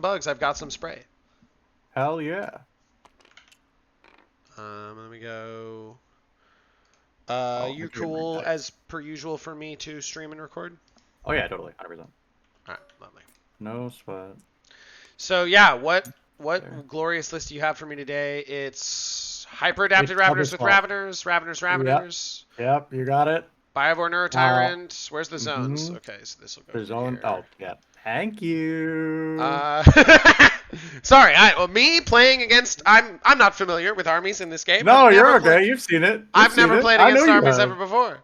bugs, I've got some spray. Hell yeah. Let me go. You cool as per usual for me to stream and record? Oh yeah, totally, 100%. All right, lovely. No sweat. So yeah, what glorious list do you have for me today? It's hyper adapted Raveners with Raveners. Yep, you got it. Biovore Neurotyrant. Where's the zones? Okay, so this will go. The zone. Here. Oh yeah. Thank you. Sorry, me playing against. I'm not familiar with armies in this game. No, you're okay. You've seen it. I've never played against armies ever before.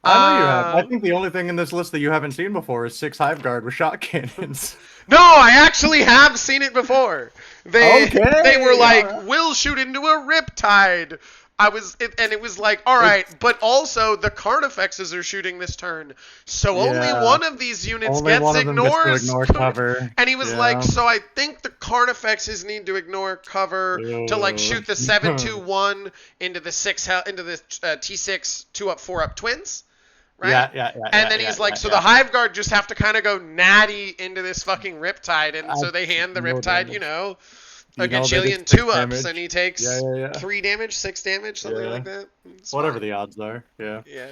I know you have. I think the only thing in this list that you haven't seen before is 6 Hive Guard with shot cannons. No, I actually have seen it before. They were like, we'll shoot into a Riptide. It was like, all right, but also the Carnifexes are shooting this turn, so only one of these units gets ignored. Cover. And he was like, so I think the Carnifexes need to ignore cover to like shoot the 7-2-1 into the T6 2-up 4-up twins. Right? Yeah. And then he's like, so the Hive Guard just have to kind of go natty into this fucking Riptide, and so they hand the Riptide, a gajillion 2-ups, and he takes 3 damage, 6 damage, something like that. Whatever the odds are. Yeah. Yeah.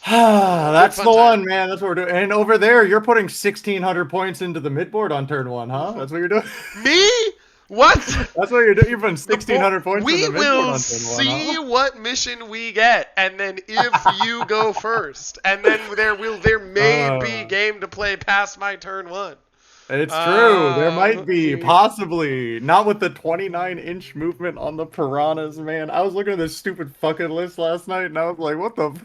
That's the one, man. That's what we're doing. And over there, you're putting 1,600 points into the midboard on turn 1, huh? That's what you're doing. Me? What? That's what you're doing. You're putting 1,600 points into the midboard on turn 1. We will see what mission we get, and then if you go first, and then there may be game to play past my turn 1. It's true. There might be, possibly. Not with the 29-inch movement on the Piranhas, man. I was looking at this stupid fucking list last night, and I was like, what the...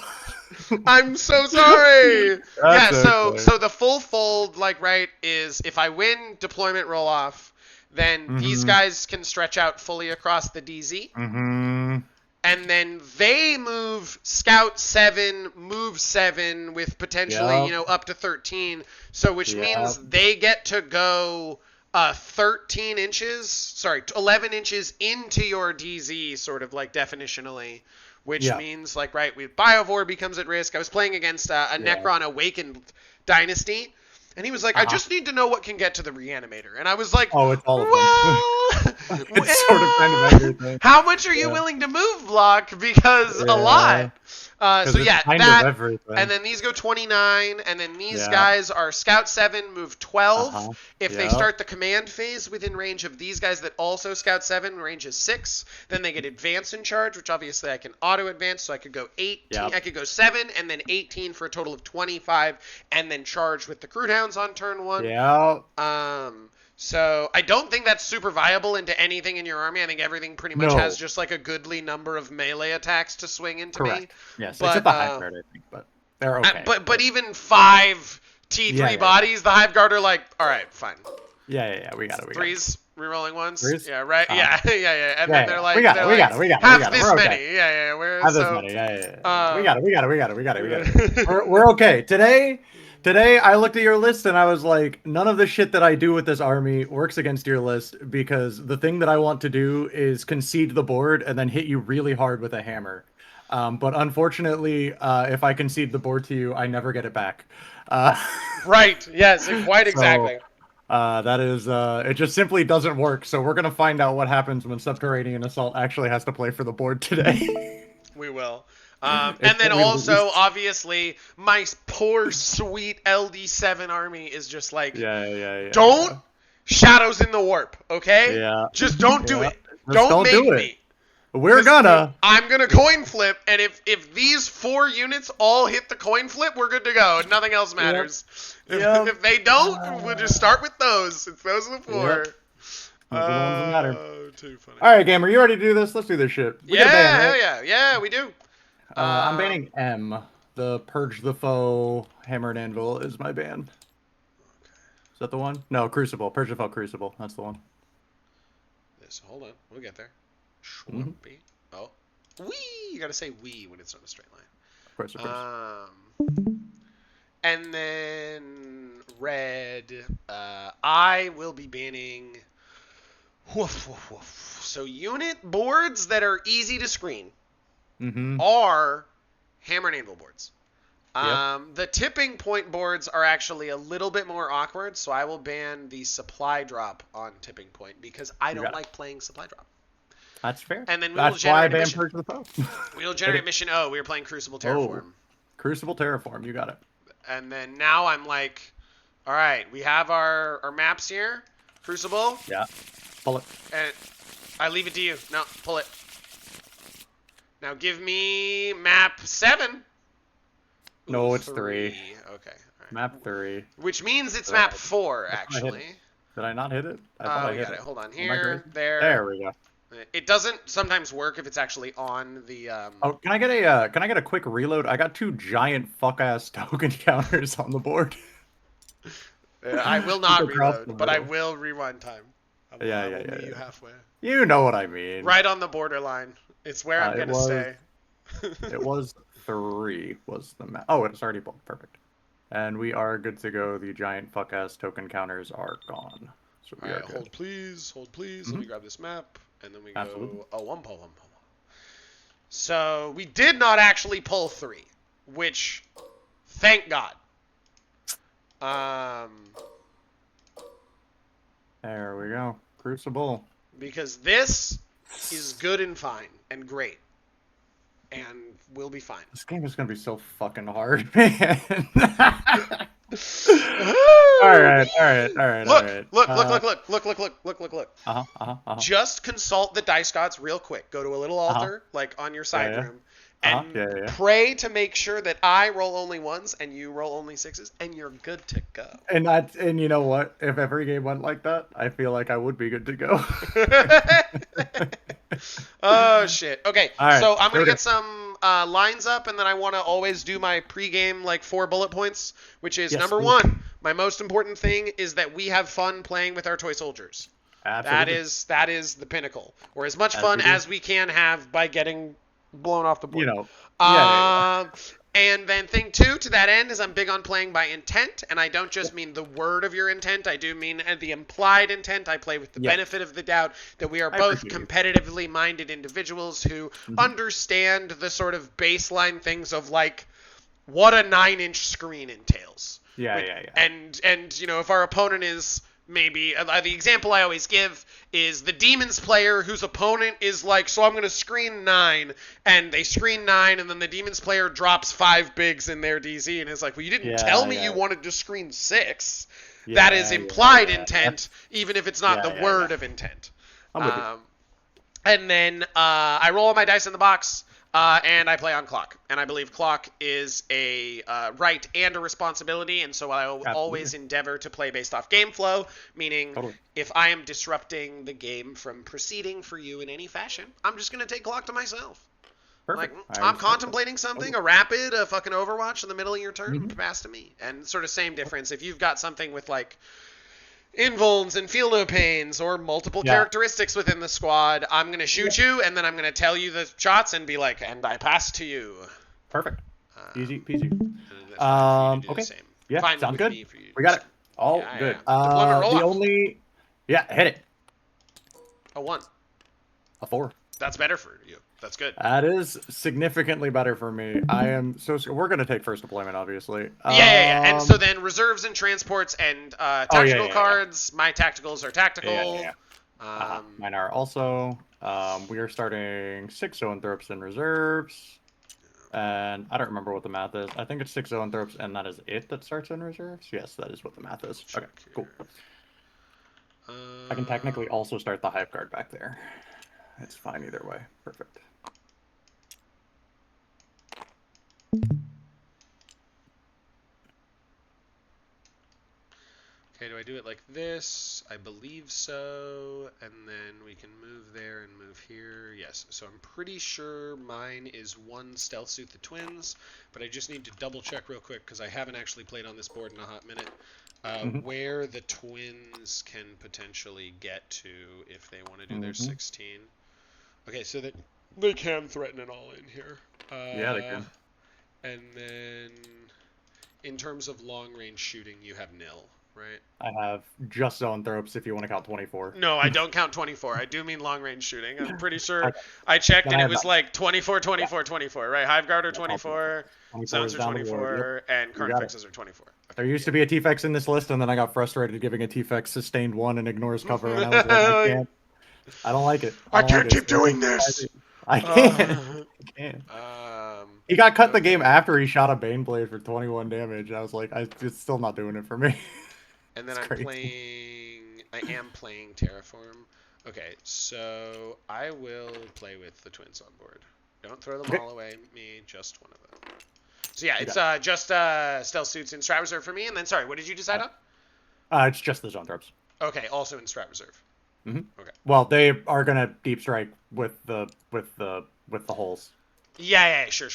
I'm so sorry! So the full fold, is if I win deployment roll-off, then these guys can stretch out fully across the DZ. Mm-hmm. And then they move Scout 7, move 7 with potentially, up to 13. So which means they get to go 11 inches into your DZ, sort of like definitionally. Which means, Biovore becomes at risk. I was playing against a Necron Awakened Dynasty. And he was like, I just need to know what can get to the Reanimator. And I was like, it's all of them. It's sort of kind of everything. How much are you willing to move, Block? Because a lot. That, and then these go 29, and then these guys are Scout 7, move 12. If they start the command phase within range of these guys that also Scout 7, range is 6, then they get advance in charge, which obviously I can auto-advance, so I could go 18, I could go 7, and then 18 for a total of 25, and then charge with the Kroot Hounds on turn 1. Yeah. So I don't think that's super viable into anything in your army. I think everything pretty much has just like a goodly number of melee attacks to swing into me. Yes, except the Hive Guard, I think, but they're okay. But even 5 T3 bodies, the Hive Guard are like, all right, fine. Yeah, we got it. 3s, rerolling 1s. 3s? Yeah, right. Yeah. And then they're like, we got it. Half this many. Yeah. Half this many. Yeah. We got it. We're okay. Today, I looked at your list and I was like, none of the shit that I do with this army works against your list because the thing that I want to do is concede the board and then hit you really hard with a hammer. But unfortunately, if I concede the board to you, I never get it back. Right. Yes, quite exactly. That is, it just simply doesn't work. So we're going to find out what happens when Subterranean Assault actually has to play for the board today. We will. And then also, obviously, my poor, sweet LD7 army is just like, don't Shadows in the Warp, okay? Yeah. Just don't do it. Don't make me. I'm gonna coin flip, and if these 4 units all hit the coin flip, we're good to go. Nothing else matters. If they don't, we'll just start with those. It's those are the 4. Those are the ones that matter. Too funny. All right, Gamer, you ready to do this? Let's do this shit. Yeah, we do. I'm banning M. The Purge the Foe Hammer and Anvil is my ban. Okay. Is that the one? No, Crucible. Purge the Foe Crucible. That's the one. Hold on. We'll get there. Schwumpy. Oh. Wee! You gotta say wee when it's on a straight line. Of course. And then red. I will be banning... So unit boards that are easy to screen are Hammer and Anvil boards. The tipping point boards are actually a little bit more awkward, so I will ban the supply drop on tipping point because I don't like playing supply drop. That's fair. And then we will generate a mission. Purge the Foe. We will generate mission. Oh, we were playing Crucible Terraform. Oh, Crucible Terraform, you got it. And then now I'm like, all right, we have our maps here. Crucible. Yeah. Pull it. And I leave it to you. No, pull it. Now give me map 7. No, Ooh, it's 3. Okay. All right. Map 3. Which means it's map 4, actually. Did I not hit it? I thought I hit it. Hold on. Here, there. There we go. It doesn't sometimes work if it's actually on the. Oh, can I get a quick reload? I got 2 giant fuck ass token counters on the board. I will not reload, but I will rewind time. Yeah. You halfway. You know what I mean. Right on the borderline. It's where I'm gonna stay. It was 3 was the map. Oh, it's already booked. Perfect. And we are good to go. The giant fuck ass token counters are gone. So we are good. Hold please. Let me grab this map. And then we go, one pull. So we did not actually pull 3, which, thank God. There we go. Crucible. Because this is good and fine and great. And we'll be fine. This game is going to be so fucking hard, man. All right. Look. Just consult the dice gods real quick. Go to a little altar, like on your side room, and pray to make sure that I roll only 1s and you roll only 6s, and you're good to go. And you know what? If every game went like that, I feel like I would be good to go. Oh shit. Okay, right, so I'm gonna get some lines up, and then I want to always do my pregame like 4 bullet points, which is number 1. My most important thing is that we have fun playing with our toy soldiers. Absolutely. That is the pinnacle, or as much fun as we can have by getting blown off the board. You know. And then thing 2 to that end is I'm big on playing by intent, and I don't just mean the word of your intent. I do mean the implied intent. I play with the benefit of the doubt that we are both competitively minded individuals who understand the sort of baseline things of like what a 9-inch screen entails. Yeah. And you know, if our opponent is maybe the example I always give is the Demons player whose opponent is like, so I'm going to screen 9, and they screen 9, and then the Demons player drops 5 bigs in their DZ and is like, well, you didn't tell me you wanted to screen 6. That is implied intent, even if it's not the word of intent. And then I roll all my dice in the box. And I play on clock. And I believe clock is a right and a responsibility. And so I always endeavor to play based off game flow, meaning if I am disrupting the game from proceeding for you in any fashion, I'm just going to take clock to myself. Perfect. Like, I'm contemplating something, a rapid, a fucking Overwatch in the middle of your turn, pass to me. And sort of same difference. If you've got something with like invulns and feel no pains or multiple characteristics within the squad, I'm going to shoot you, and then I'm going to tell you the shots and be like, and I pass to you. Perfect. Easy peasy. Okay. Yeah, fine, sounds good. We got it. All good. The only... Yeah, hit it. A 1. A 4. That's better for you. That's good. That is significantly better for me. I am so... We're going to take first deployment, obviously. Yeah. And so then reserves and transports and tactical cards. My tacticals are tactical. Mine are also. We are starting 6 zoanthropes and reserves. And I don't remember what the math is. I think it's 6 zoanthropes, and that is it that starts in reserves? Yes, that is what the math is. Okay, cool. I can technically also start the Hive Guard back there. It's fine either way. Perfect. Okay, do I do it like this? I believe so. And then we can move there and move here. Yes, so I'm pretty sure mine is 1 Stealth Suit the Twins, but I just need to double check real quick because I haven't actually played on this board in a hot minute. Where the Twins can potentially get to if they want to do their 16. Okay, so they can threaten it all in here. Yeah, they can. And then in terms of long-range shooting, you have nil. Right. I have just zoanthropes if you want to count 24. No, I don't count 24. I do mean long range shooting. I'm pretty sure Okay. I checked Then and I it have was none. like 24, 24, Yeah. 24, right? Hiveguard are That's all 24, 24 zones is are down the board. 24, and You got it. Carnifexes are 24. Okay, There used to be a T-Fex in this list, and then I got frustrated giving a T-Fex sustained 1 and ignores cover, and I was like, I can't. I don't like it. I don't like can't it. keep doing this. I can't. I can't. He got cut the game after he shot a Baneblade for 21 damage. I was like, it's still not doing it for me. And then I am playing Terraform. Okay, so I will play with the twins on board. Don't throw them all away, me, just one of them. So yeah, it's just Stealth Suits in Strat Reserve for me, and then, sorry, what did you decide on? It's just the Zoanthropes. Okay, also in Strat Reserve. Mm-hmm. Okay. Well, they are gonna deep strike with the holes. Yeah, sure.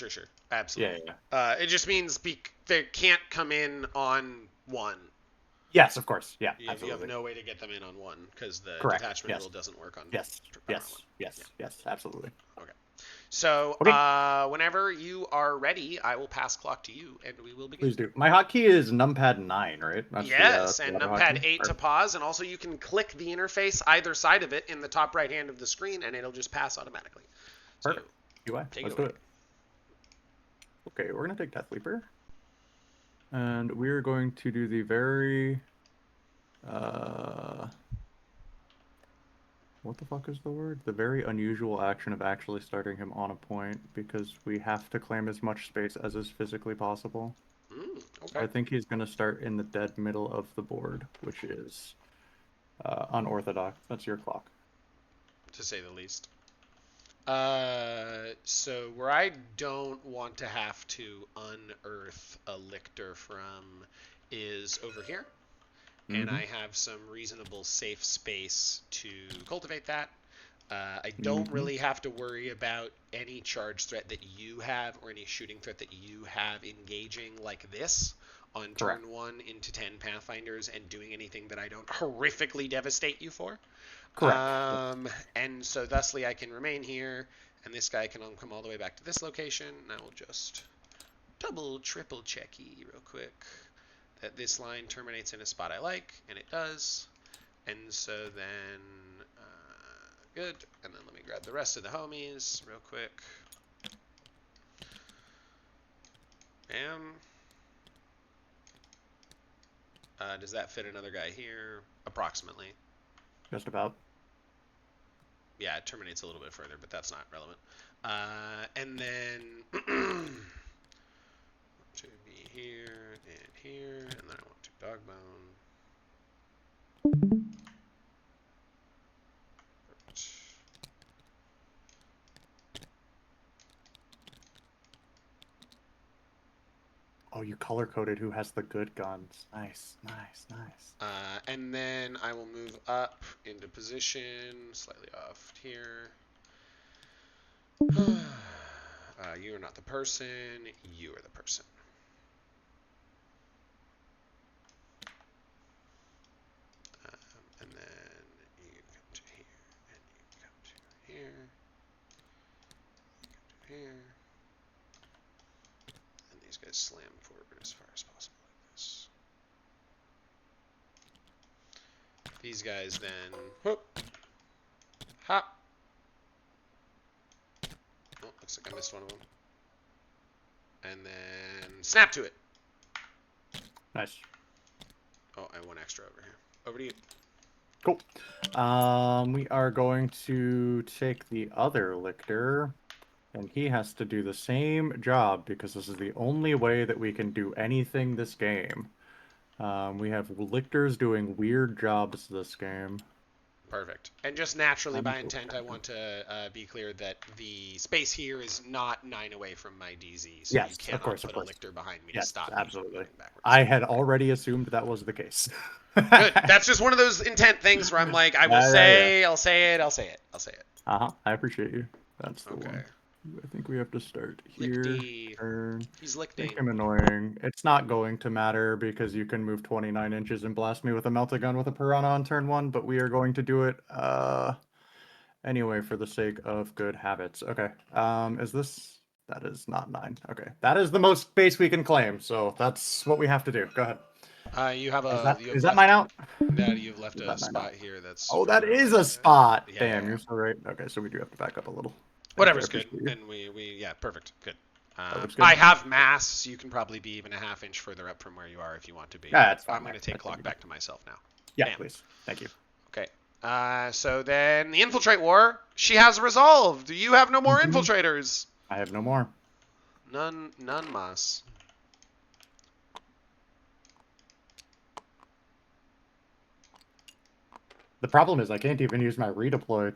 Absolutely. Yeah. It just means they can't come in on one. Yes, of course. Yeah, absolutely. You have no way to get them in on one because the detachment rule doesn't work on. Yes, absolutely. Okay. So whenever you are ready, I will pass clock to you, and we will begin. Please do. My hotkey is numpad 9, right? That's yes, and numpad 8 to pause, and also you can click the interface either side of it in the top right hand of the screen, and it'll just pass automatically. Perfect. Let's do it. Okay, we're gonna take Death Leaper, and we're going to do the very what the fuck is the word? The very unusual action of actually starting him on a point, because we have to claim as much space as is physically possible. Okay. I think he's going to start in the dead middle of the board, which is unorthodox. That's your clock. To say the least. So where I don't want to have to unearth a lictor from is over here. And I have some reasonable safe space to cultivate that. I don't really have to worry about any charge threat that you have or any shooting threat that you have engaging like this on turn 1 into 10 Pathfinders and doing anything that I don't horrifically devastate you for. Correct. And so thusly I can remain here, and this guy can come all the way back to this location, and I will just triple checky real quick that this line terminates in a spot I like, and it does. And so then, good. And then let me grab the rest of the homies real quick. Bam. Does that fit another guy here? Approximately. Just about. Yeah, it terminates a little bit further, but that's not relevant. And then to be here and here, and then I want to Dogbone. Oh, you color-coded who has the good guns. Nice. And then I will move up into position, slightly off here. You are not the person. You are the person. And then you come to here, and you come to here. You come to here. And these guys slam forward as far as possible like this. These guys then whoop, hop. Oh, looks like I missed one of them. And then snap to it. Nice. Oh, I have one extra over here. Over to you. Cool. We are going to take the other lictor, and he has to do the same job because this is the only way that we can do anything this game. We have lictors doing weird jobs this game. Perfect. And just naturally by intent, I want to be clear that the space here is not 9 away from my DZ, so yes, you cannot put a lictor behind me to stop absolutely. me backwards. I had already assumed that was the case. Good. That's just one of those intent things where I'm like, I will say, I'll say it. I appreciate you. That's the one. I think we have to start here. Turn. He's licked. Make him annoying. It's not going to matter because you can move 29 inches and blast me with a Meltagun with a Piranha on turn 1, but we are going to do it anyway for the sake of good habits. Okay. Is this... That is not 9. Okay. That is the most space we can claim, so that's what we have to do. Go ahead. You have a. Is that mine out? Yeah, you've left a spot here. That's. Oh, that is a spot. Yeah, Damn, you're so right. Okay, so we do have to back up a little. Whatever's good. And yeah, perfect. Good. I have mass, so you can probably be even a half inch further up from where you are if you want to be. Yeah, that's fine. I'm going to take clock back to myself now. Yeah, Bam. Please. Thank you. Okay. So then the infiltrate war, she has resolved. You have no more infiltrators. I have no more. None mas. The problem is I can't even use my redeploy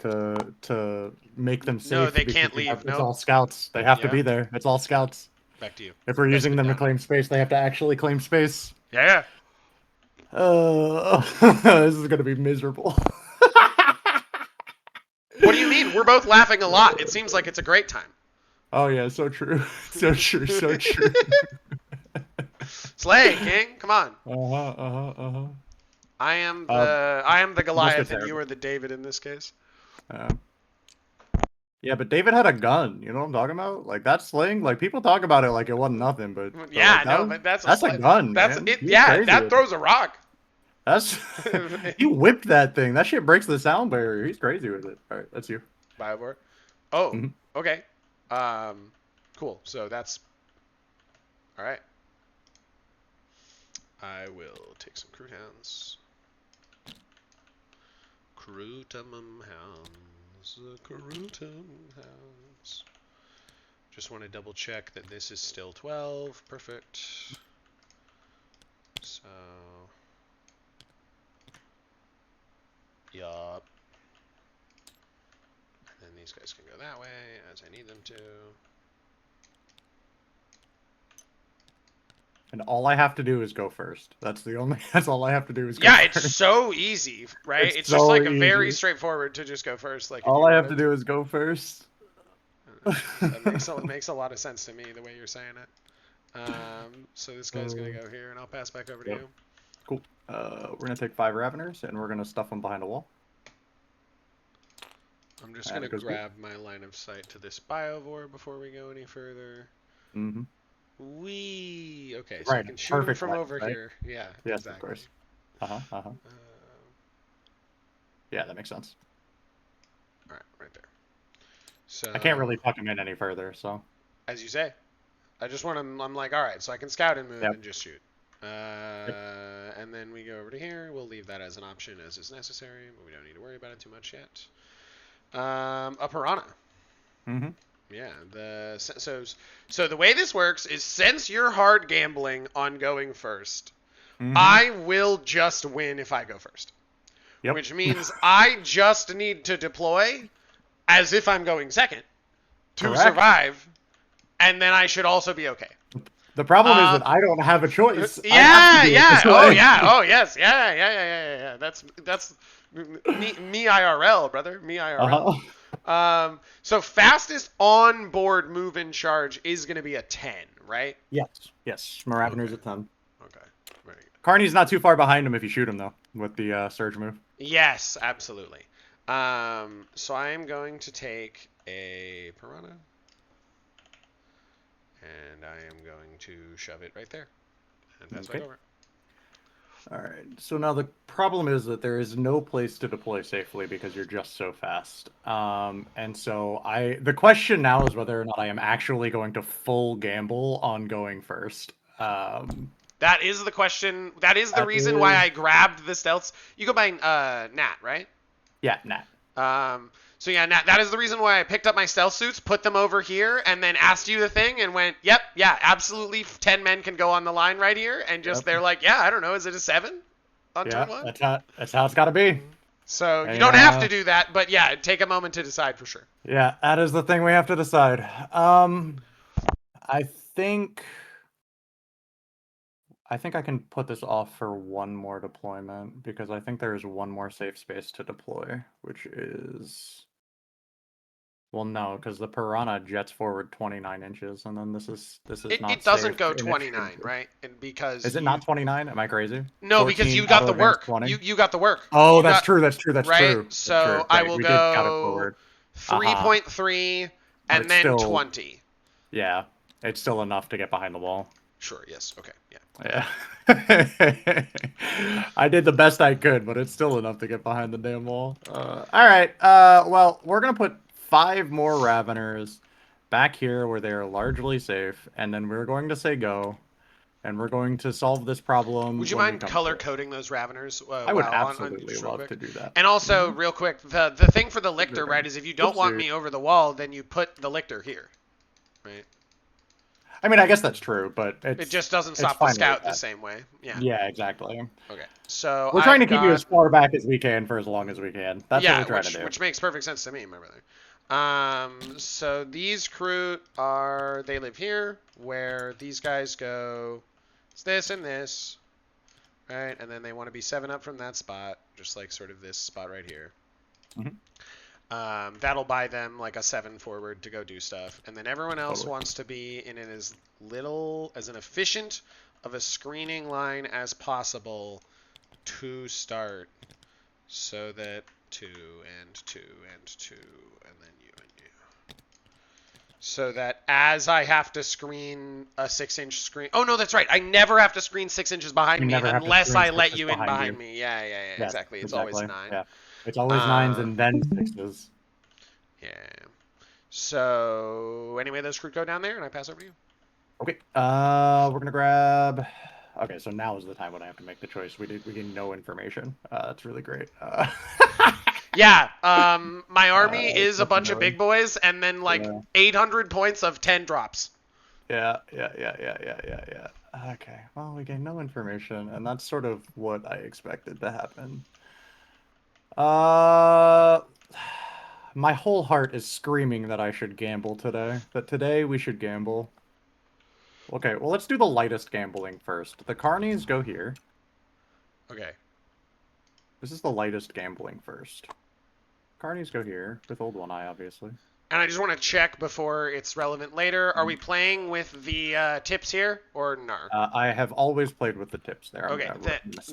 to make them safe. No, they can't leave. It's all scouts. They have to be there. It's all scouts. Back to you. If we're using them to claim space, they have to actually claim space. Yeah. This is gonna be miserable. What do you mean? We're both laughing a lot. It seems like it's a great time. Oh yeah, so true. So true, so true. Slay, King. Come on. I am the Goliath and you are the David in this case. Yeah, but David had a gun. You know what I'm talking about? Like that sling. Like people talk about it like it wasn't nothing, but yeah, like, but that's a gun. That's man. it. Yeah, that throws a rock. That's he whipped that thing. That shit breaks the sound barrier. He's crazy with it. All right, that's you. Biowar. Oh, okay. Cool. So that's all right. I will take some Kroot Hounds. Krootum Hounds. Krootum Hounds. Just want to double check that this is still 12. Perfect. So. Yup. And then these guys can go that way as I need them to. And all I have to do is go first. That's all I have to do is go first. It's so easy, right? It's so just like easy. a very straightforward to just go first. Like all I have to do is go first. That makes a lot of sense to me the way you're saying it. So this guy's gonna go here, and I'll pass back over to you. Cool. We're gonna take 5 Raveners, and we're gonna stuff them behind a wall. I'm just gonna grab my line of sight to this Biovore before we go any further. Okay, so I can shoot him from over here. Yeah, yes, exactly. Of course. Yeah, that makes sense. All right there. So I can't really tuck him in any further, so. As you say. I just want him, I'm like, all right, so I can scout and move and just shoot. And then we go over to here. We'll leave that as an option as is necessary, but we don't need to worry about it too much yet. A Piranha. Yeah, so the way this works is since you're hard gambling on going first, I will just win if I go first. Which means I just need to deploy as if I'm going second to survive, and then I should also be okay. The problem is that I don't have a choice. Oh yes. Yeah. That's me IRL, brother. Me IRL. So fastest onboard move in charge is going to be a 10, right? Yes. Maravener's a 10. Okay. Very good. Carney's not too far behind him if you shoot him, though, with the surge move. Yes, absolutely. So I am going to take a Piranha, and I am going to shove it right there. And that's right over. All right. So now the problem is that there is no place to deploy safely because you're just so fast. And so the question now is whether or not I am actually going to full gamble on going first. That is the question. That is the reason why I grabbed the stealths. You go by Nat, right? Yeah, Nat. So yeah, Nat, that is the reason why I picked up my stealth suits, put them over here, and then asked you the thing, and went, yep, yeah, absolutely, 10 men can go on the line right here, and just they're like, yeah, I don't know, is it a 7 on turn 1? That's how it's got to be. So you don't have to do that, but yeah, take a moment to decide for sure. Yeah, that is the thing we have to decide. I think I can put this off for one more deployment because I think there is one more safe space to deploy, which is... Well, no, because the Piranha jets forward 29 inches, and then this is not. It doesn't go 29, right? And because is it not 29? Am I crazy? No, because you got the work. You got the work. Oh, that's true. That's right? true. So I will go 3.3 and then 20. Yeah, it's still enough to get behind the wall. Sure. Yes. Okay. Yeah. Yeah. I did the best I could, but it's still enough to get behind the damn wall. All right. Well, we're gonna put 5 more Raveners back here where they are largely safe, and then we're going to say go, and we're going to solve this problem. Would you when we mind come color to it. coding those Raveners? I would on absolutely just real love quick? to do that. And also, real quick, the thing for the lictor, right, is if you don't want me over the wall, then you put the lictor here, right? I mean, I guess that's true, but it just doesn't stop the scout the same way. Yeah. Yeah, exactly. Okay. So we're trying to keep you as far back as we can for as long as we can. That's what we're trying to do. Which makes perfect sense to me, my brother. So these Kroot they live here, where these guys go. It's this and this, right? And then they want to be 7 up from that spot, just like sort of this spot right here. That'll buy them like a 7 forward to go do stuff. And then everyone else wants to be in as an efficient of a screening line as possible to start, so that 2 and 2 and 2, and then you and you. So that as I have to screen a 6-inch screen. Oh, no, that's right. I never have to screen 6 inches behind me unless I let you in behind me. Yeah, exactly. It's always 9. Yeah. It's always 9s and then 6s. Yeah. So, anyway, those Kroot go down there, and I pass over to you. Okay. We're going to grab... Okay, so now is the time when I have to make the choice. We get no information. That's really great. Yeah, my army is a bunch of big boys, and then like 800 points of 10 drops. Yeah. Okay, well, we get no information, and that's sort of what I expected to happen. My whole heart is screaming that I should gamble today. That today we should gamble. Okay, well, let's do the lightest gambling first. The Carnies go here. Okay. This is the lightest gambling first. Carnies go here, with Old One Eye, obviously. And I just want to check before it's relevant later. Are we playing with the tips here, or no? I have always played with the tips there. Okay,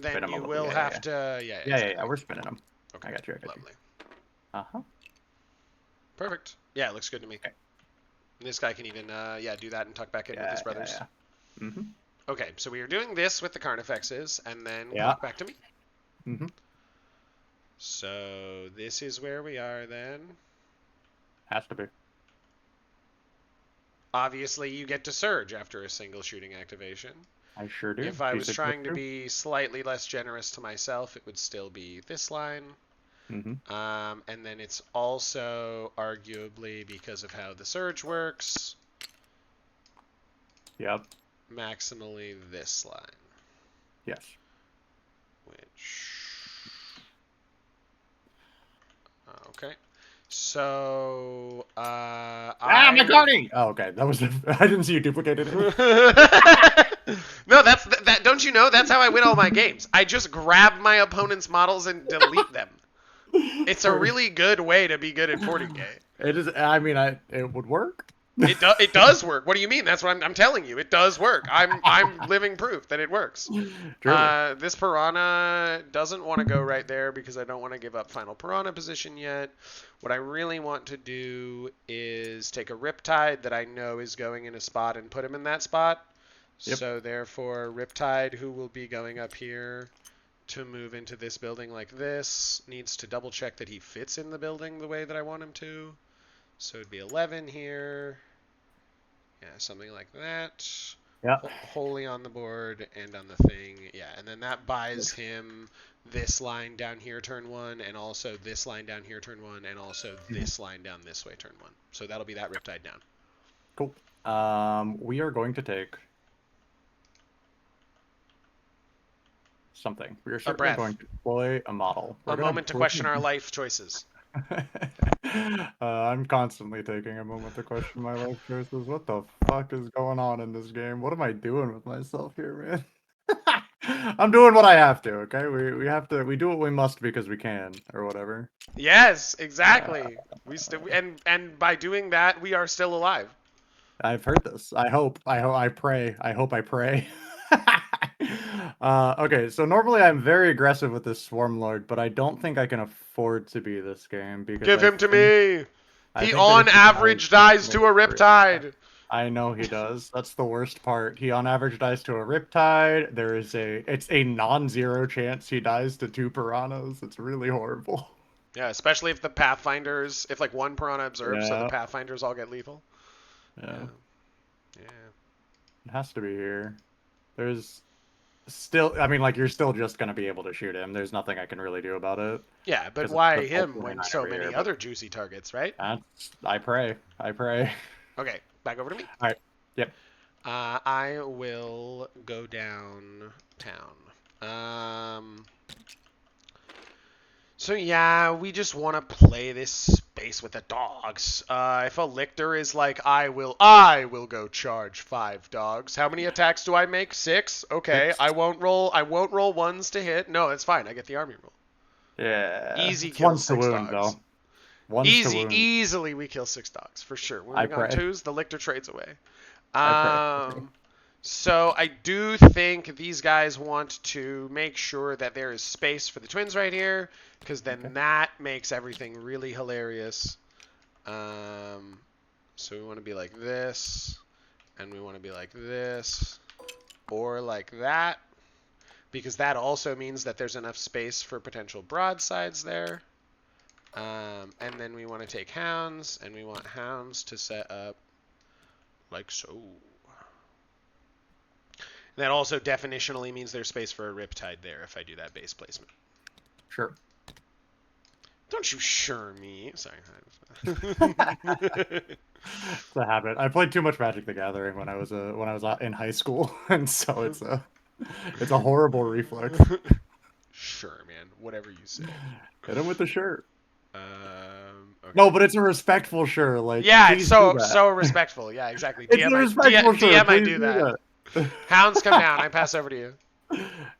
then you will have to... Yeah, we're spinning them. Okay, I got you. Lovely. Uh-huh. Perfect. Yeah, it looks good to me. Okay. This guy can even, do that and tuck back in with his brothers. Yeah. Mm-hmm. Okay, so we are doing this with the Carnifexes, and then walk back to me. Mm-hmm. So this is where we are then. Has to be. Obviously, you get to surge after a single shooting activation. I sure do. If I was trying to be slightly less generous to myself, it would still be this line. Mm-hmm. And then it's also arguably, because of how the surge works, yep, maximally this line. Yes. Which... okay. So, my Carney! Oh, okay. That was... I didn't see you duplicated it. No, that. Don't you know? That's how I win all my games. I just grab my opponent's models and delete them. It's a really good way to be good at 40K. It is. I mean, it would work. It does work. What do you mean? That's what I'm telling you. It does work. I'm living proof that it works. This Piranha doesn't want to go right there because I don't want to give up final Piranha position yet. What I really want to do is take a Riptide that I know is going in a spot and put him in that spot. Yep. So therefore, Riptide, who will be going up here to move into this building like this, needs to double check that he fits in the building the way that I want him to. So it'd be 11 here. Yeah, something like that. Yeah. Wholly on the board and on the thing. Yeah, and then that buys him this line down here turn 1, and also this line down here turn 1, and also this line down this way turn 1. So that'll be that Riptide down. Cool. We are going to take something. We are certainly going to deploy a model. A moment to question our life choices. I'm constantly taking a moment to question my life choices. What the fuck is going on in this game? What am I doing with myself here, man? I'm doing what I have to, okay? We do what we must because we can, or whatever. Yes, exactly. And by doing that, we are still alive. I've heard this. I pray. Okay, so normally I'm very aggressive with this Swarmlord, but I don't think I can afford to be this game because give him to me. He on average dies to a Riptide. I know he does. That's the worst part. He on average dies to a Riptide. It's a non-zero chance he dies to 2 Piranhas. It's really horrible. Yeah, especially if the Pathfinders, if like one Piranha observes, so the Pathfinders all get lethal. Yeah. Yeah. It has to be here. There's still, I mean, like, you're still just going to be able to shoot him. There's nothing I can really do about it. Yeah, but why him when so many other juicy targets, right? I pray. Okay, back over to me. All right. Yep. I will go downtown. So yeah, we just want to play this space with the dogs. If a lictor is like, I will go charge 5 dogs. How many attacks do I make? 6. Okay, 6. I won't roll ones to hit. No, that's fine. I get the army roll. Yeah. Easy kill 6 wound, dogs. Though. Easily we kill 6 dogs for sure. When we on 2s, the lictor trades away. So I do think these guys want to make sure that there is space for the twins right here, because then that makes everything really hilarious. So we want to be like this, and we want to be like this, or like that, because that also means that there's enough space for potential broadsides there. And then we want to take hounds, and we want hounds to set up like so. That also definitionally means there's space for a Riptide there if I do that base placement. Sure. Don't you sure me. Sorry. It's a habit. I played too much Magic the Gathering when I was in high school, and so it's a horrible reflex. Sure, man. Whatever you say. Hit him with the shirt. Okay. No, but it's a respectful shirt. Like, yeah, it's so respectful. Yeah, exactly. It's a respectful shirt. DM, I do that. Hounds come down. I pass over to you.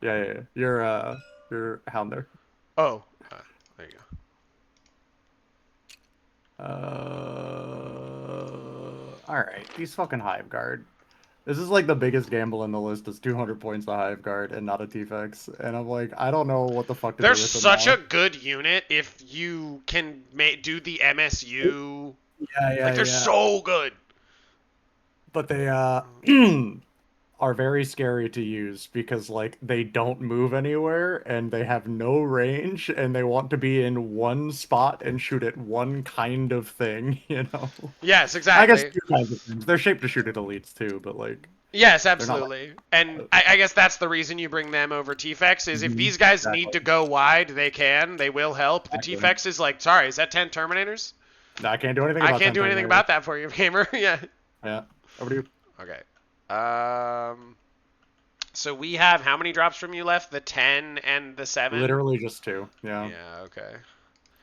Yeah. You're hound there. Oh, there you go. All right. These fucking Hive Guard. This is like the biggest gamble in the list. Is 200 points to Hive Guard and not a T-Fex. And I'm like, I don't know what the fuck to do with them. They're such a good unit if you can do the MSU. Yeah. They're so good. But they are very scary to use because like they don't move anywhere and they have no range and they want to be in one spot and shoot at one kind of thing, you know? Yes, exactly. I guess 2 kinds of things. They're shaped to shoot at elites too, but like... Yes, absolutely. And I guess that's the reason you bring them over T-Fex is if these guys need to go wide, they can. They will help. The T-Fex is like, sorry, is that 10 Terminators? No, I can't do anything about that. I can't do anything about that for you, gamer. Yeah. Yeah. Over to you. Okay. So we have how many drops from you left? The 10 and the 7? Literally just 2. Yeah. Yeah, okay.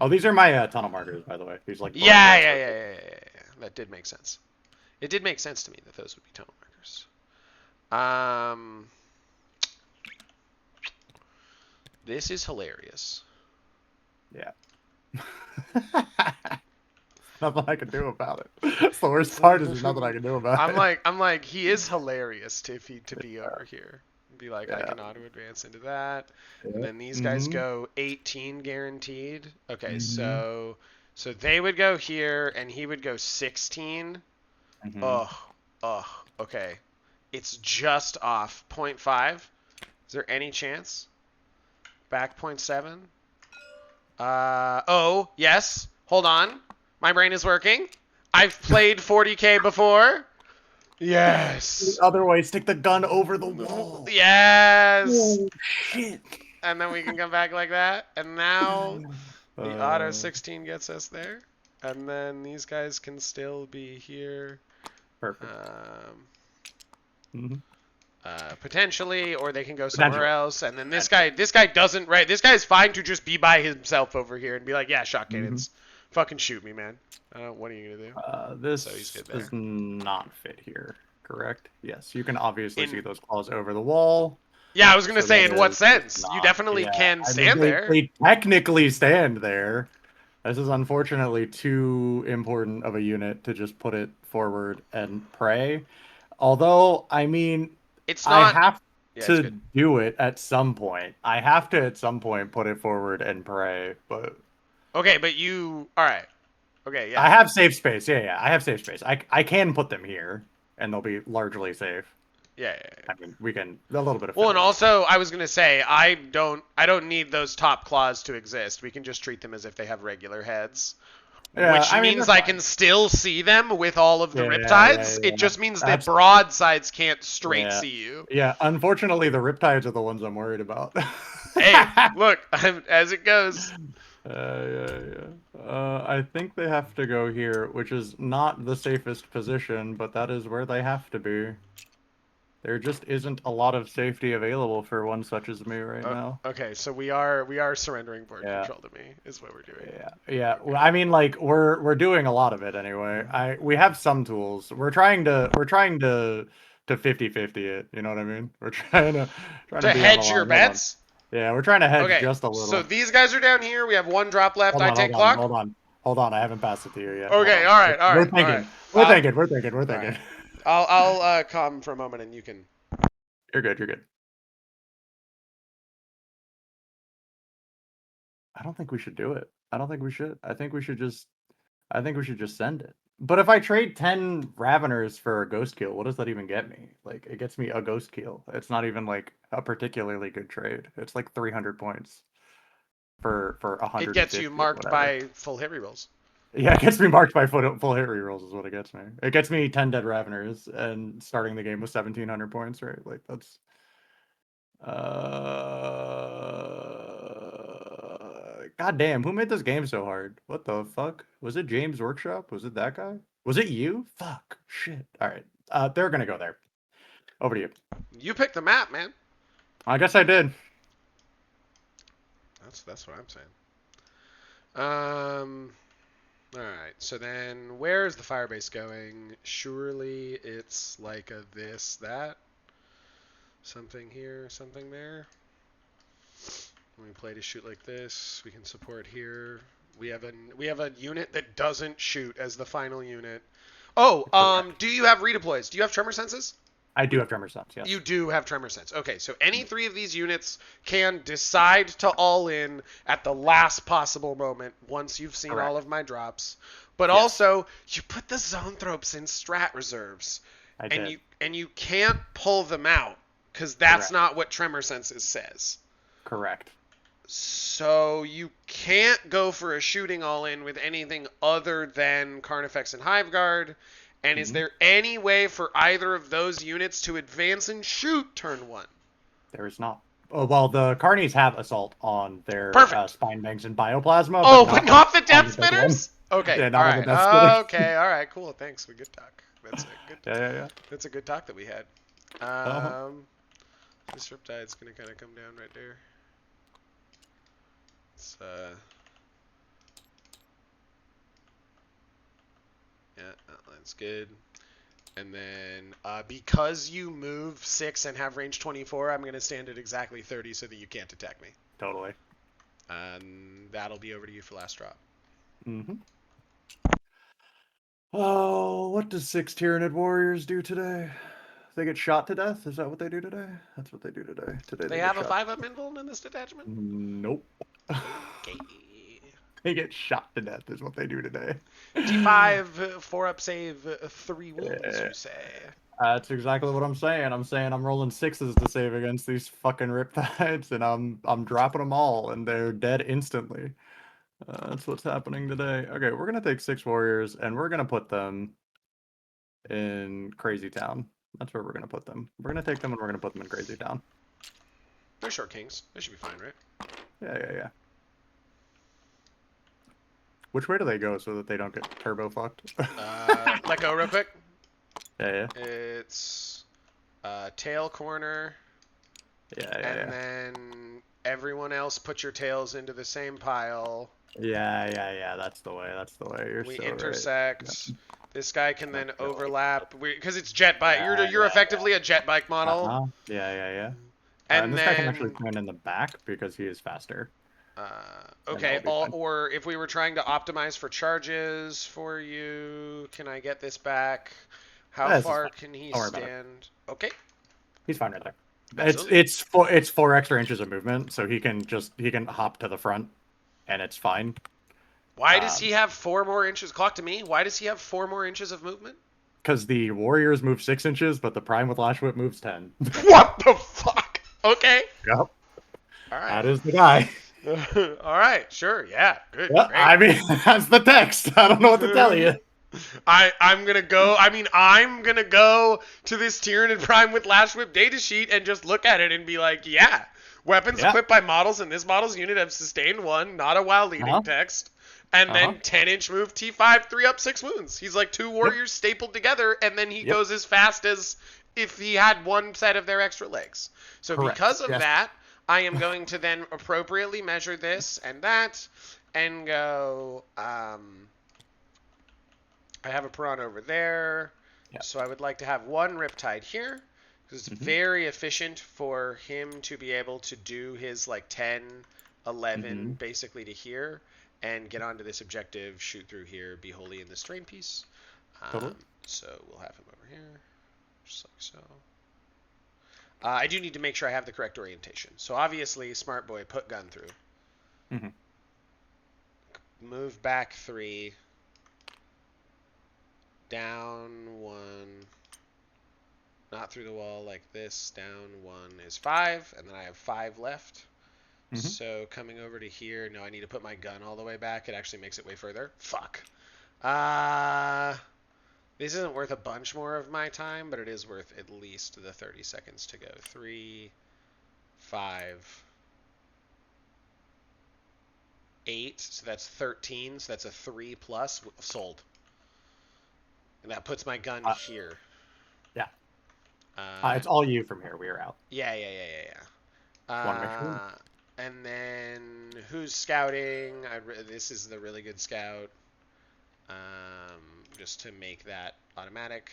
Oh, these are my tunnel markers, by the way. These like Yeah. That did make sense. It did make sense to me that those would be tunnel markers. This is hilarious. Yeah. Nothing I can do about it. That's the worst part is there's nothing I can do about it. I'm like, he is hilarious to be over here. Be like, I can auto advance into that. Yeah. And then these guys go 18 guaranteed. Okay, so they would go here and he would go 16. Okay. It's just off 0.5. Is there any chance? Back 0.7. Oh, yes. Hold on. My brain is working. I've played 40k before. Yes. The other way, stick the gun over the wall. Yes. Oh, shit. And then we can come back like that. And now the auto 16 gets us there. And then these guys can still be here. Perfect. Potentially, or they can go somewhere else. And then this guy doesn't, right? This guy's fine to just be by himself over here and be like, yeah, shock cannons. Fucking shoot me, man. What are you going to do? This does not fit here, correct? Yes, you can obviously see those claws over the wall. Yeah, I was going to say, in what sense? You definitely can stand there. They technically stand there. This is unfortunately too important of a unit to just put it forward and pray. Although, I mean, I have to do it at some point. I have to at some point put it forward and pray, but... Okay, but you... Alright. Okay, yeah. I have safe space. Yeah. I have safe space. I can put them here. and they'll be largely safe. Yeah. I mean, we can a little bit of. Well, and also I was gonna say I don't need those top claws to exist. We can just treat them as if they have regular heads. Yeah, Which means I can still see them with all of the Riptides. It just means that Broadsides can't straight see you. Yeah, unfortunately, the Riptides are the ones I'm worried about. Hey, look, as it goes. I think they have to go here, which is not the safest position, but that is where they have to be. There just isn't a lot of safety available for one such as me right now. Okay, so we are surrendering board control to me, is what we're doing. Yeah. Okay. Well, I mean, like we're doing a lot of it anyway. We have some tools. We're trying to 50-50 it. You know what I mean? We're trying to hedge your bets. Yeah, we're trying to hedge just a little. So these guys are down here. We have one drop left. I take clock. Hold on. I haven't passed it to you yet. Okay. All right. We're thinking. I'll calm for a moment, and you can. You're good. I don't think we should do it. I don't think we should. I think we should just send it. But if I trade 10 Raveners for a Ghostkeel, what does that even get me? Like, it gets me a Ghostkeel. It's not even like a particularly good trade. It's like 300 points for 100. It gets you marked by full hit rerolls. Yeah, it gets me marked by full hit rerolls is what it gets me. It gets me 10 dead Raveners and starting the game with 1,700 points, right? Like, that's... God damn, who made this game so hard? What the fuck? Was it James Workshop? Was it that guy? Was it you? Fuck. Shit. Alright. They're gonna go there. Over to you. You picked the map, man. I guess I did. That's what I'm saying. Alright, so then where's the firebase going? Surely it's like a this, that. Something here, something there. When we play to shoot like this, we can support here. We have a unit that doesn't shoot as the final unit. Oh, do you have redeploys? Do you have tremor senses? I do have tremor sense, yes. You do have tremor sense. Okay, so any three of these units can decide to all in at the last possible moment once you've seen all of my drops. But also, you put the Zoanthropes in strat reserves. And you can't pull them out because that's not what tremor senses says. Correct. So you can't go for a shooting all in with anything other than Carnifex and Hiveguard. And is there any way for either of those units to advance and shoot turn 1? There is not. Oh, well, the Carnies have Assault on their Spine Bangs and Bioplasma. But not the Death Spitters? Okay, all right. Okay, all right, cool. Thanks. Good talk. That's a good talk. Yeah. That's a good talk that we had. This Riptide's going to kind of come down right there. It's, yeah, outline's good. And then because you move 6 and have range 24, I'm going to stand at exactly 30 so that you can't attack me. Totally. And that'll be over to you for last drop. Oh, what does 6 Tyranid Warriors do today? They get shot to death? Is that what they do today? That's what they do today. They have a 5-up invuln in this detachment? Nope. Okay. They get shot to death is what they do today. D5, 4-up save, 3 wounds, you say? That's exactly what I'm saying. I'm saying I'm rolling 6s to save against these fucking Riptides, and I'm dropping them all, and they're dead instantly. That's what's happening today. Okay, we're gonna take 6 warriors, and we're gonna put them in Crazy Town. That's where we're gonna put them. We're gonna take them, and we're gonna put them in Crazy Town. They're short kings. They should be fine, right? Yeah. Which way do they go so that they don't get turbo fucked? Let go real quick. Yeah. It's tail corner. And then everyone else put your tails into the same pile. Yeah. That's the way. We intersect. Right. This guy can then overlap because it's jet bike. You're effectively a jet bike model. Yeah. And this guy can actually turn in the back because he is faster. Okay, or if we were trying to optimize for charges for you, can I get this back? How far can he stand? Okay. He's fine right there. It's 4 extra inches of movement, so he can hop to the front, and it's fine. Why does he have 4 more inches? Clock to me. Why does he have 4 more inches of movement? because the warriors move 6 inches, but the prime with lash whip moves 10. What the fuck? Okay. Yep. All right. That is the guy. All right. Sure. Yeah. Good. Yeah, Great. I mean, that's the text. I don't know what to tell you. I'm gonna go. I mean, I'm gonna go to this Tyranid Prime with Lash Whip datasheet and just look at it and be like, yeah, weapons equipped by models in this model's unit have sustained 1, not a while leading text. And then 10-inch move T5, 3 up, 6 wounds. He's like 2 warriors stapled together, and then he goes as fast as if he had 1 set of their extra legs. So because of that, I am going to then appropriately measure this and that, and go, I have a Piranha over there, so I would like to have 1 Riptide here, because it's very efficient for him to be able to do his like 10, 11, basically to here, and get onto this objective, shoot through here, be holy in the strain piece. So we'll have him over here, just like so. I do need to make sure I have the correct orientation. So obviously, smart boy, put gun through. Move back 3. Down 1. Not through the wall like this. Down 1 is 5, and then I have 5 left. So coming over to here, no, I need to put my gun all the way back. It actually makes it way further. Fuck. This isn't worth a bunch more of my time, but it is worth at least the 30 seconds to go. 3, 5, 8. So that's 13. So that's a 3 plus. Sold. And that puts my gun here. Yeah. It's all you from here. We are out. Yeah. And then who's scouting? This is the really good scout. Just to make that automatic.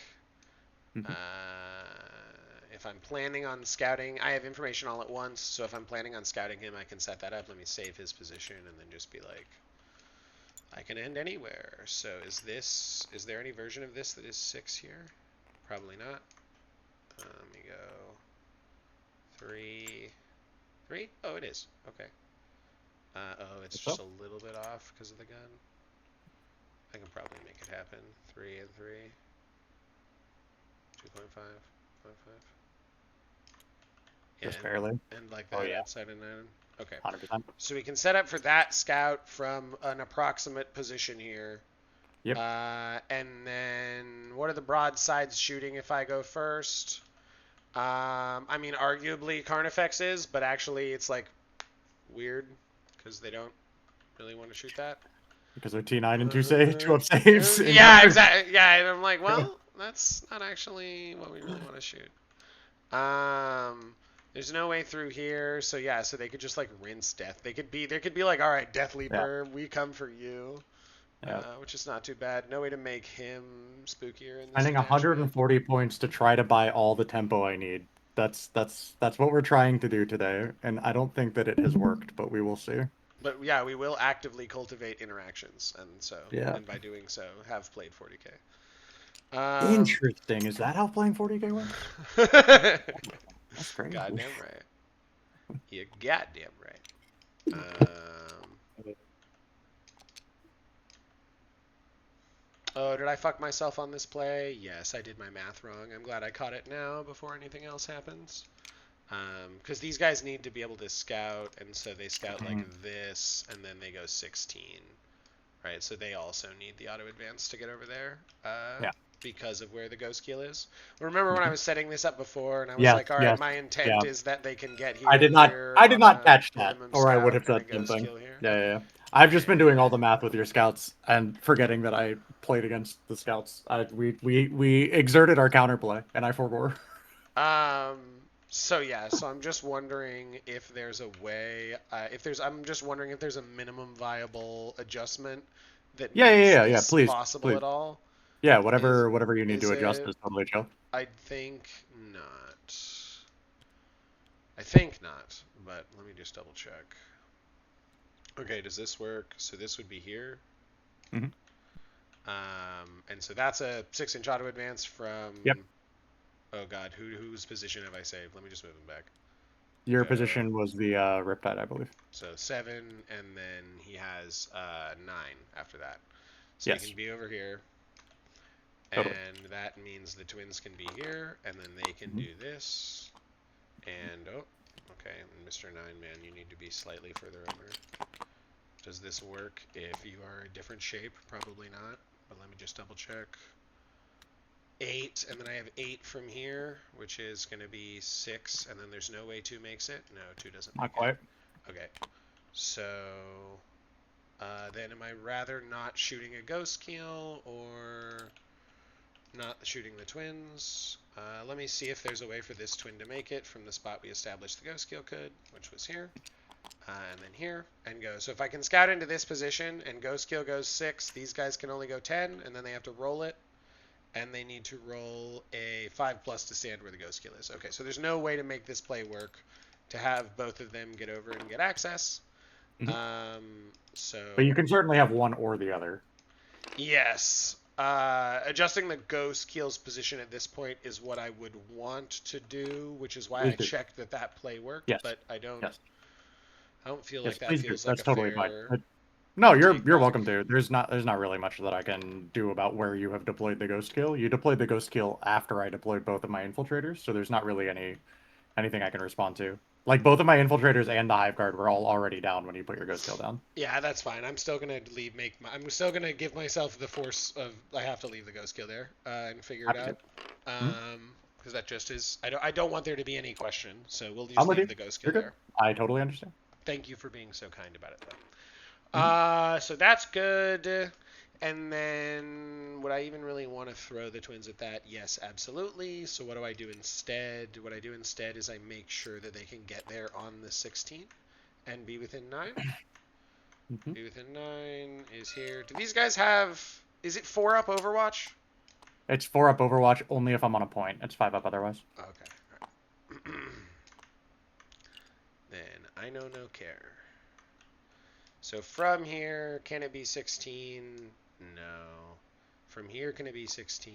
If I'm planning on scouting, I have information all at once. So if I'm planning on scouting him, I can set that up. Let me save his position and then just be like, I can end anywhere. So is there any version of this that is 6 here? Probably not. Let me go 3. 3? Oh, it is. Okay. It's just a little bit off because of the gun. I can probably make it happen. 3 and 3. 2.5. 0.5. Just barely. And like that outside of 9. Okay. 100%. So we can set up for that scout from an approximate position here. Yep. And then what are the broadsides shooting if I go first? I mean, arguably Carnifex is, but actually it's like weird because they don't really want to shoot that. Because they're T9 and 2 up saves. Yeah, exactly. Yeah, and I'm like, well, that's not actually what we really want to shoot. There's no way through here, so yeah, so they could just like rinse death. There could be like, all right, Death Leaper, we come for you. Which is not too bad. No way to make him spookier. In this Spending 140 points to try to buy all the tempo I need. That's what we're trying to do today, and I don't think that it has worked, but we will see. But yeah, we will actively cultivate interactions, and so and by doing so, have played 40k. Interesting. Is that how playing 40k works? That's crazy. Goddamn right. You're goddamn right. Oh, did I fuck myself on this play? Yes, I did my math wrong. I'm glad I caught it now before anything else happens. Because these guys need to be able to scout, and so they scout like this, and then they go 16. Right, so they also need the auto advance to get over there. Because of where the Ghostkeel is. Remember when I was setting this up before, and I was like, all right, my intent is that they can get here. I did not catch that, or I would have done something. Yeah. I've just been doing all the math with your scouts and forgetting that I played against the scouts. We exerted our counterplay, and I forbore. So I'm just wondering if there's a way. I'm just wondering if there's a minimum viable adjustment that makes this possible at all. Yeah, whatever you need to adjust is totally chill. I think not. But let me just double check. Okay, does this work? So this would be here. And so that's a 6-inch auto advance from. Yep. Oh God, whose position have I saved? Let me just move him back. Your position was the Riptide, I believe. So 7, and then he has 9 after that. So he can be over here. Totally. And that means the twins can be here, and then they can do this. And, oh, okay, Mr. Nine Man, you need to be slightly further over. Does this work if you are a different shape? Probably not, but let me just double check. 8, and then I have 8 from here, which is going to be 6, and then there's no way 2 makes it? No, 2 doesn't make it. Okay, so then am I rather not shooting a Ghostkeel or not shooting the twins? Let me see if there's a way for this twin to make it from the spot we established the Ghostkeel could, which was here. And then here, and go. So if I can scout into this position, and Ghostkeel goes 6, these guys can only go 10, and then they have to roll it. And they need to roll a 5+ to stand where the Ghostkeel is. Okay, so there's no way to make this play work to have both of them get over and get access. But you can certainly have one or the other. Yes. Adjusting the Ghostkeel's position at this point is what I would want to do, which is why I checked that play worked. Yes. But I don't. Yes. I don't feel like that feels like That's totally fair. fine. No, you're welcome to. There's not really much that I can do about where you have deployed the Ghostkeel. You deployed the Ghostkeel after I deployed both of my infiltrators, so there's not really anything I can respond to. Like both of my infiltrators and the Hive Guard were all already down when you put your Ghostkeel down. Yeah, that's fine. I'm still gonna I'm still gonna give myself the force of I have to leave the Ghostkeel there and figure it out. Because that just is I don't want there to be any question. So we'll just leave the Ghostkeel there. I totally understand. Thank you for being so kind about it, though. So that's good. And then, would I even really want to throw the twins at that? Yes, absolutely. So what do I do instead? What I do instead is I make sure that they can get there on the 16th and be within 9. Be within 9 is here. Do these guys have... Is it 4 up Overwatch? It's 4 up Overwatch only if I'm on a point. It's 5 up otherwise. Okay. Right. Then I know no care. So from here, can it be 16? No. From here, can it be 16?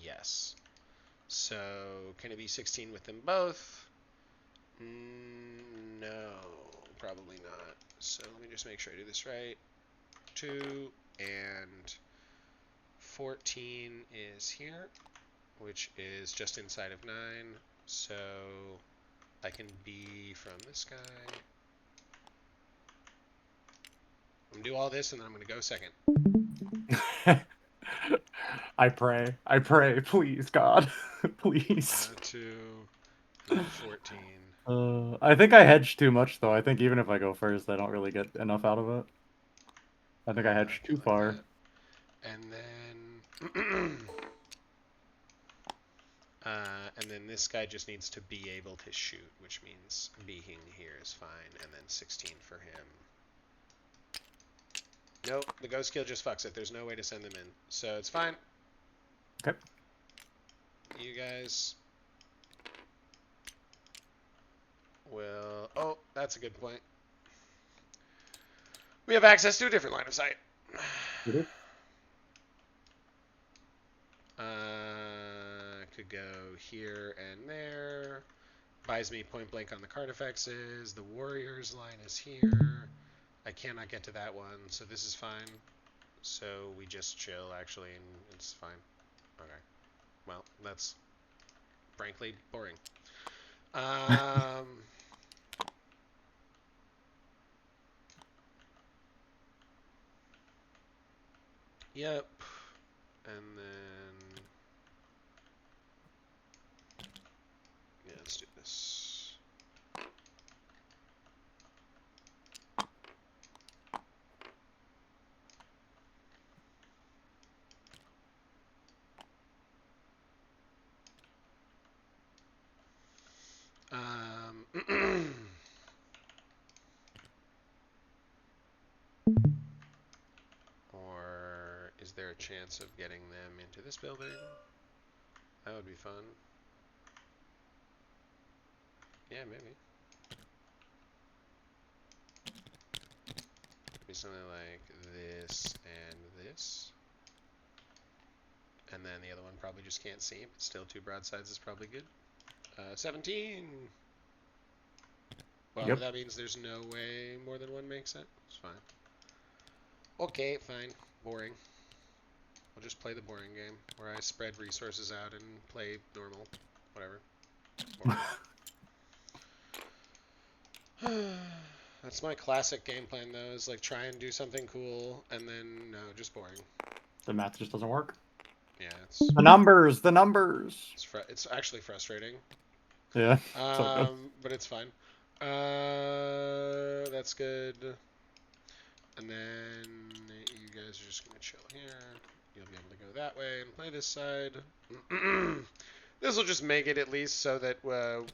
Yes. So can it be 16 with them both? No, probably not. So let me just make sure I do this right. 2 and 14 is here, which is just inside of 9. So I can be from this guy. I'm going to do all this, and then I'm going to go second. I pray, please, God. Please. 2 and 14. I think I hedged too much, though. I think even if I go first, I don't really get enough out of it. I think I hedged too far. And then this guy just needs to be able to shoot, which means being here is fine, and then 16 for him. Nope, the Ghostkeel just fucks it. There's no way to send them in, so it's fine. Okay. You guys will... Oh, that's a good point. We have access to a different line of sight. Could go here and there. Buys me point blank on the Carnifexes. The Warriors line is here. I cannot get to that one, so this is fine. So we just chill, actually, and it's fine. Okay. Well, that's frankly boring. Yep. And then... Yeah, let's do this. Or is there a chance of getting them into this building? That would be fun. Yeah, maybe. Be something like this and this. And then the other one probably just can't see, but still 2 broadsides is probably good. 17! Well, yep. That means there's no way more than one makes it. It's fine. Okay, fine. Boring. I'll just play the boring game where I spread resources out and play normal, whatever. That's my classic game plan, though, is like try and do something cool, and then, no, just boring. The math just doesn't work. Yeah, it's... The numbers! The numbers! It's actually frustrating. Yeah, but it's fine. That's good. And then you guys are just going to chill here. You'll be able to go that way and play this side. This will just make it at least so that,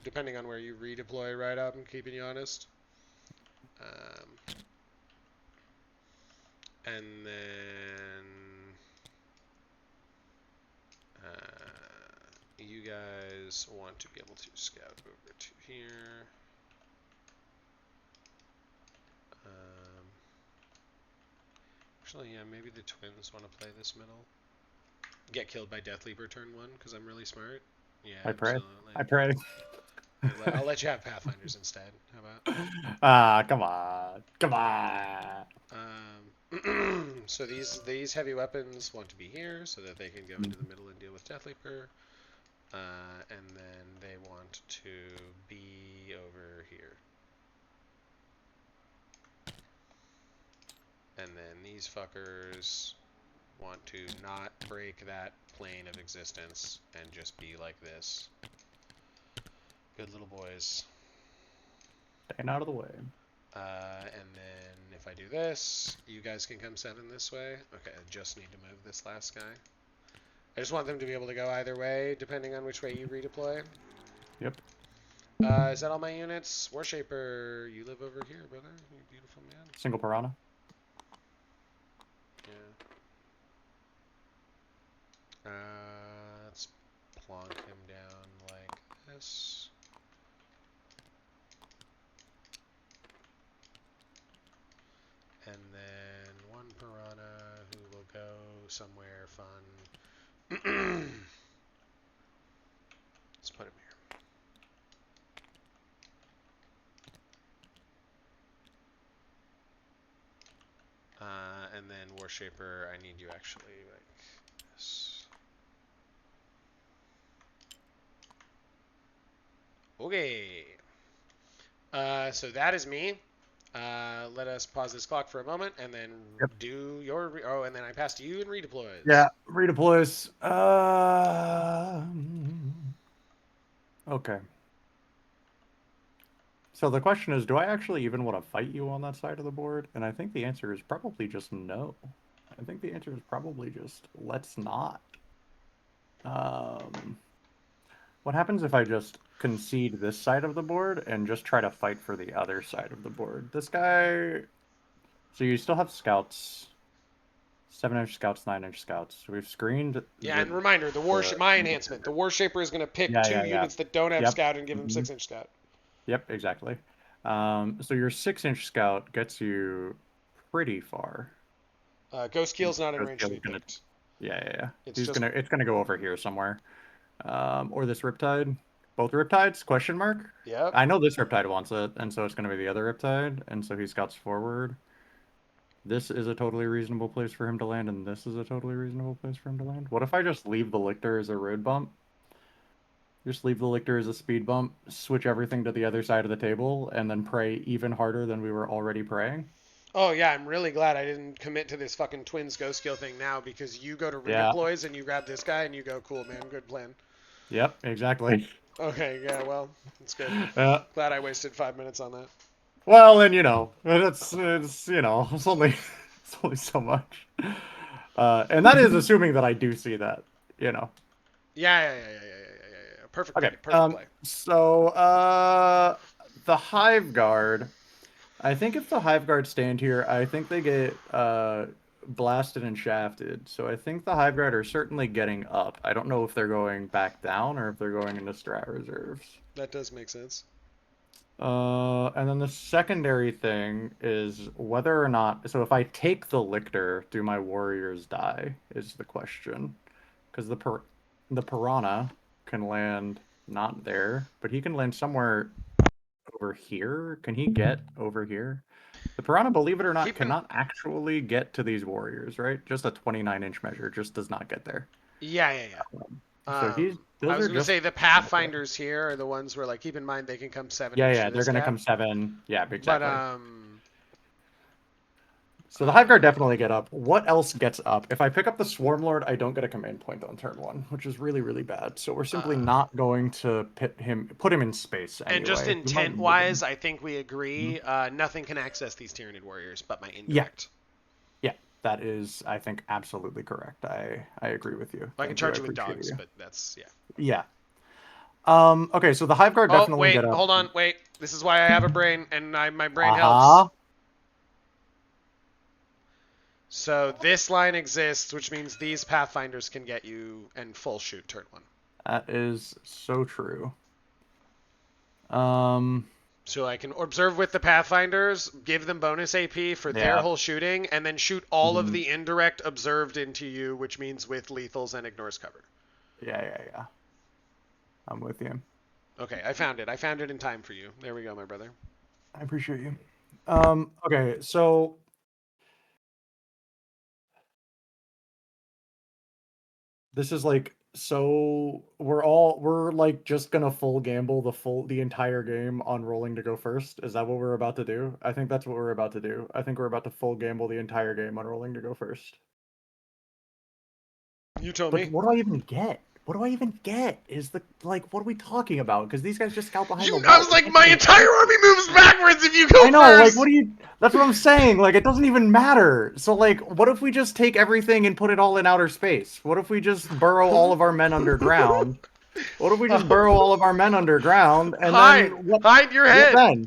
depending on where you redeploy right up, I'm keeping you honest. And then you guys want to be able to scout over to here. Actually, yeah, maybe the twins want to play this middle. Get killed by Death Leaper turn 1 because I'm really smart. Yeah, I pray. absolutely. I pray. I'll let you have Pathfinders instead. How about? Come on. Come on. So these heavy weapons want to be here so that they can go into the middle and deal with Death Leaper. And then they want to be over here. And then these fuckers want to not break that plane of existence and just be like this. Good little boys. Staying out of the way. And then if I do this, you guys can come 7 this way. Okay, I just need to move this last guy. I just want them to be able to go either way, depending on which way you redeploy. Yep. Is that all my units? Warshaper, you live over here, brother. You beautiful man. Single Piranha. Yeah. Let's plonk him down like this. And then one Piranha who will go somewhere fun. Let's put him here. And then Warshaper, I need you actually like this. Okay. So that is me. Let us pause this clock for a moment and then do your... and then I pass to you and redeploys. Yeah, redeploys. Okay. So the question is, do I actually even want to fight you on that side of the board? And I think the answer is probably just no. I think the answer is probably just let's not. What happens if I just concede this side of the board and just try to fight for the other side of the board? This guy... So you still have scouts. 7-inch scouts, 9-inch scouts. So we've screened... Yeah, and reminder, my enhancement. The Warshaper is going to pick two units that don't have scout and give them 6-inch scout. Yep, exactly. So your 6-inch scout gets you pretty far. Ghostkeel's not in range to be picked. Yeah. It's gonna go over here somewhere. Or this Riptide. Both Riptides? Question mark? Yeah. I know this Riptide wants it, and so it's gonna be the other Riptide, and so he scouts forward. This is a totally reasonable place for him to land, and this is a totally reasonable place for him to land. What if I just leave the Lictor as a road bump? Just leave the Lictor as a speed bump, switch everything to the other side of the table, and then pray even harder than we were already praying? Oh, yeah, I'm really glad I didn't commit to this fucking Twins Ghostkeel thing now, because you go to redeploys and you grab this guy and you go, cool, man, good plan. Yep, exactly. Okay, yeah, well, it's good. Glad I wasted 5 minutes on that. Well, and it's only so much. And that is assuming that I do see that, Yeah. Perfect play. Okay, perfect play. So, the Hive Guard. I think if the Hive Guard stand here, I think they get blasted and shafted. So I think the Hive Guard are certainly getting up. I don't know if they're going back down or if they're going into strat reserves. That does make sense. And then the secondary thing is whether or not... So if I take the Lictor, do my warriors die, is the question. Because the Piranha can land not there, but he can land somewhere over here. Can he get over here? The Piranha, believe it or not, cannot actually get to these warriors, right? Just a 29-inch measure just does not get there. Yeah. So I was going to say the Pathfinders here are the ones where, like, keep in mind they can come 7 inch. Yeah, they're going to come 7. Yeah, exactly. But, so the Hive Guard definitely get up. What else gets up? If I pick up the Swarm Lord, I don't get a command point on turn 1, which is really, really bad. So we're simply not going to put him in space anyway. And just intent-wise, I think we agree. Nothing can access these Tyranid warriors but my indirect. Yeah, that is, I think, absolutely correct. I agree with you. I can charge you with dogs, but that's, Yeah. Okay, so the Hive Guard definitely get up. Hold on, wait. This is why I have a brain, and my brain helps. So this line exists, which means these Pathfinders can get you and full shoot turn 1. That is so true. So I can observe with the Pathfinders, give them bonus AP for their whole shooting, and then shoot all of the indirect observed into you, which means with lethals and ignores cover. Yeah. I'm with you. Okay, I found it. I found it in time for you. There we go, my brother. I appreciate you. Okay, so this is like, so we're like just gonna full gamble the entire game on rolling to go first. Is that what we're about to do? I think that's what we're about to do. I think we're about to full gamble the entire game on rolling to go first. You tell me. What do I even get? What do I even get? Is the, like, what are we talking about? Because these guys just scout behind the wall. I was like, my entire army moves backwards if you go first. I know, like, what do you... That's what I'm saying. Like, it doesn't even matter. So, like, what if we just take everything and put it all in outer space? What if we just burrow all of our men underground? What if we just burrow all of our men underground and then... Hide your head. Then?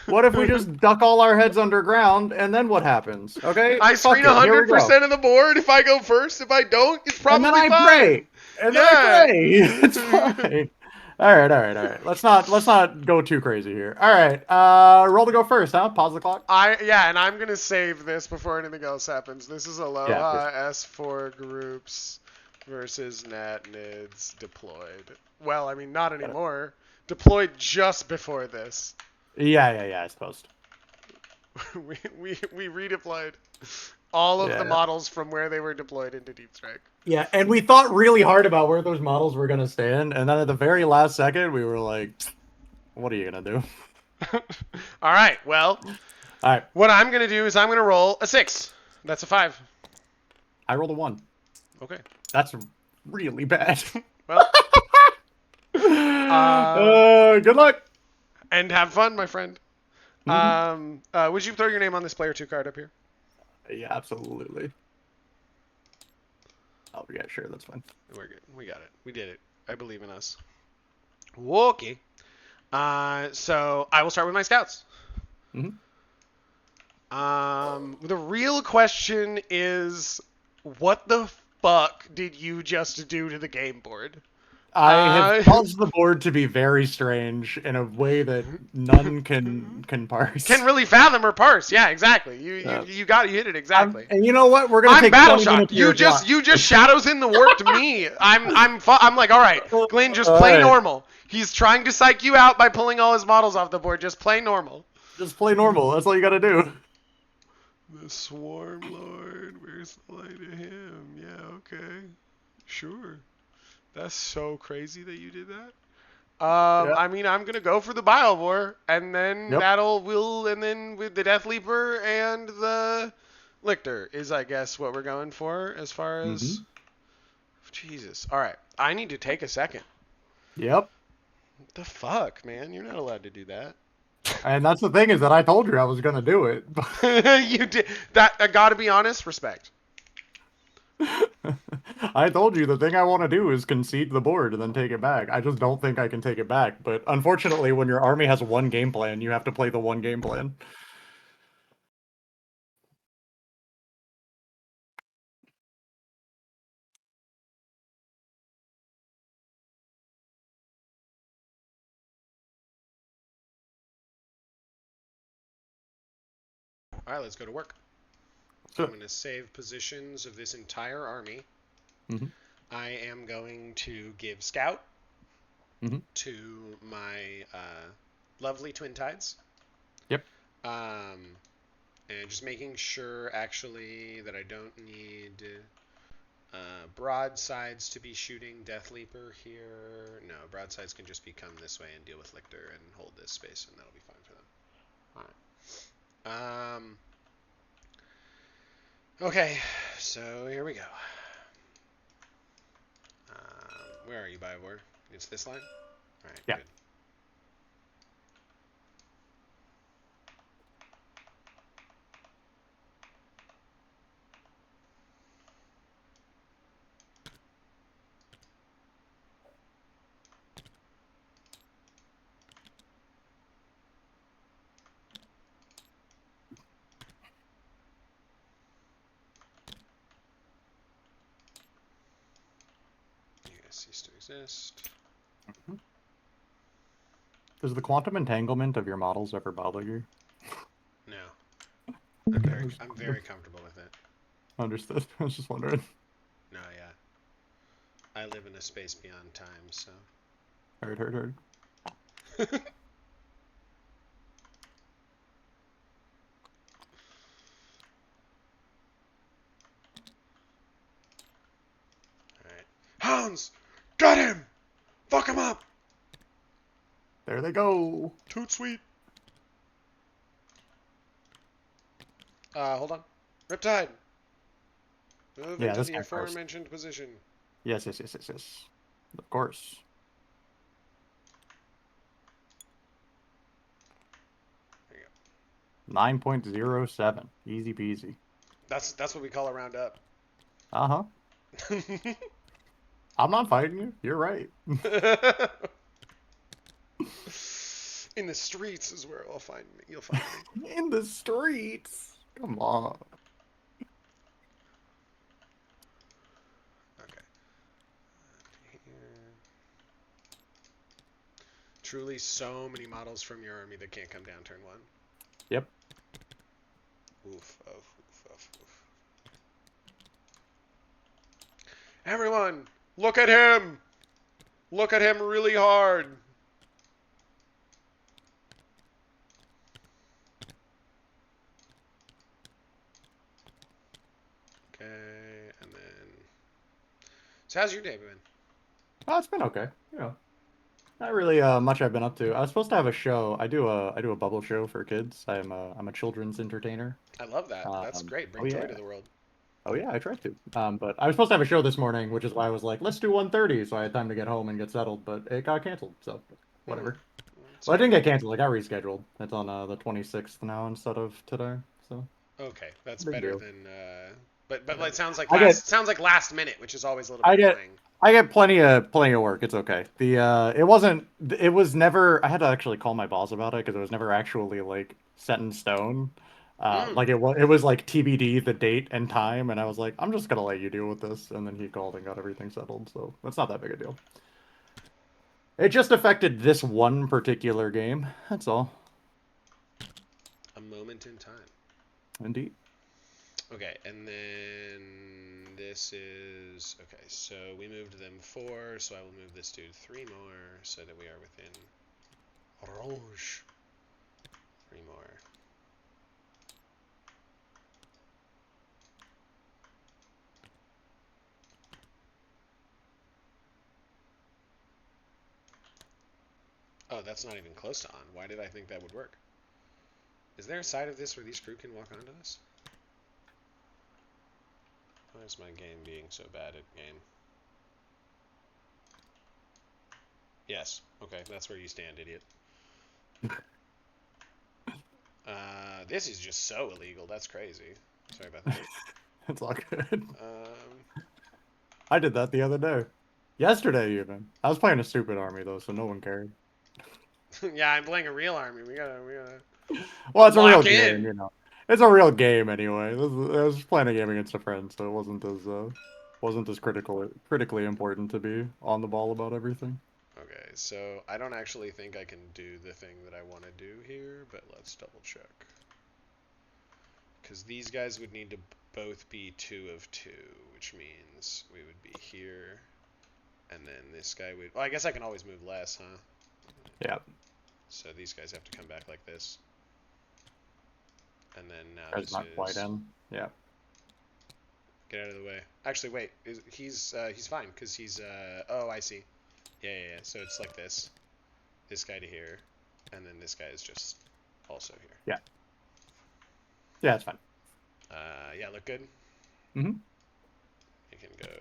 What if we just duck all our heads underground, and then what happens? Okay? I screen 100% of the board if I go first. If I don't, it's probably fine. And then I pray. And then I pray. It's fine. All right. Let's not go too crazy here. All right. Roll to go first, huh? Pause the clock. And I'm gonna save this before anything else happens. This is Aloha S4 groups versus Natnids deployed. Well, I mean, not anymore. Deployed just before this. Yeah, I suppose. we redeployed all of the models from where they were deployed into Deep Strike. Yeah, and we thought really hard about where those models were going to stand, and then at the very last second, we were like, what are you going to do? All right, well, what I'm going to do is I'm going to roll a 6. That's a 5. I rolled a 1. Okay. That's really bad. Well. Good luck. And have fun, my friend. Mm-hmm. Would you throw your name on this player 2 card up here? Yeah, absolutely. Oh, yeah, sure, that's fine. We're good. We got it. We did it. I believe in us. Okay. So I will start with my scouts. Mm-hmm. The real question is, what the fuck did you just do to the game board? I have caused the board to be very strange in a way that none can parse. Can really fathom or parse. Yeah, exactly. You hit it exactly. And you know what? We're gonna take battle shock. You just shadows in the warped me. I'm like, all right, Glyn, just play normal. He's trying to psych you out by pulling all his models off the board. Just play normal. Just play normal. That's all you gotta do. The Swarm Lord. Where's the light of him? Yeah, okay, sure. That's so crazy that you did that. I mean, I'm gonna go for the Bile War, and then and then with the Death Leaper and the Lictor is, I guess, what we're going for as far as. Jesus. All right, I need to take a second. Yep. What the fuck, man? You're not allowed to do that. And that's the thing, is that I told you I was gonna do it. You did that. I gotta be honest. Respect. I told you the thing I want to do is concede the board and then take it back. I just don't think I can take it back. But unfortunately, when your army has one game plan, you have to play the one game plan. All right, let's go to work. I'm going to save positions of this entire army. I am going to give Scout to my lovely Twin Tides. Yep. And just making sure, actually, that I don't need broadsides to be shooting Death Leaper here. No, broadsides can just be come this way and deal with Lictor and hold this space, and that'll be fine for them. Alright. Okay, so here we go. Where are you, Biowar? It's this line? Alright, yeah. Good. You guys cease to exist. Mm-hmm. Does the quantum entanglement of your models ever bother you? No. I'm very comfortable with it. Understood. I was just wondering. No, yeah. I live in a space beyond time, so. Heard. Alright. Hounds! Got him! Fuck him up! There they go. Toot sweet. Hold on. Riptide! Move into the aforementioned position. Yes. Of course. There you go. 9.07. Easy peasy. That's what we call a round up. Uh-huh. I'm not fighting you. You're right. In the streets is where you'll find me. In the streets. Come on. Okay. Truly so many models from your army that can't come down turn 1. Yep. Oof. Everyone, look at him! Look at him really hard! Okay, and then... So how's your day been? Oh, it's been okay. You know, not really much I've been up to. I was supposed to have a show. I do a bubble show for kids. I'm a children's entertainer. I love that. That's great. Bring joy to the world. Oh yeah, I tried to. But I was supposed to have a show this morning, which is why I was like, let's do 1:30, so I had time to get home and get settled. But it got canceled, so whatever. Well, it didn't get canceled. It got rescheduled. It's on the 26th now instead of today. So. Okay, that's better than. But it sounds like last minute, which is always a little bit annoying. I get plenty of work. It's okay. It was never. I had to actually call my boss about it because it was never actually like set in stone. Like it was like TBD, the date and time, and I was like, I'm just gonna let you deal with this. And then he called and got everything settled, so that's not that big a deal. It just affected this one particular game. That's all. A moment in time. Indeed. Okay, and then this is okay. So we moved them 4, so I will move this dude 3 more, so that we are within Rouge. 3 more. Oh, that's not even close to on. Why did I think that would work? Is there a side of this where these crew can walk onto this? Why is my game being so bad at game? Yes. Okay, that's where you stand, idiot. This is just so illegal. That's crazy. Sorry about that. It's all good. I did that the other day. Yesterday, even. I was playing a stupid army, though, so no one cared. Yeah, I'm playing a real army. We gotta. Well, it's a real game, you know. It's a real game anyway. I was playing a game against a friend, so it wasn't as critically important to be on the ball about everything. Okay, so I don't actually think I can do the thing that I want to do here, but let's double check. Because these guys would need to both be 2 of 2, which means we would be here, and then this guy would. Well, I guess I can always move less, huh? Yeah. So these guys have to come back like this. And then now There's not quite in. Yeah. Get out of the way. Actually, wait. He's fine because he's oh, I see. Yeah. So it's like this. This guy to here, and then this guy is just also here. Yeah. Yeah, it's fine. Yeah, look good. Mm-hmm. You can go.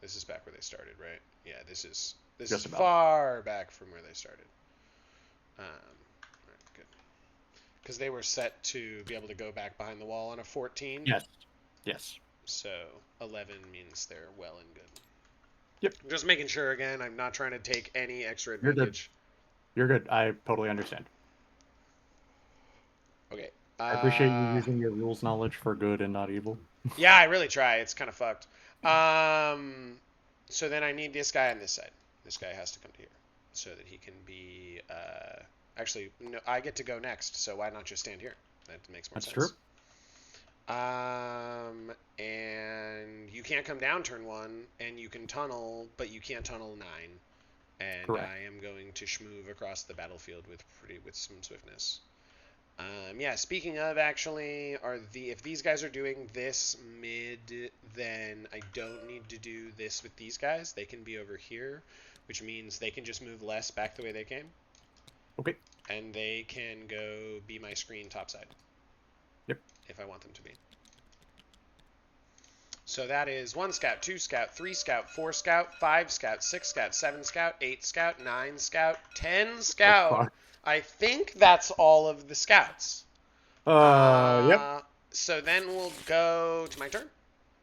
This is back where they started, right? Yeah, this is Just about. far back from where they started. Right, good. Because they were set to be able to go back behind the wall on a 14. Yes. Yes. So 11 means they're well and good. Yep. Just making sure again. I'm not trying to take any extra advantage. You're good. I totally understand. Okay. I appreciate you using your rules knowledge for good and not evil. Yeah, I really try. It's kind of fucked. So then I need this guy on this side. This guy has to come to here so that he can be. Actually, no, I get to go next. So why not just stand here? That makes more sense. That's true. And you can't come down turn 1, and you can tunnel, but you can't tunnel 9. And Correct. I am going to schmoove across the battlefield with some swiftness. Yeah, speaking of, actually, if these guys are doing this mid, then I don't need to do this with these guys. They can be over here, which means they can just move less back the way they came. Okay. And they can go be my screen topside. Yep. If I want them to be. So that is 1 scout, 2 scout, 3 scout, 4 scout, 5 scout, 6 scout, 7 scout, 8 scout, 9 scout, 10 scout. I think that's all of the scouts. Yep. So then we'll go to my turn.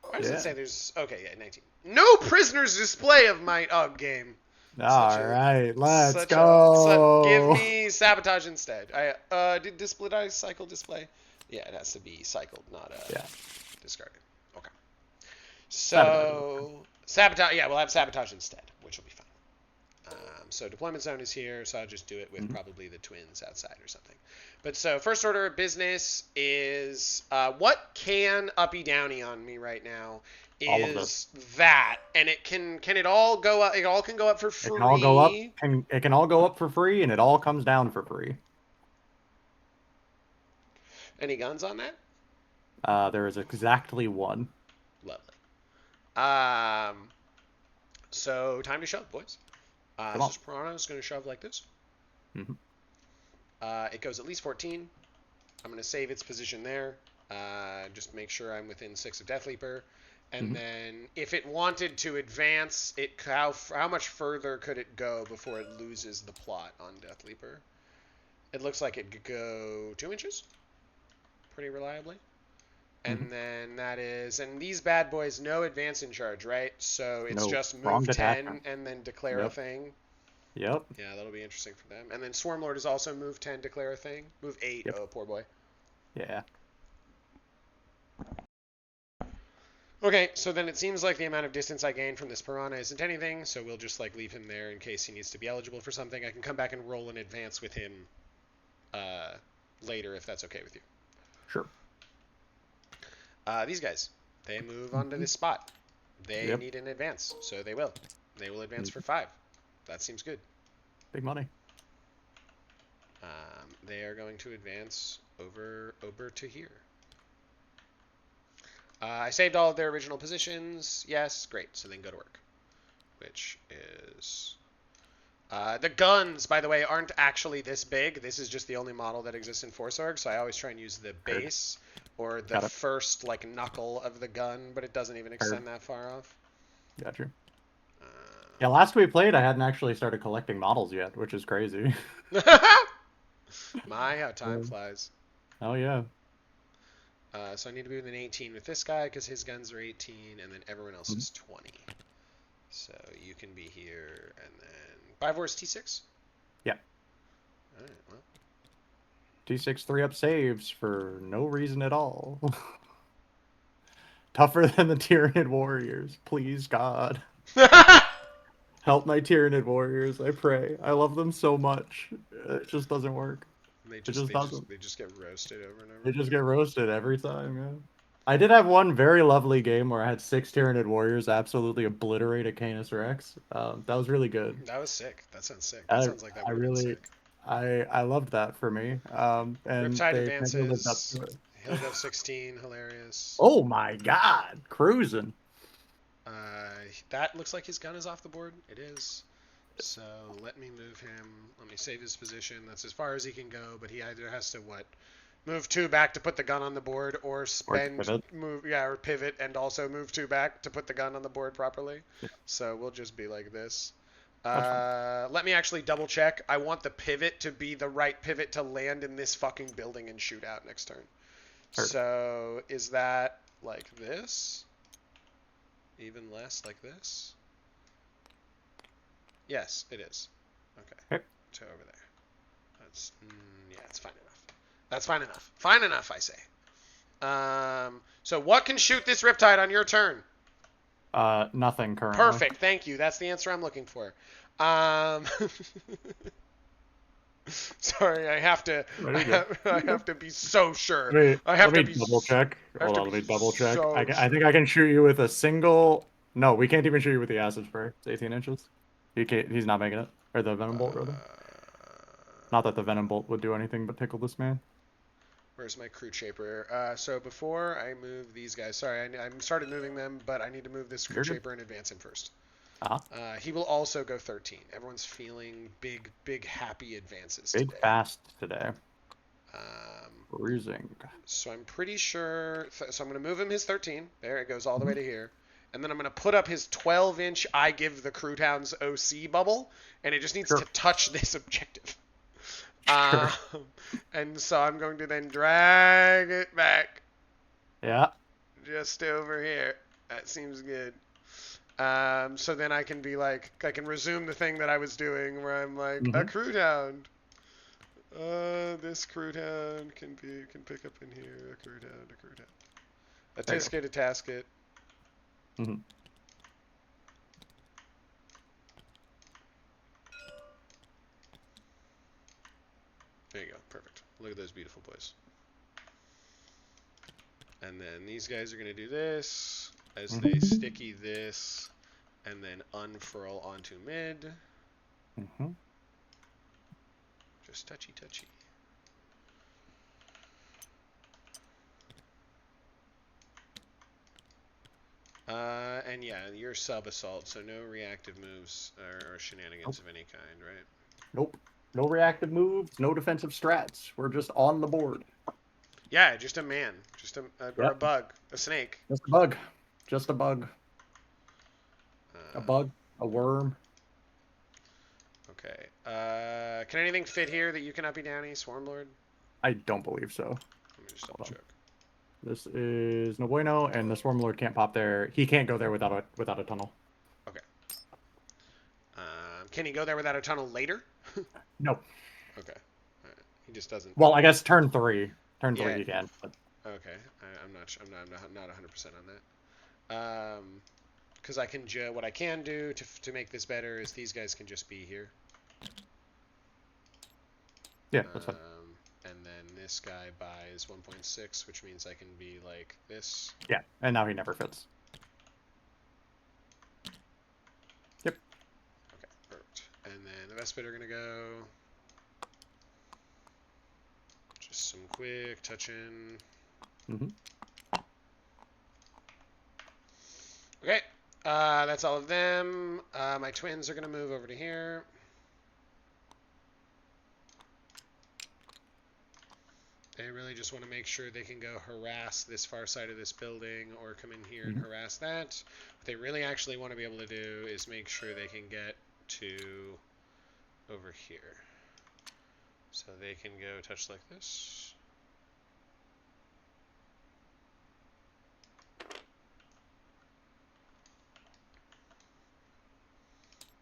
Why does it say there's... Okay, yeah, 19. No prisoners display of my game. All right, let's go. Give me sabotage instead. Did I cycle display? Yeah, it has to be cycled, not discarded. Okay. So sabotage. Yeah, we'll have sabotage instead, which will be fine. So deployment zone is here, so I'll just do it with probably the twins outside or something. But so first order of business is what can uppy downy on me right now is that, and it can it all go up? It all can go up for free. It can all go up. It can all go up for free, and it all comes down for free. Any guns on that? There is exactly 1. Lovely. So time to shove, boys. So Piranha's going to shove like this. Mm-hmm. It goes at least 14. I'm going to save its position there. Just make sure I'm within 6 of Death Leaper. And then if it wanted to advance, how much further could it go before it loses the plot on Death Leaper? It looks like it could go 2 inches. Pretty reliably. And then that is, and these bad boys, no advance in charge, right? So it's just move 10 and then declare a thing. Yep. Yeah, that'll be interesting for them. And then Swarmlord is also move 10, declare a thing. Move 8. Yep. Oh, poor boy. Yeah. Okay, so then it seems like the amount of distance I gain from this Piranha isn't anything, so we'll just like leave him there in case he needs to be eligible for something. I can come back and roll an advance with him later if that's okay with you. Sure. These guys, they move onto this spot. They need an advance, so they will. They will advance for 5. That seems good. Big money. They are going to advance over to here. I saved all of their original positions. Yes, great. So then go to work. Which is... the guns, by the way, aren't actually this big. This is just the only model that exists in Force Org, so I always try and use the base or the first like knuckle of the gun, but it doesn't even extend that far off. Gotcha. Yeah, last we played, I hadn't actually started collecting models yet, which is crazy. My, how time flies. Oh, yeah. So I need to be within 18 with this guy because his guns are 18, and then everyone else is 20. So you can be here, and then... Bivor is T6? Yeah. All right, well. T6 3-up saves for no reason at all. Tougher than the Tyranid warriors. Please, God. Help my Tyranid warriors, I pray. I love them so much. It just doesn't work. They just get roasted over and over. They just get roasted every time, yeah. I did have one very lovely game where I had 6 Tyranid warriors absolutely obliterate a Canis Rex. That was really good. That was sick. That sounds sick. That sounds like that would be sick. I loved that for me. And Riptide advances. He'll go 16. Hilarious. Oh my god. Cruising. That looks like his gun is off the board. It is. So let me move him. Let me save his position. That's as far as he can go, but he either has to, move 2 back to put the gun on the board, or or pivot and also move 2 back to put the gun on the board properly. Yeah. So we'll just be like this. Let me actually double check. I want the pivot to be the right pivot to land in this fucking building and shoot out next turn. Perfect. So is that like this? Even less like this? Yes, it is. Okay. So over there. That's it's fine enough. That's fine enough. Fine enough, I say. So what can shoot this Riptide on your turn? Nothing currently. Perfect. Thank you. That's the answer I'm looking for. Sorry, I have to be so sure. Let me double check. Hold on, let me double check. I think I can shoot you with a single. No, we can't even shoot you with the acid spray. It's 18 inches. He's not making it. Or the venom bolt, rather. Not that the venom bolt would do anything but tickle this man. Where's my Kroot Shaper? So before I move these guys, sorry, I started moving them, but I need to move this Kroot Shaper and advance him first. He will also go 13. Everyone's feeling big, happy advances today. Big fast today. Cruising. So I'm pretty sure... So I'm going to move him his 13. There, it goes all the way to here. And then I'm going to put up his 12-inch I give the Kroot Hounds OC bubble, and it just needs to touch this objective. Sure. And so I'm going to then drag it back. Yeah. Just over here. That seems good. So then I can be like, I can resume the thing that I was doing where I'm like, a Kroot Hound. This Kroot Hound can pick up in here. A Kroot Hound. A Tisket, a Tasket. Mm-hmm. There you go. Perfect. Look at those beautiful boys. And then these guys are going to do this as they sticky this and then unfurl onto mid. Just touchy. And yeah, you're sub-assault, so no reactive moves or shenanigans of any kind, right? Nope. No reactive moves, no defensive strats. We're just on the board. Yeah, just a man. Or a bug. A snake. Just a bug. Just a bug. A bug. A worm. Okay. Can anything fit here that you cannot be Downy, Swarmlord? I don't believe so. Let me just double check. This is no bueno, and the Swarmlord can't pop there. He can't go there without a tunnel. Okay. Can he go there without a tunnel later? No. Okay. He just doesn't. Well, I guess turn 3. Turn 3 you can. But... Okay. I'm not 100% on that. Because I can what I can do to make this better is these guys can just be here. Yeah, that's fine. And then this guy buys 1.6, which means I can be like this. Yeah, and now he never fits. Yep. Okay, perfect. And then the Vespid are going to go. Just some quick touching. Okay, that's all of them. My twins are going to move over to here. They really just want to make sure they can go harass this far side of this building or come in here and harass that. What they really actually want to be able to do is make sure they can get to over here. So they can go touch like this.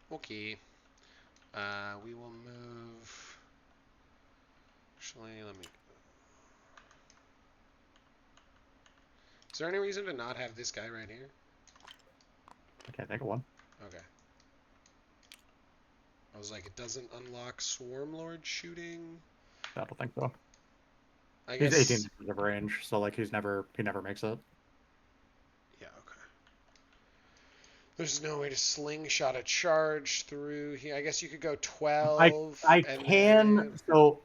Okay. We will move. Actually, let me. Is there any reason to not have this guy right here? I can't think of one. Okay. I was like, it doesn't unlock Swarmlord shooting? I don't think so. I guess... He's 18 inches of range, so like he never makes it. Yeah, okay. There's no way to slingshot a charge through here. I guess you could go 12. I can then...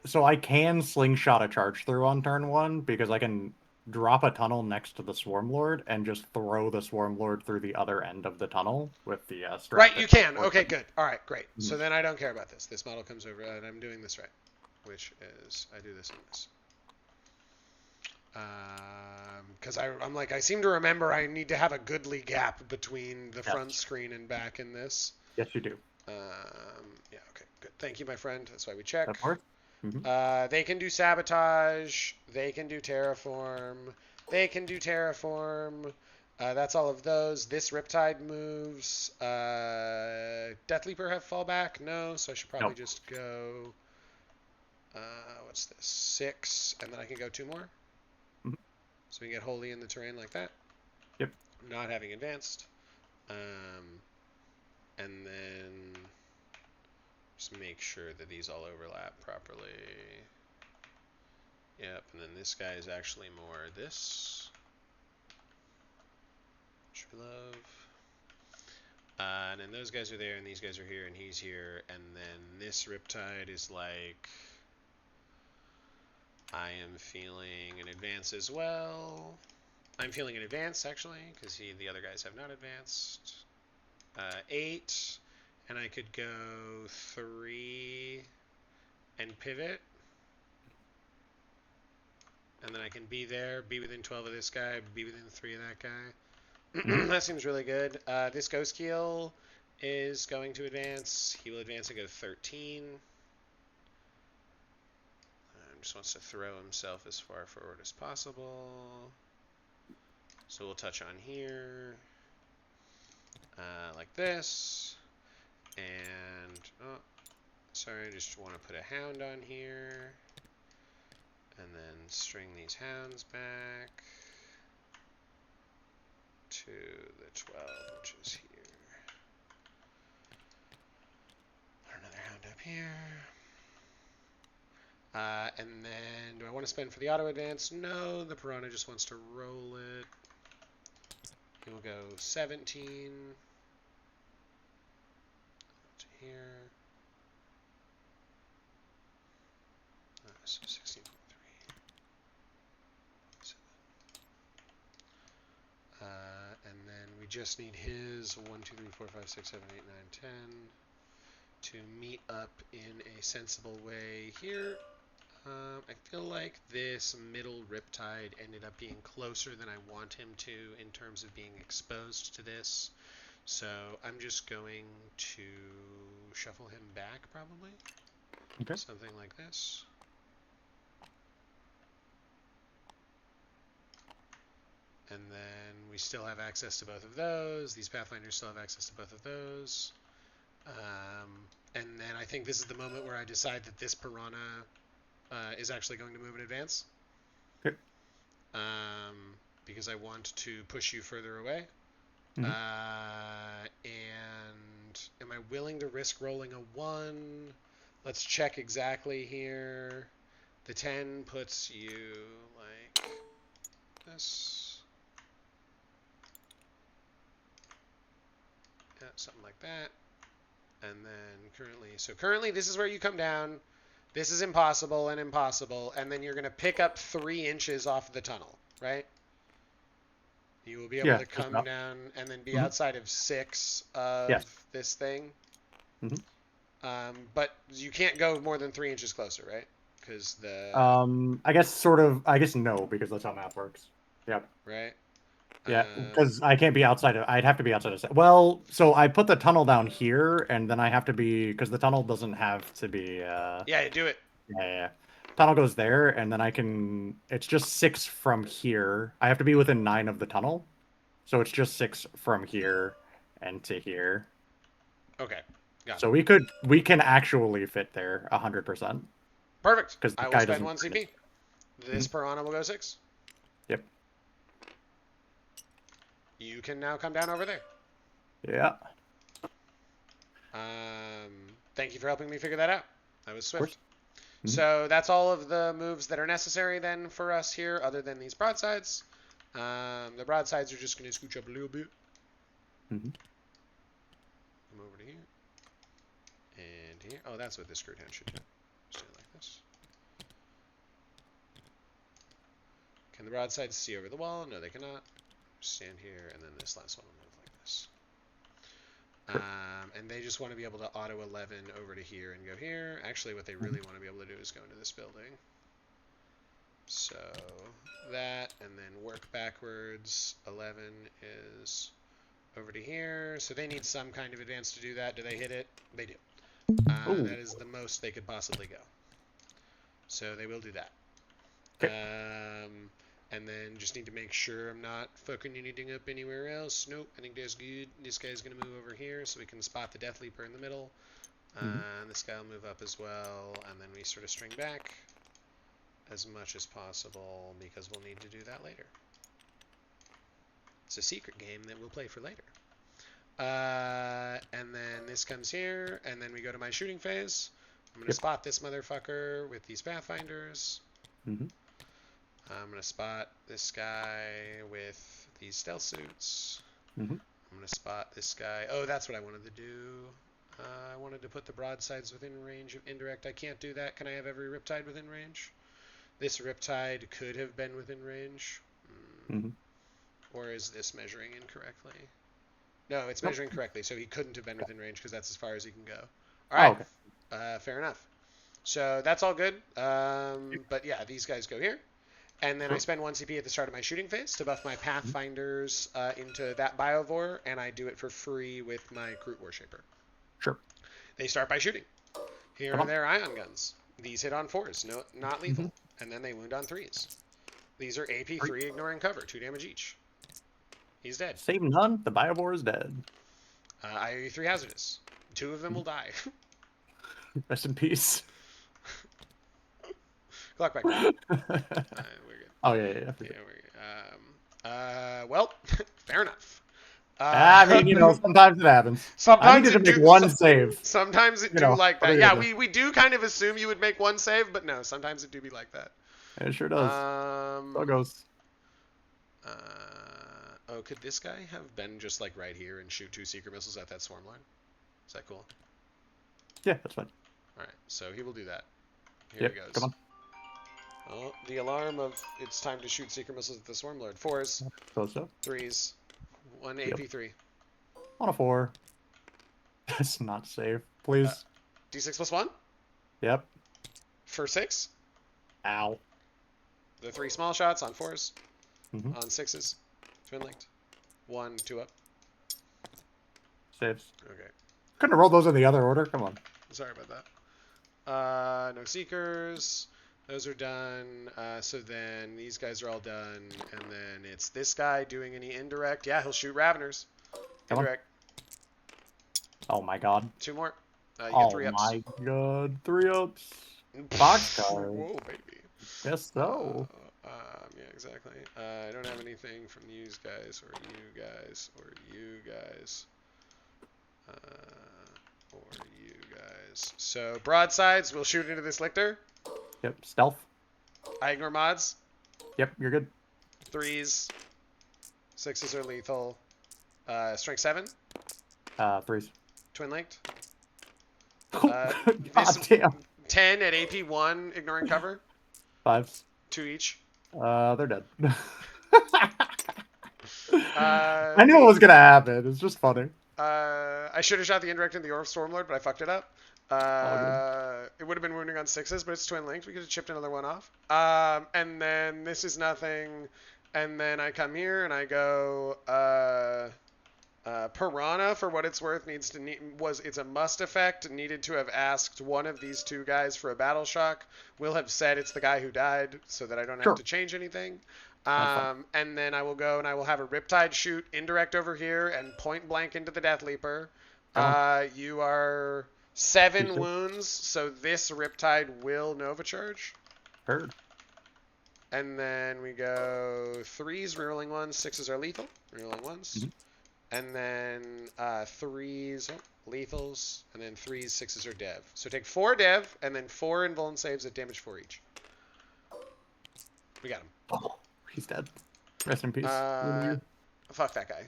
so I can slingshot a charge through on turn 1 because I can drop a tunnel next to the Swarmlord and just throw the Swarmlord through the other end of the tunnel with the strap. Right, you can. Okay, good. All right, great. So then I don't care about this. This model comes over, and I'm doing this right, which is I do this and this. Because I'm like, I seem to remember I need to have a goodly gap between the front screen and back in this. Yes, you do. Yeah, okay, good. Thank you, my friend. That's why we check. Of course. Mm-hmm. They can do sabotage. They can do terraform. They can do terraform. That's all of those. This Riptide moves. Death Leaper have fallback? No, so I should probably just go... what's this? 6, and then I can go 2 more. So we can get wholly in the terrain like that. Yep. Not having advanced. And then just make sure that these all overlap properly. Yep, and then this guy is actually more this. Which we love. And then those guys are there, and these guys are here, and he's here. And then this Riptide is like... I am feeling an advance as well. I'm feeling an advance, actually, because the other guys have not advanced. 8, and I could go 3 and pivot. And then I can be there, be within 12 of this guy, be within 3 of that guy. That seems really good. This Ghostkeel is going to advance. He will advance and go 13. Just wants to throw himself as far forward as possible. So we'll touch on here. Like this. And, oh, sorry, I just want to put a hound on here. And then string these hounds back to the 12, which is here. Put another hound up here. And then, do I want to spend for the auto advance? No, the Piranha just wants to roll it. He will go 17 to here. So 16.3. And then we just need his 1, 2, 3, 4, 5, 6, 7, 8, 9, 10 to meet up in a sensible way here. I feel like this middle Riptide ended up being closer than I want him to in terms of being exposed to this. So I'm just going to shuffle him back, probably. Okay. Something like this. And then we still have access to both of those. These Pathfinders still have access to both of those. And then I think this is the moment where I decide that this Piranha is actually going to move in advance. Okay. Because I want to push you further away. Mm-hmm. And am I willing to risk rolling a 1? Let's check exactly here. The 10 puts you like this. Yeah, something like that. And then currently this is where you come down. This is impossible and impossible, and then you're going to pick up 3 inches off the tunnel, right? You will be able to come down and then be outside of 6 of this thing. But you can't go more than 3 inches closer, right? Because the... I guess no, because that's how math works. Yep. Right? Yeah, because I can't be outside of... I'd have to be outside of... Well, so I put the tunnel down here, and then I have to be... Because the tunnel doesn't have to be... Yeah, do it. Yeah. Tunnel goes there, and then I can... It's just 6 from here. I have to be within 9 of the tunnel. So it's just 6 from here and to here. Okay. Got so we can actually fit there 100%. Perfect. Because I will spend 1 CP. This Piranha will go 6. Yep. You can now come down over there. Yeah. Thank you for helping me figure that out. That was swift. So that's all of the moves that are necessary then for us here, other than these broadsides. The broadsides are just going to scooch up a little bit. Come over to here. And here. Oh, that's what this Kroot Hound should do. Just do it like this. And the broadsides see over the wall. No, they cannot. Stand here, and then this last one will move like this. Sure. And they just want to be able to auto 11 over to here and go here. Actually, what they really want to be able to do is go into this building. So that, and then work backwards. 11 is over to here. So they need some kind of advance to do that. Do they hit it? They do. That is the most they could possibly go. So they will do that. Okay. And then just need to make sure I'm not fucking anything up anywhere else. Nope, I think that's good. This guy's going to move over here so we can spot the Death Leaper in the middle. This guy will move up as well. And then we sort of string back as much as possible because we'll need to do that later. It's a secret game that we'll play for later. And then this comes here, and then we go to my shooting phase. I'm going to spot this motherfucker with these Pathfinders. I'm going to spot this guy with these stealth suits. I'm going to spot this guy. Oh, that's what I wanted to do. I wanted to put the broadsides within range of indirect. I can't do that. Can I have every Riptide within range? This Riptide could have been within range. Or is this measuring incorrectly? No, it's measuring correctly, so he couldn't have been within range because that's as far as he can go. All right. Okay. Fair enough. So that's all good. But yeah, these guys go here. And then I spend 1 CP at the start of my shooting phase to buff my Pathfinders into that Biovore, and I do it for free with my Kroot Worshaper. Sure. They start by shooting. Here are their ion guns. These hit on 4s, no, not lethal. And then they wound on 3s. These are AP 3 ignoring cover, 2 damage each. He's dead. Save none, the Biovore is dead. IOU 3 hazardous. 2 of them will die. Rest in peace. Clock back. We're good. Oh, yeah. Yeah, we're good. Well, fair enough. I mean, sometimes it happens. Sometimes I needed to make one save. Sometimes it do like that. Yeah, we do kind of assume you would make one save, but no, sometimes it do be like that. It sure does. So it goes. Oh, could this guy have been just like right here and shoot 2 secret missiles at that swarm line? Is that cool? Yeah, that's fine. All right, so he will do that. Here he goes. Come on. Oh, the alarm of it's time to shoot secret missiles at the swarm lord. 4s. Close up. 3s. 1 AP3. On a 4. That's not safe. Please. D6 plus 1? Yep. For 6? Ow. The 3 small shots on 4s. On 6s. Twin linked. 1, 2 up. Saves. Okay. Couldn't have rolled those in the other order. Come on. Sorry about that. No seekers. Those are done. So then these guys are all done. And then it's this guy doing any indirect. Yeah, he'll shoot Raveners. Indirect. Oh my god. 2 more. You get 3 ups. Oh my god. 3 ups. Box card. Whoa, baby. Yes, so. Yeah, exactly. I don't have anything from these guys or you guys or you guys. Or you guys. So broadsides, we'll shoot into this lictor. Yep, stealth. I ignore mods. Yep, you're good. 3s. 6s are lethal. Strength 7. 3s. Twin linked. God damn. 10 at AP 1, ignoring cover. 5s. 2 each. They're dead. I knew what was gonna happen. It's just funny. I should have shot the indirect into the Orb Stormlord, but I fucked it up. It would have been wounding on 6s, but it's twin linked. We could have chipped another one off. And then this is nothing. And then I come here and I go, Piranha, for what it's worth, it's a must effect. Needed to have asked one of these 2 guys for a battle shock. Will have said it's the guy who died, so that I don't have to change anything. And then I will go and I will have a Riptide shoot indirect over here and point blank into the Death Leaper. You are 7 wounds, so this Riptide will Nova Charge. Heard. And then we go 3s, rerolling 1s, 6s are lethal, rerolling 1s. And then 3s, lethals, and then 3s, 6s are dev. So take 4 dev, and then 4 invuln saves at damage 4 each. We got him. Oh, he's dead. Rest in peace. Fuck that guy.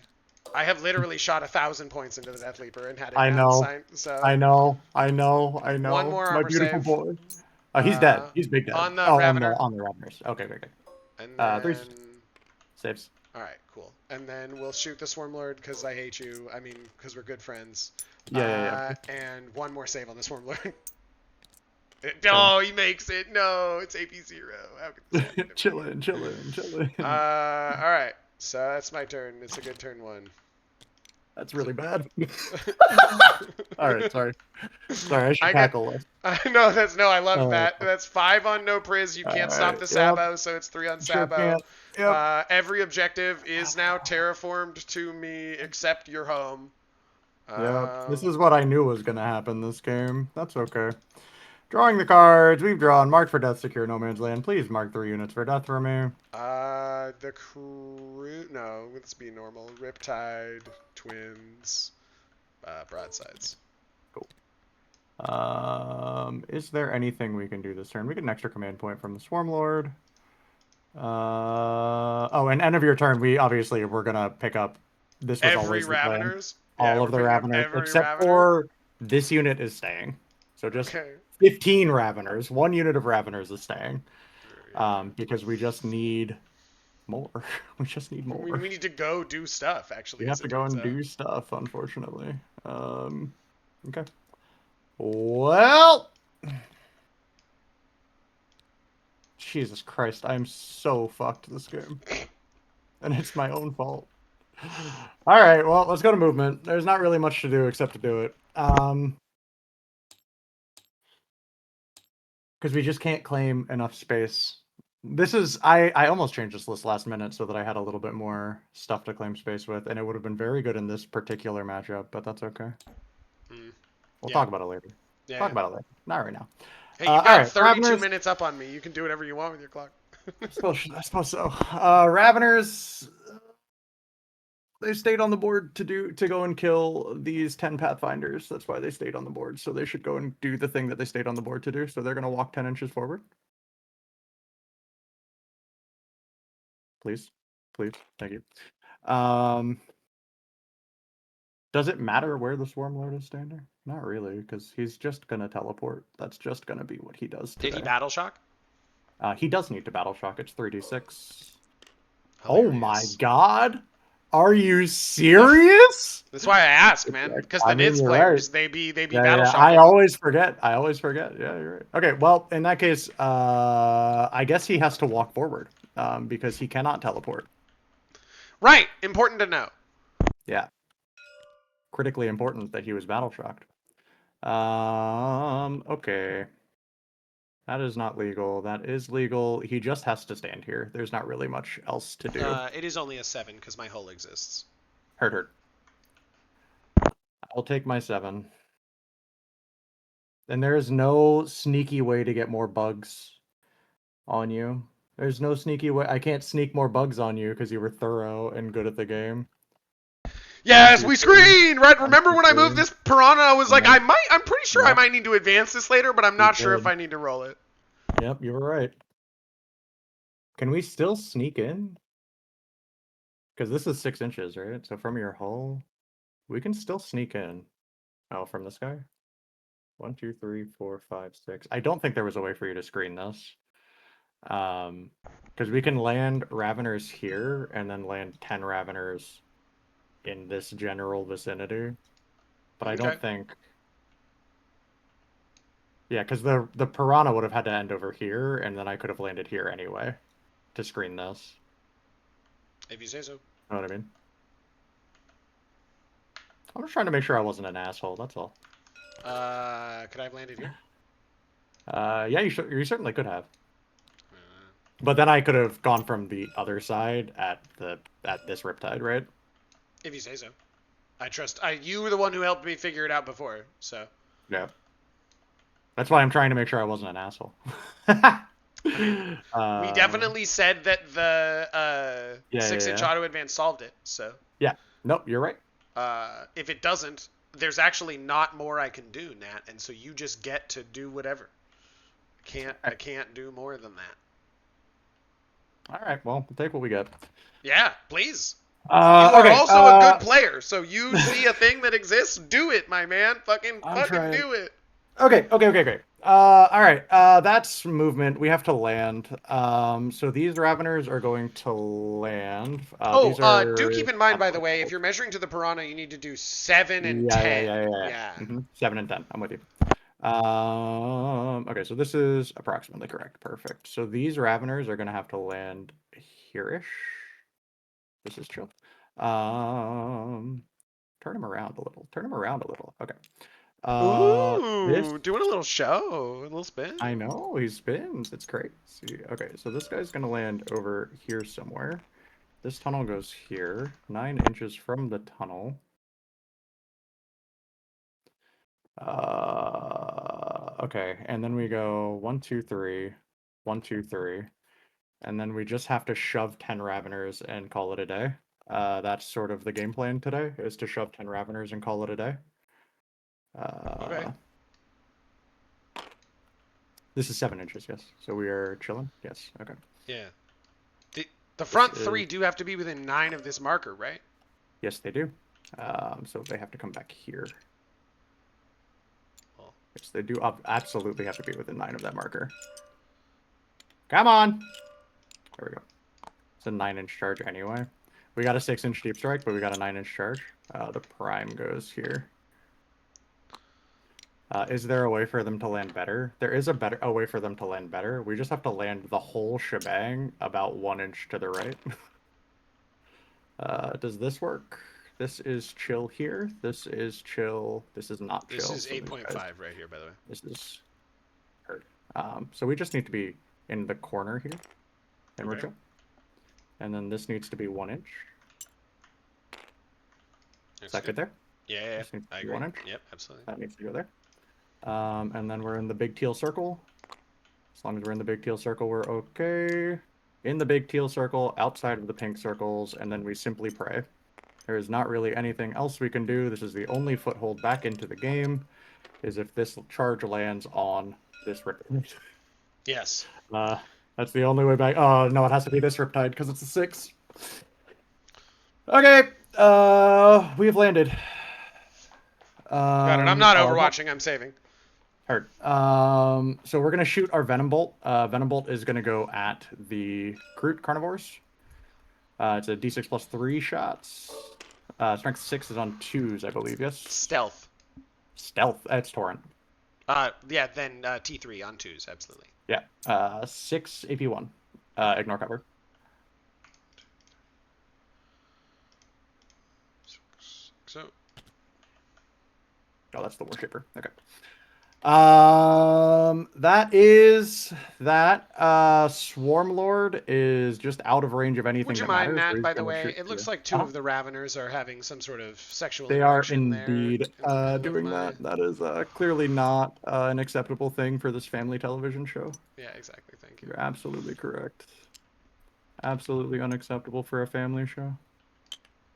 I have literally shot 1,000 points into the Death Leaper and had it I know. So. I know. One more my armor beautiful save. boy. Oh, he's dead. He's big dead. On the Ravener. Ravener. On the Raveners. Okay, very good. And then... 3 saves. All right, cool. And then we'll shoot the Swarmlord because I hate you. I mean, because we're good friends. Yeah. And one more save on the Swarmlord. Oh, he makes it. No, it's AP0. How could this happen to me? Chillin'. All right. So that's my turn. It's a good turn 1. That's really bad. All right, sorry. I should tackle less. I love that. That's 5 on no priz. You can't stop the Sabo, so it's 3 on Sabo. Yep. Every objective is now terraformed to me except your home. Yeah, this is what I knew was going to happen this game. That's okay. Drawing the cards. We've drawn. Mark for death, secure no man's land. Please mark 3 units for death for me. The Kroot... No, let's be normal. Riptide, Twins, Broadsides. Cool. Is there anything we can do this turn? We get an extra command point from the Swarmlord. Oh, and end of your turn, we're gonna pick up. This was every always the plan. Raveners. All of the Raveners, except for this unit is staying. So just 15 Raveners. 1 unit of Raveners is staying. Because we just need more. We just need more. We need to go do stuff. Actually, we have to go and do stuff. Unfortunately. Okay. Well. Jesus Christ, I'm so fucked this game. And it's my own fault. Alright, well, let's go to movement. There's not really much to do except to do it. Because we just can't claim enough space. This is... I almost changed this list last minute so that I had a little bit more stuff to claim space with, and it would have been very good in this particular matchup, but that's okay. We'll talk about it later. Talk about it later. Not right now. Hey, you've got 32 minutes up on me. You can do whatever you want with your clock. I suppose so. Raveners, they stayed on the board to go and kill these 10 Pathfinders. That's why they stayed on the board. So they should go and do the thing that they stayed on the board to do. So they're going to walk 10 inches forward. Please. Thank you. Does it matter where the Swarmlord is standing? Not really, because he's just going to teleport. That's just going to be what he does today. Did he battle shock? He does need to battle shock. It's 3d6. Hilarious. Oh my god! Are you serious? That's why I asked, man. Because the Nids players, right. they be battle shock. I always forget. Yeah, you're right. Okay, well, in that case, I guess he has to walk forward because he cannot teleport. Right. Important to know. Yeah. Critically important that he was battle shocked. Okay. That is not legal. That is legal. He just has to stand here. There's not really much else to do. It is only a 7 because my hull exists. Hurt. I'll take my 7. And there is no sneaky way to get more bugs on you. There's no sneaky way. I can't sneak more bugs on you because you were thorough and good at the game. Yes, we screened, right? Remember when I moved this Piranha, I was like, I'm pretty sure I might need to advance this later, but I'm not sure if I need to roll it. Yep, you were right. Can we still sneak in? Because this is 6 inches, right? So from your hull, we can still sneak in. Oh, from this guy? 1, 2, 3, 4, 5, 6. I don't think there was a way for you to screen this. Because we can land Raveners here, and then land 10 Raveners in this general vicinity, but I don't think. Yeah, because the Piranha would have had to end over here, and then I could have landed here anyway to screen this. If you say so. Know what I mean? I'm just trying to make sure I wasn't an asshole. That's all. Could I have landed here? Yeah, you certainly could have. But then I could have gone from the other side at this Riptide, right? If you say so. I trust. You were the one who helped me figure it out before, so. Yeah. That's why I'm trying to make sure I wasn't an asshole. We definitely said that the 6-inch auto advance solved it, so. Yeah. Nope, you're right. If it doesn't, there's actually not more I can do, Nat, and so you just get to do whatever. I can't do more than that. All right, well, we'll take what we get. Yeah, please. You are also a good player, so you see a thing that exists, do it, my man. Fucking do it. Okay. All right. That's movement. We have to land. So these Raveners are going to land. These are do keep in mind, by the way, if you're measuring to the Piranha, you need to do 7 and yeah, 10. yeah. Mm-hmm. 7 and 10. I'm with you. Okay, so this is approximately correct. Perfect. So these Raveners are going to have to land here-ish. This is chill. Turn him around a little. Turn him around a little. Okay. This Ooh, doing a little show, a little spin. I know he spins. It's crazy. Okay, so this guy's gonna land over here somewhere. This tunnel goes here, 9 inches from the tunnel. Okay, and then we go 1, 2, 3, 1, 2, 3, and then we just have to shove 10 Raveners and call it a day. That's sort of the game plan today, is to shove 10 Raveners and call it a day. Okay. This is 7 inches, yes. So we are chilling? Yes, okay. Yeah. The front 3 do have to be within 9 of this marker, right? Yes, they do. So they have to come back here. Well, yes, they do absolutely have to be within 9 of that marker. Come on! There we go. It's a 9-inch charge anyway. We got a 6-inch deep strike, but we got a 9-inch charge. The prime goes here. Is there a way for them to land better? There is a way for them to land better. We just have to land the whole shebang about 1 inch to the right. Does this work? This is chill here. This is chill. This is not chill. This is 8.5 right here, by the way. This is hurt. So we just need to be in the corner here. And we're chill. And then this needs to be 1 inch. Is that good there? Yeah, I agree. 1 inch. Yep, absolutely. That needs to go there. And then we're in the big teal circle. As long as we're in the big teal circle, we're okay. In the big teal circle, outside of the pink circles, and then we simply pray. There is not really anything else we can do. This is the only foothold back into the game, is if this charge lands on this Riptide. Yes. That's the only way back. Oh, no, it has to be this Riptide, because it's a 6. Okay, we have landed. Got it. I'm not overwatching. I'm saving. Hurt. So we're gonna shoot our Venom Bolt. Venom Bolt is gonna go at the Kroot Carnivores. It's a D6 plus 3 shots. Strength 6 is on 2s, I believe. Yes. Stealth. Stealth. It's Torrent. Yeah. Then T3 on 2s, absolutely. Yeah. 6 AP1. Ignore cover. So. Oh, that's the Worshipper. Okay. That is that. Swarmlord is just out of range of anything. Would you mind, Matt, by the way? It looks like 2 of the Raveners are having some sort of sexual interaction there. They are indeed doing that. That is clearly not an acceptable thing for this family television show. Yeah, exactly. Thank you. You're absolutely correct. Absolutely unacceptable for a family show.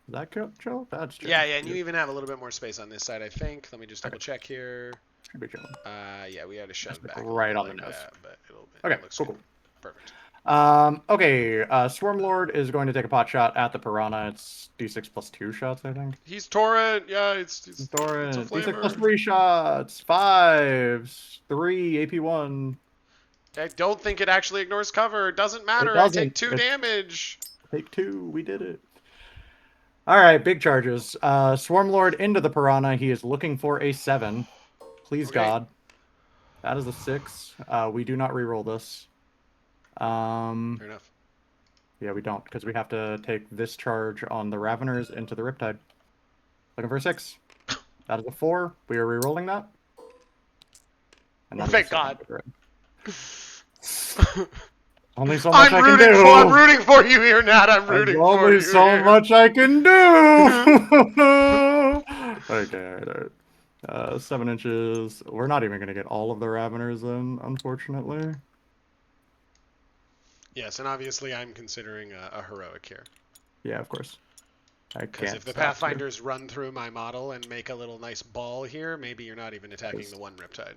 Is that Joe? That's Joe. Yeah, and you even have a little bit more space on this side, I think. Let me just double check here. Should be chilling. Yeah, we had to shove back right on the nose. But okay, it looks cool. Perfect. Okay, Swarmlord is going to take a pot shot at the Piranha. It's D6 plus 2 shots, I think. He's Torrent. Yeah, it's Torrent. It's D6 plus 3 shots. 5s. 3 AP1. I don't think it actually ignores cover. It doesn't matter. I take 2 damage. Take 2. We did it. All right, big charges. Swarmlord into the Piranha. He is looking for a 7. Please, okay. God. That is a 6. We do not reroll this. Fair enough. Yeah, we don't, because we have to take this charge on the Raveners into the Riptide. Looking for a 6. That is a 4. We are rerolling that. And thank God. Only so much I can do. I'm rooting for you here, Nat. I'm rooting for you. Only so much I can do. Okay, all right. 7 inches. We're not even going to get all of the Raveners in, unfortunately. Yes, and obviously I'm considering a heroic here. Yeah, of course. Because if the Pathfinders run through my model and make a little nice ball here, maybe you're not even attacking the one Riptide.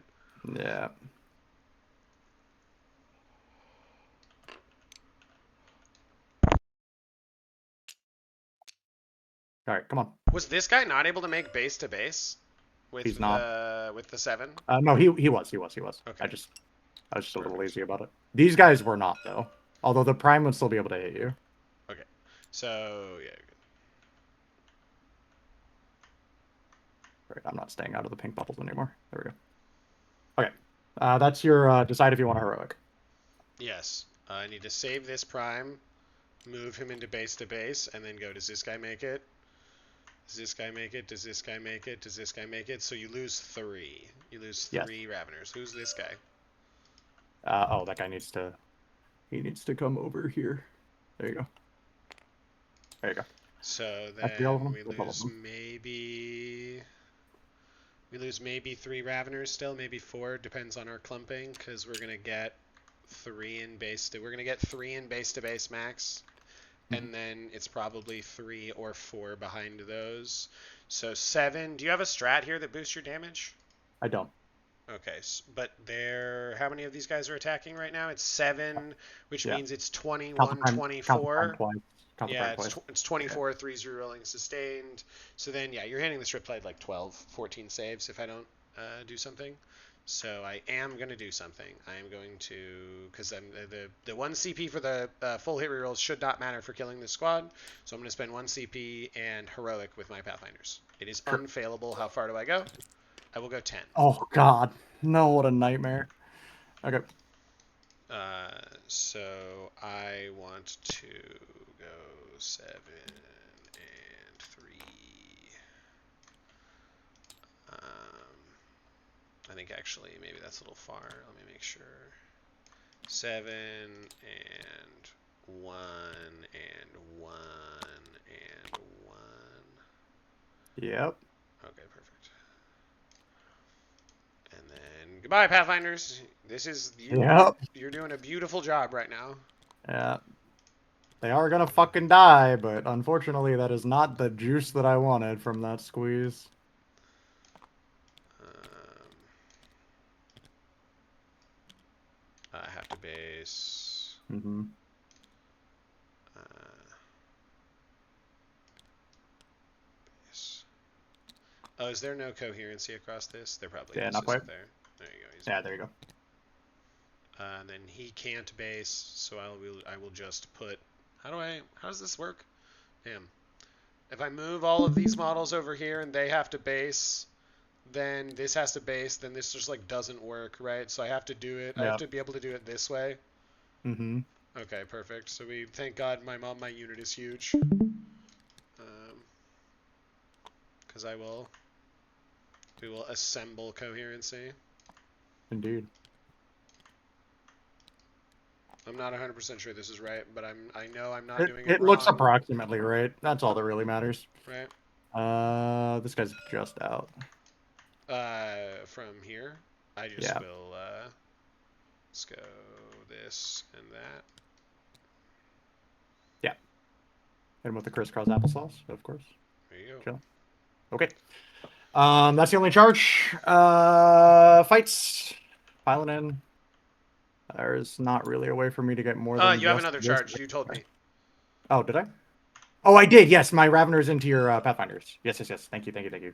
Yeah. All right, come on. Was this guy not able to make base to base? He's not. With the 7? No, he was. Okay. I was just a little lazy about it. These guys were not, though. Although the Prime would still be able to hit you. Okay. So, yeah. All right, I'm not staying out of the pink bubbles anymore. There we go. Okay. That's your decide if you want a heroic. Yes. I need to save this Prime, move him into base to base, and then go, does this guy make it? Does this guy make it? Does this guy make it? Does this guy make it? So you lose 3. You lose 3 Raveners. Who's this guy? Oh, that guy needs to... He needs to come over here. There you go. There you go. So then we lose maybe... We lose maybe 3 Raveners still, maybe 4. Depends on our clumping, because we're going to get 3 in base to... We're going to get 3 in base to base max. And then it's probably 3 or 4 behind those. So 7. Do you have a strat here that boosts your damage? I don't. Okay, but how many of these guys are attacking right now? It's 7, which means it's 21, 24. Yeah, it's 24, 3-0 rolling sustained. So then, yeah, you're hitting this Riptide like 12, 14 saves if I don't do something. So I am going to do something. I am going to, because the 1 CP for the full hit rerolls should not matter for killing this squad. So I'm going to spend 1 CP and heroic with my Pathfinders. It is unfailable. How far do I go? I will go 10. Oh, God. No, what a nightmare. Okay. So I want to go 7 and 3. I think actually maybe that's a little far. Let me make sure. 7 and 1 and 1 and 1. Yep. Okay, perfect. And then goodbye, Pathfinders. This is you. Yep. You're doing a beautiful job right now. Yeah. They are gonna fucking die, but unfortunately that is not the juice that I wanted from that squeeze. I have to base. Mm-hmm. Base. Oh, is there no coherency across this? There probably is. Not quite. There you go. Yeah, there you go. And then he can't base, so I will just put. How does this work? Damn. If I move all of these models over here and they have to base, then this has to base, then this just like doesn't work, right? So I have to do it. I have to be able to do it this way. Mm-hmm. Okay, perfect. So thank God my unit is huge. Because we will assemble coherency. Indeed. I'm not 100% sure this is right, but I know I'm not doing it wrong. It looks approximately right. That's all that really matters. Right. This guy's just out. From here, I just will let's go this and that. Yeah. Hit him with the crisscross applesauce, of course. There you go. Chill. Okay. That's the only charge. Fights. Piling in. There's not really a way for me to get more than you have another charge. You told me. Oh, did I? Oh, I did. Yes, my Ravener's into your Pathfinders. Yes. Thank you. 3s.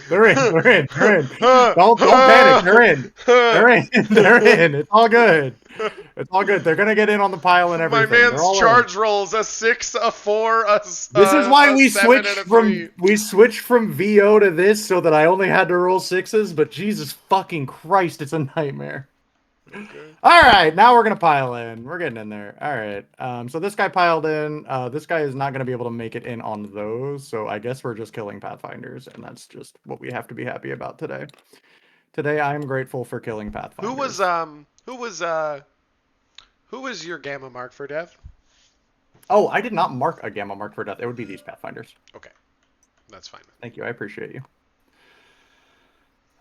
They're in. Don't panic. They're in. It's all good. They're gonna get in on the pile and everything. My man's charge rolls a 6, a 4, This is why we switched from VO to this so that I only had to roll 6s. But Jesus fucking Christ, it's a nightmare. Okay. All right, now we're gonna pile in. We're getting in there. All right. So this guy piled in. This guy is not gonna be able to make it in on those. So I guess we're just killing Pathfinders, and that's just what we have to be happy about today. Today, I am grateful for killing Pathfinders. Who was your gamma mark for death? Oh, I did not mark a gamma mark for death. It would be these Pathfinders. Okay, that's fine. Thank you. I appreciate you.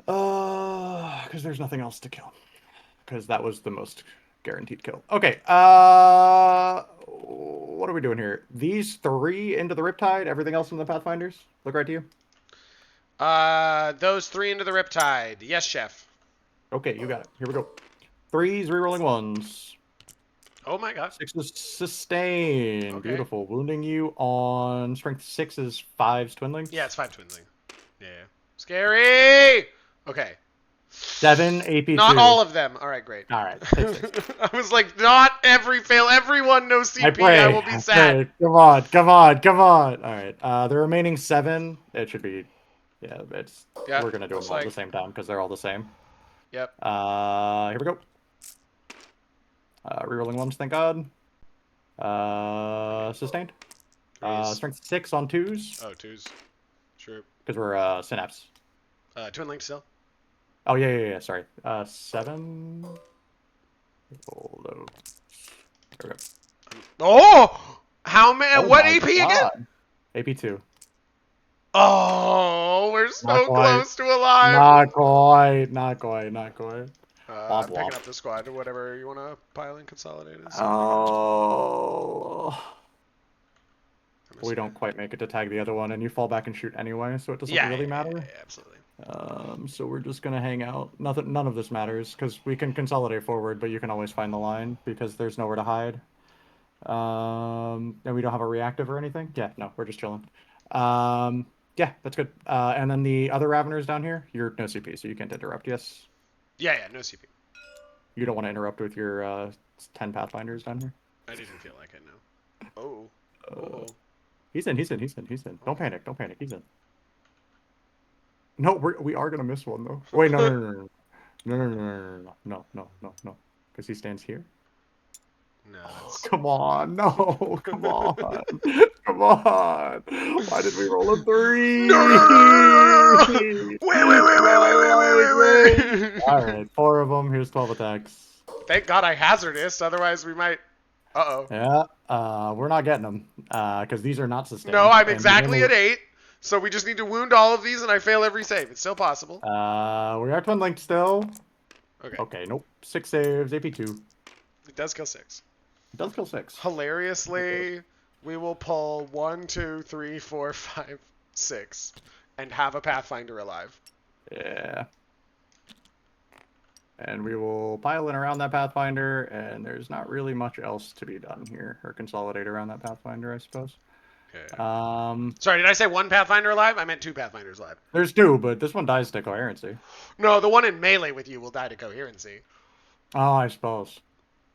Because there's nothing else to kill. Because that was the most guaranteed kill. Okay. What are we doing here? These 3 into the Riptide. Everything else in the Pathfinders. Look right to you. Those 3 into the Riptide. Yes, chef. Okay, you got it. Here we go. 3s, rerolling 1s. Oh my god. 6 is sustain. Okay. Beautiful. Wounding you on strength 6 is 5's twinlings. Yeah, it's 5 twinling. Yeah. Scary! Okay. 7 AP2. Not all of them. All right, great. All right. I was like, not everyone no CP. I will be sad. Come on, come on, come on. All right. The remaining 7, it should be, yeah, we're gonna do them all at the same time because they're all the same. Yep. Here we go. Rerolling 1s, thank God. Sustained. Strength 6 on 2s. Oh, 2s. Sure. Because we're synapse. Twin link still. Oh yeah. Sorry. 7. Hold up. There we go. Oh! How many? Oh what AP again? AP2. Oh, we're so close to alive. Not quite. Picking up the squad or whatever you want to pile in consolidated. Oh. We don't quite make it to tag the other one, and you fall back and shoot anyway, so it doesn't really matter. Yeah, absolutely. So we're just gonna hang out. None of this matters because we can consolidate forward, but you can always find the line because there's nowhere to hide. And we don't have a reactive or anything. Yeah, no, we're just chilling. Yeah, that's good. And then the other Raveners down here, you're no CP, so you can't interrupt. Yes. Yeah, no CP. You don't want to interrupt with your 10 Pathfinders down here. I didn't feel like it. No. Oh. He's in. Don't panic. He's in. No, we are gonna miss one though. Wait, no. Because he stands here. No. Come on, no, come on, come on. Why did we roll a 3? No. Wait. All right, 4 of them. Here's 12 attacks. Thank God I hazardous. Otherwise, we might. Yeah. We're not getting them because these are not sustained. No, I'm exactly at 8. So we just need to wound all of these, and I fail every save. It's still possible. We are twin linked still. Okay. Okay. Nope. 6 saves. AP2. It does kill 6. It does kill 6. Hilariously, we will pull 1, 2, 3, 4, 5, 6, and have a Pathfinder alive. Yeah. And we will pile in around that Pathfinder, and there's not really much else to be done here, or consolidate around that Pathfinder, I suppose. Okay. Sorry, did I say 1 Pathfinder alive? I meant 2 Pathfinders alive. There's 2, but this one dies to coherency. No, the one in melee with you will die to coherency. Oh, I suppose.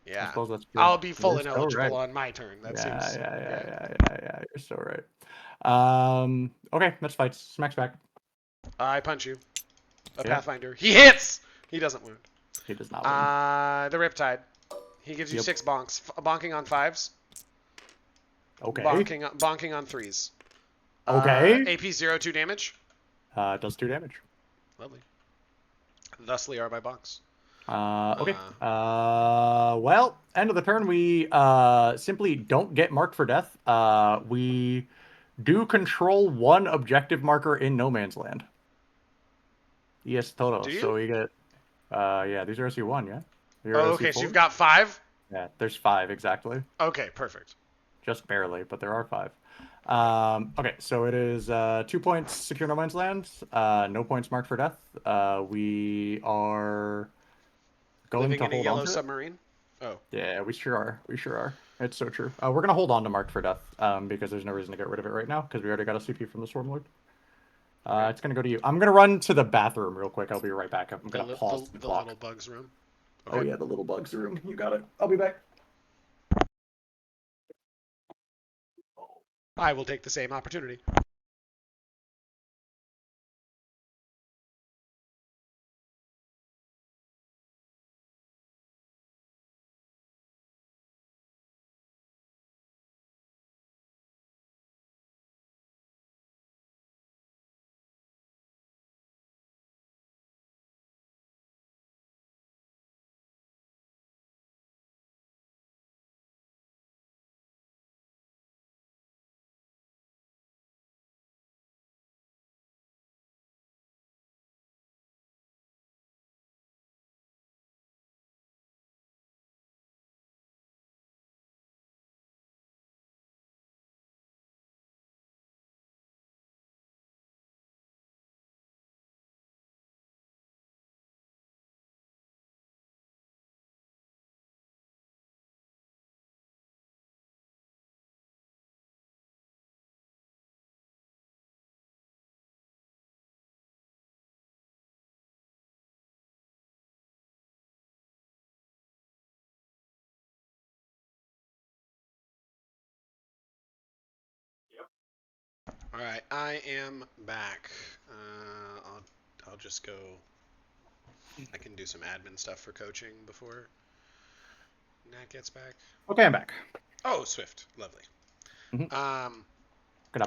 Yeah. I suppose that's true. I'll be full and eligible on my turn. That seems. Yeah. You're so right. Okay, let's fight. Smack's back. I punch you. Pathfinder. He hits! He doesn't wound. He does not wound. The Riptide. He gives you 6 bonks. Bonking on 5s. Okay. Bonking on 3s. Okay. AP 0, 2 damage. It does 2 damage. Lovely. Thusly are my bonks. Okay. Well, end of the turn, we simply don't get marked for death. We do control 1 objective marker in no man's land. Yes, total. So we get, yeah, these are SC1, yeah? Okay, so you've got 5? Yeah, there's 5, exactly. Okay, perfect. Just barely, but there are 5. Okay, so it is 2 points secure no man's land, no points marked for death. We are going living to in hold a yellow on to submarine. Oh. Yeah, we sure are. It's so true. We're gonna hold on to marked for death because there's no reason to get rid of it right now because we already got a CP from the Swarmlord. It's gonna go to you. I'm gonna run to the bathroom real quick. I'll be right back. I'm gonna pause the clock. Little bugs room. Okay. Oh yeah, the little bugs room. You got it. I'll be back. I will take the same opportunity. All right, I am back. I'll just go. I can do some admin stuff for coaching before Nat gets back. Okay, I'm back. Oh, Swift, lovely. Gonna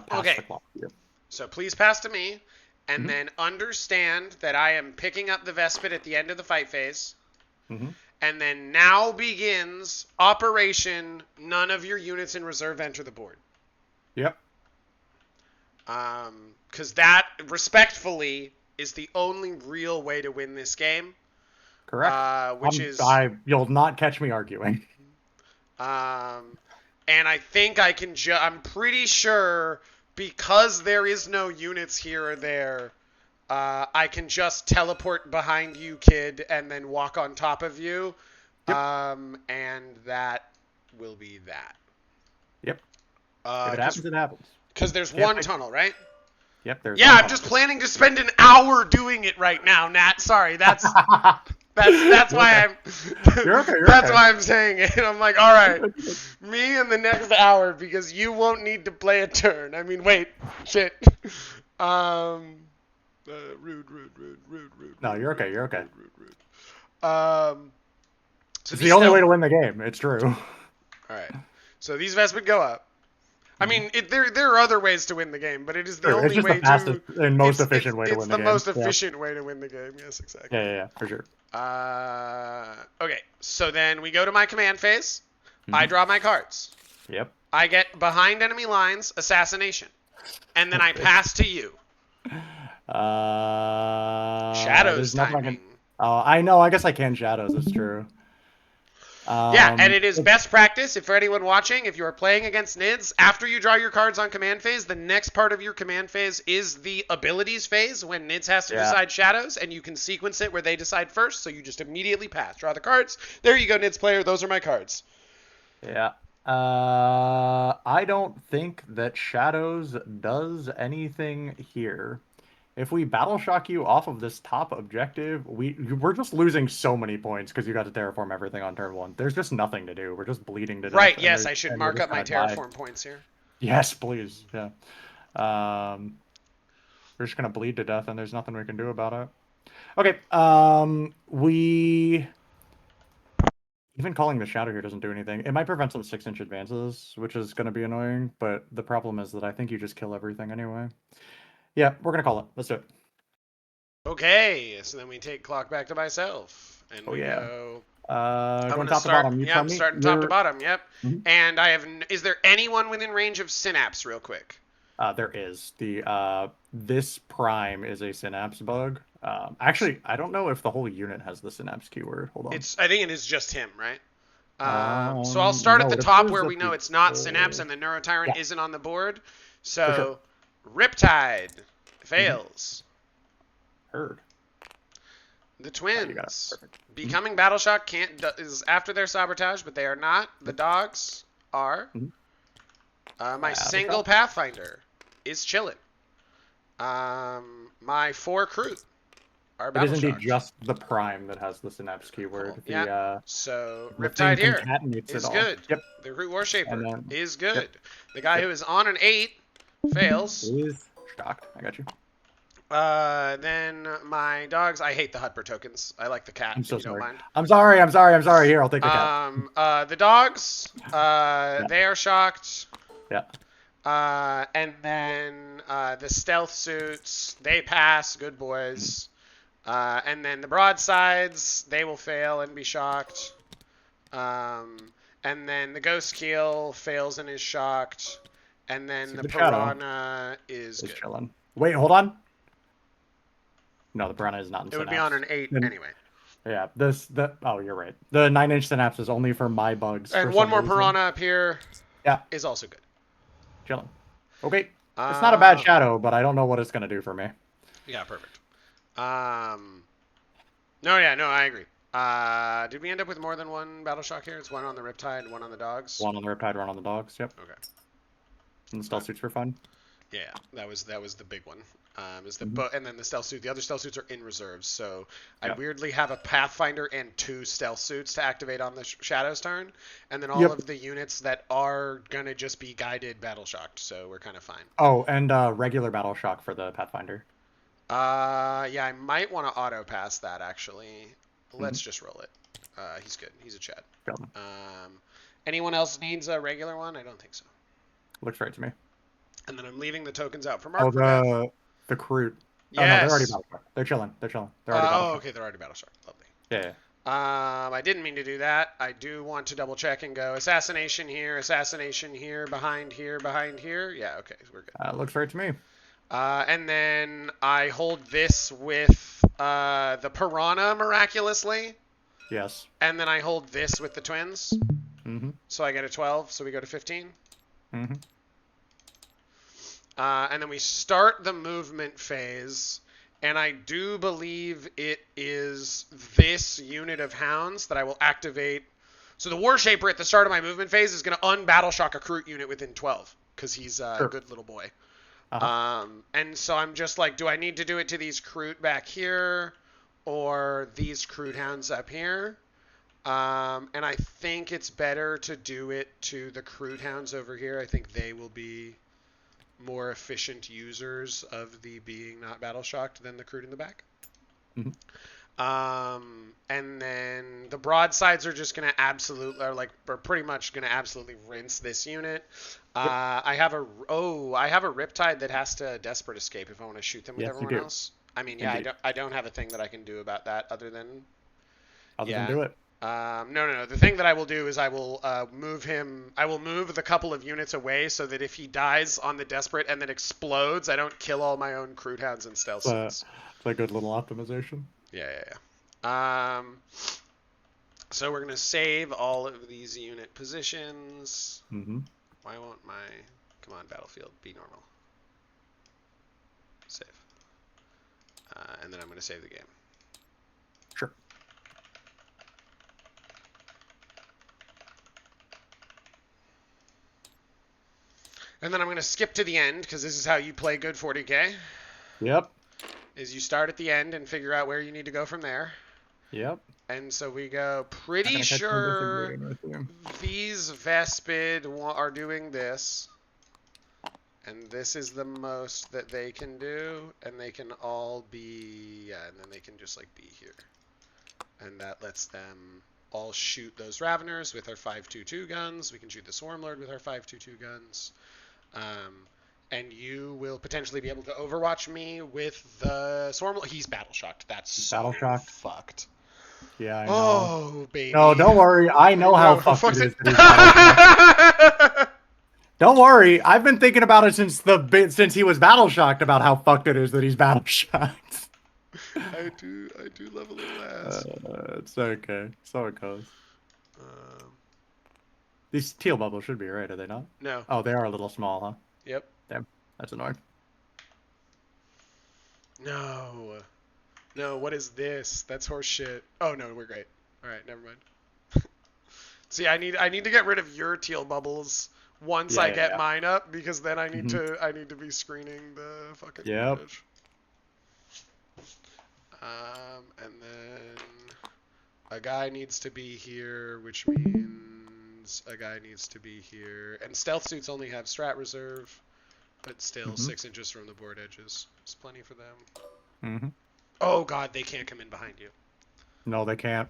pass the clock here. So please pass to me, and then understand that I am picking up the Vespid at the end of the fight phase. And then now begins Operation None of your units in reserve enter the board. Yep. Because that, respectfully, is the only real way to win this game. Correct. You'll not catch me arguing. And I think I can I'm pretty sure, because there is no units here or there, I can just teleport behind you, kid, and then walk on top of you. Yep. And that will be that. Yep. If it happens, it happens. Because there's one tunnel, right? Yep, there's one tunnel. Just planning to spend an hour doing it right now, Nat. Sorry, that's why I'm that's why I'm saying it. I'm like, all right, me in the next hour, because you won't need to play a turn. I mean, wait, shit. Rude. No, you're okay. You're okay. Rude. So it's the only way to win the game. It's true. All right. So these Vespid go up. I mean, there are other ways to win the game, but it is the only way to and most efficient way to win the game. It's the most efficient way to win the game. Yes, exactly. Yeah, for sure. Okay. So then we go to my command phase. I draw my cards. Yep. I get behind enemy lines, assassination, and then I pass to you. Shadows timing. I know. I guess I can shadows. It's true. And it is best practice, if for anyone watching, if you are playing against NIDS, after you draw your cards on command phase, the next part of your command phase is the abilities phase, when NIDS has to decide shadows, and you can sequence it where they decide first, so you just immediately pass. Draw the cards. There you go, NIDS player. Those are my cards. Yeah. I don't think that shadows does anything here. If we battle shock you off of this top objective, we're just losing so many points because you got to terraform everything on turn 1. There's just nothing to do. We're just bleeding to death. Right, yes, I should mark up my terraform points here. Yes, please. Yeah. We're just going to bleed to death, and there's nothing we can do about it. Okay, even calling the shadow here doesn't do anything. It might prevent some 6-inch advances, which is going to be annoying, but the problem is that I think you just kill everything anyway. Yeah, we're going to call it. Let's do it. Okay, so then we take clock back to myself. And we go... going top to bottom. I'm starting top to bottom, yep. And I have... Is there anyone within range of Synapse, real quick? There is. This prime is a Synapse bug. Actually, I don't know if the whole unit has the Synapse keyword. Hold on. I think it is just him, right? So I'll start at the top where we know it's not Synapse and the Neurotyrant isn't on the board. So, Riptide fails. Heard. The twins. Becoming Battleshock is after their sabotage, but they are not. The dogs are. My single Pathfinder is chilling. My 4 Kroot are Battleshock. It is indeed just the prime that has the Synapse keyword. Cool. So Riptide here is good. Yep. The Kroot Warshaper is good. Yep. The guy who is on an 8 fails. Is shocked. I got you. Then my dogs. I hate the Hutper tokens. I like the cat. I'm so if you sorry. Don't mind. I'm sorry. Here, I'll take the cat. The dogs. They are shocked. Yeah. And then the stealth suits. They pass. Good boys. And then the broadsides. They will fail and be shocked. And then the Ghostkeel fails and is shocked. And then the Piranha is good. Chilling. Wait, hold on. No, the Piranha is not in Synapse. It would be on an 8 anyway. Yeah, oh, you're right. The 9-inch Synapse is only for my bugs. And one more Piranha up here is also good. Chilling. Okay. It's not a bad shadow, but I don't know what it's going to do for me. Yeah, perfect. No, I agree. Did we end up with more than one Battleshock here? It's one on the Riptide, one on the dogs? One on the Riptide, one on the dogs, yep. Okay. And the stealth suits for fun. Yeah, that was the big one. And then the stealth suit. The other stealth suits are in reserves, so I weirdly have a Pathfinder and 2 stealth suits to activate on the Shadow's turn, and then all of the units that are gonna just be guided battle shocked. So we're kind of fine. Oh, and regular battle shock for the Pathfinder. Yeah, I might want to auto pass that actually. Let's just roll it. He's good. He's a Chad. Anyone else needs a regular one? I don't think so. Looks right to me. And then I'm leaving the tokens out for Mark. Oh, the Kroot. Yes. Oh, no, they're already battle shocked. They're chilling. They're already okay, they're already battle shocked. Lovely. Yeah. I didn't mean to do that. I do want to double check and go assassination here, behind here, behind here. Yeah, okay, we're good. Looks right to me. And then I hold this with the Piranha miraculously. Yes. And then I hold this with the twins. So I get a 12, so we go to 15. And then we start the movement phase, and I do believe it is this unit of hounds that I will activate. So the War Shaper at the start of my movement phase is going to unbattle shock a Kroot unit within 12, because he's a good little boy. And so I'm just like, do I need to do it to these Kroot back here, or these Kroot Hounds up here? And I think it's better to do it to the Kroot Hounds over here. I think they will be more efficient users of the being not battle shocked than the Kroot in the back. And then the broadsides are just going to are pretty much going to absolutely rinse this unit. I have a Riptide that has to desperate escape if I want to shoot them with everyone else. I mean, yeah, I don't have a thing that I can do about that other than do it. No. The thing that I will do is I will move him. I will move the couple of units away so that if he dies on the desperate and then explodes, I don't kill all my own Kroot Hounds and stealth suits. It's a good little optimization. Yeah. So we're gonna save all of these unit positions. Why won't my come on battlefield be normal? Save. And then I'm gonna save the game. Sure. And then I'm going to skip to the end, because this is how you play good 40k. Yep. Is you start at the end and figure out where you need to go from there. Yep. And so we go, pretty sure these Vespid are doing this. And this is the most that they can do. And they can all be, and then they can just like be here. And that lets them all shoot those Raveners with our 5.22 guns. We can shoot the Swarmlord with our 5.22 guns. And you will potentially be able to overwatch me with the Swarmlord. He's battle shocked. That's so fucked. Yeah, I know. Oh, baby. No, don't worry. I know how fucked it is. Don't worry. I've been thinking about it since he was battle shocked about how fucked it is that he's battle shocked. I do love a little ass. It's okay. So it goes. These teal bubbles should be right, are they not? No. Oh, they are a little small, huh? Yep. Damn, that's annoying. No, what is this? That's horse shit. Oh no, we're great. All right, never mind. See, I need to get rid of your teal bubbles once I get mine up, because then I need to be screening the fucking footage. And then a guy needs to be here, which means a guy needs to be here. And stealth suits only have strat reserve, but still 6 inches from the board edges. There's plenty for them. Oh god, they can't come in behind you. No, they can't.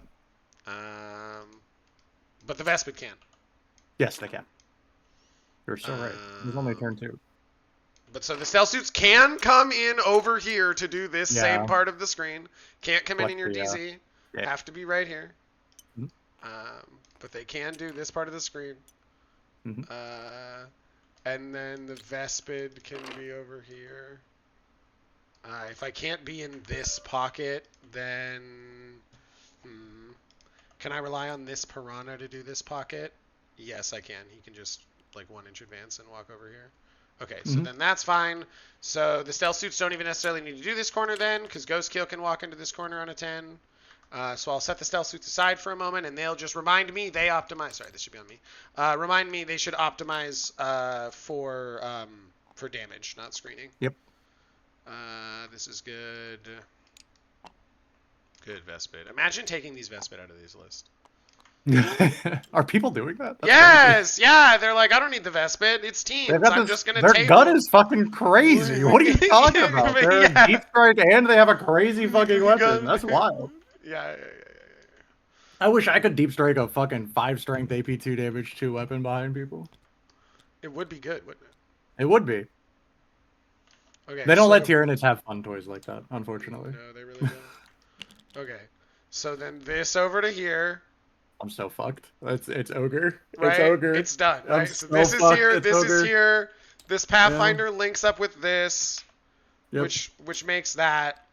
But the Vespid can. Yes, they can. You're so right. There's only turn 2. But so the stealth suits can come in over here to do this same part of the screen. Can't come in your DZ. Have to be right here. But they can do this part of the screen. And then the Vespid can be over here. If I can't be in this pocket, then... Can I rely on this Piranha to do this pocket? Yes, I can. He can just, 1 inch advance and walk over here. Okay, so then that's fine. So the stealth suits don't even necessarily need to do this corner then, because Ghostkeel can walk into this corner on a 10. So I'll set the stealth suits aside for a moment, and they'll just remind me they optimize. Sorry, this should be on me. Remind me they should optimize for for damage, not screening. Yep. This is good. Good Vespid. Imagine taking these Vespid out of these lists. Are people doing that? That's yes, crazy. Yeah. They're like, I don't need the Vespid. It's teams. I'm just gonna Their table. gun is fucking crazy. What are you talking about? They're deep strike and they have a crazy fucking weapon. That's wild. Yeah. I wish I could deep strike a fucking 5 strength AP 2 damage 2 weapon behind people. It would be good, wouldn't it? It would be. Okay. They don't let Tyranids have fun toys like that, unfortunately. No, they really don't. Okay. So then this over to here. I'm so fucked. It's ogre. Right? It's ogre. It's done. Right? So this is here. This is here. This Pathfinder links up with this, which makes that.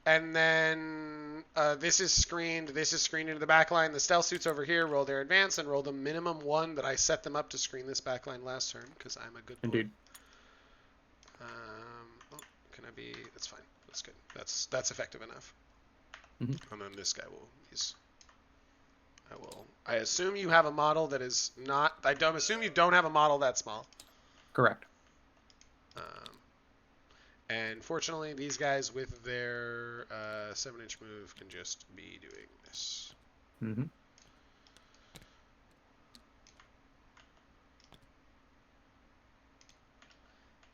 And then this is screened. This is screened into the backline. The stealth suits over here roll their advance and roll the minimum 1 that I set them up to screen this backline last turn because I'm a good boy. Indeed. Can I be? That's fine. That's good. That's effective enough. Mm-hmm. And then this guy will. I assume you have a model that is not. I don't assume you don't have a model that small. Correct. And fortunately, these guys with their 7-inch move can just be doing this. Mm-hmm.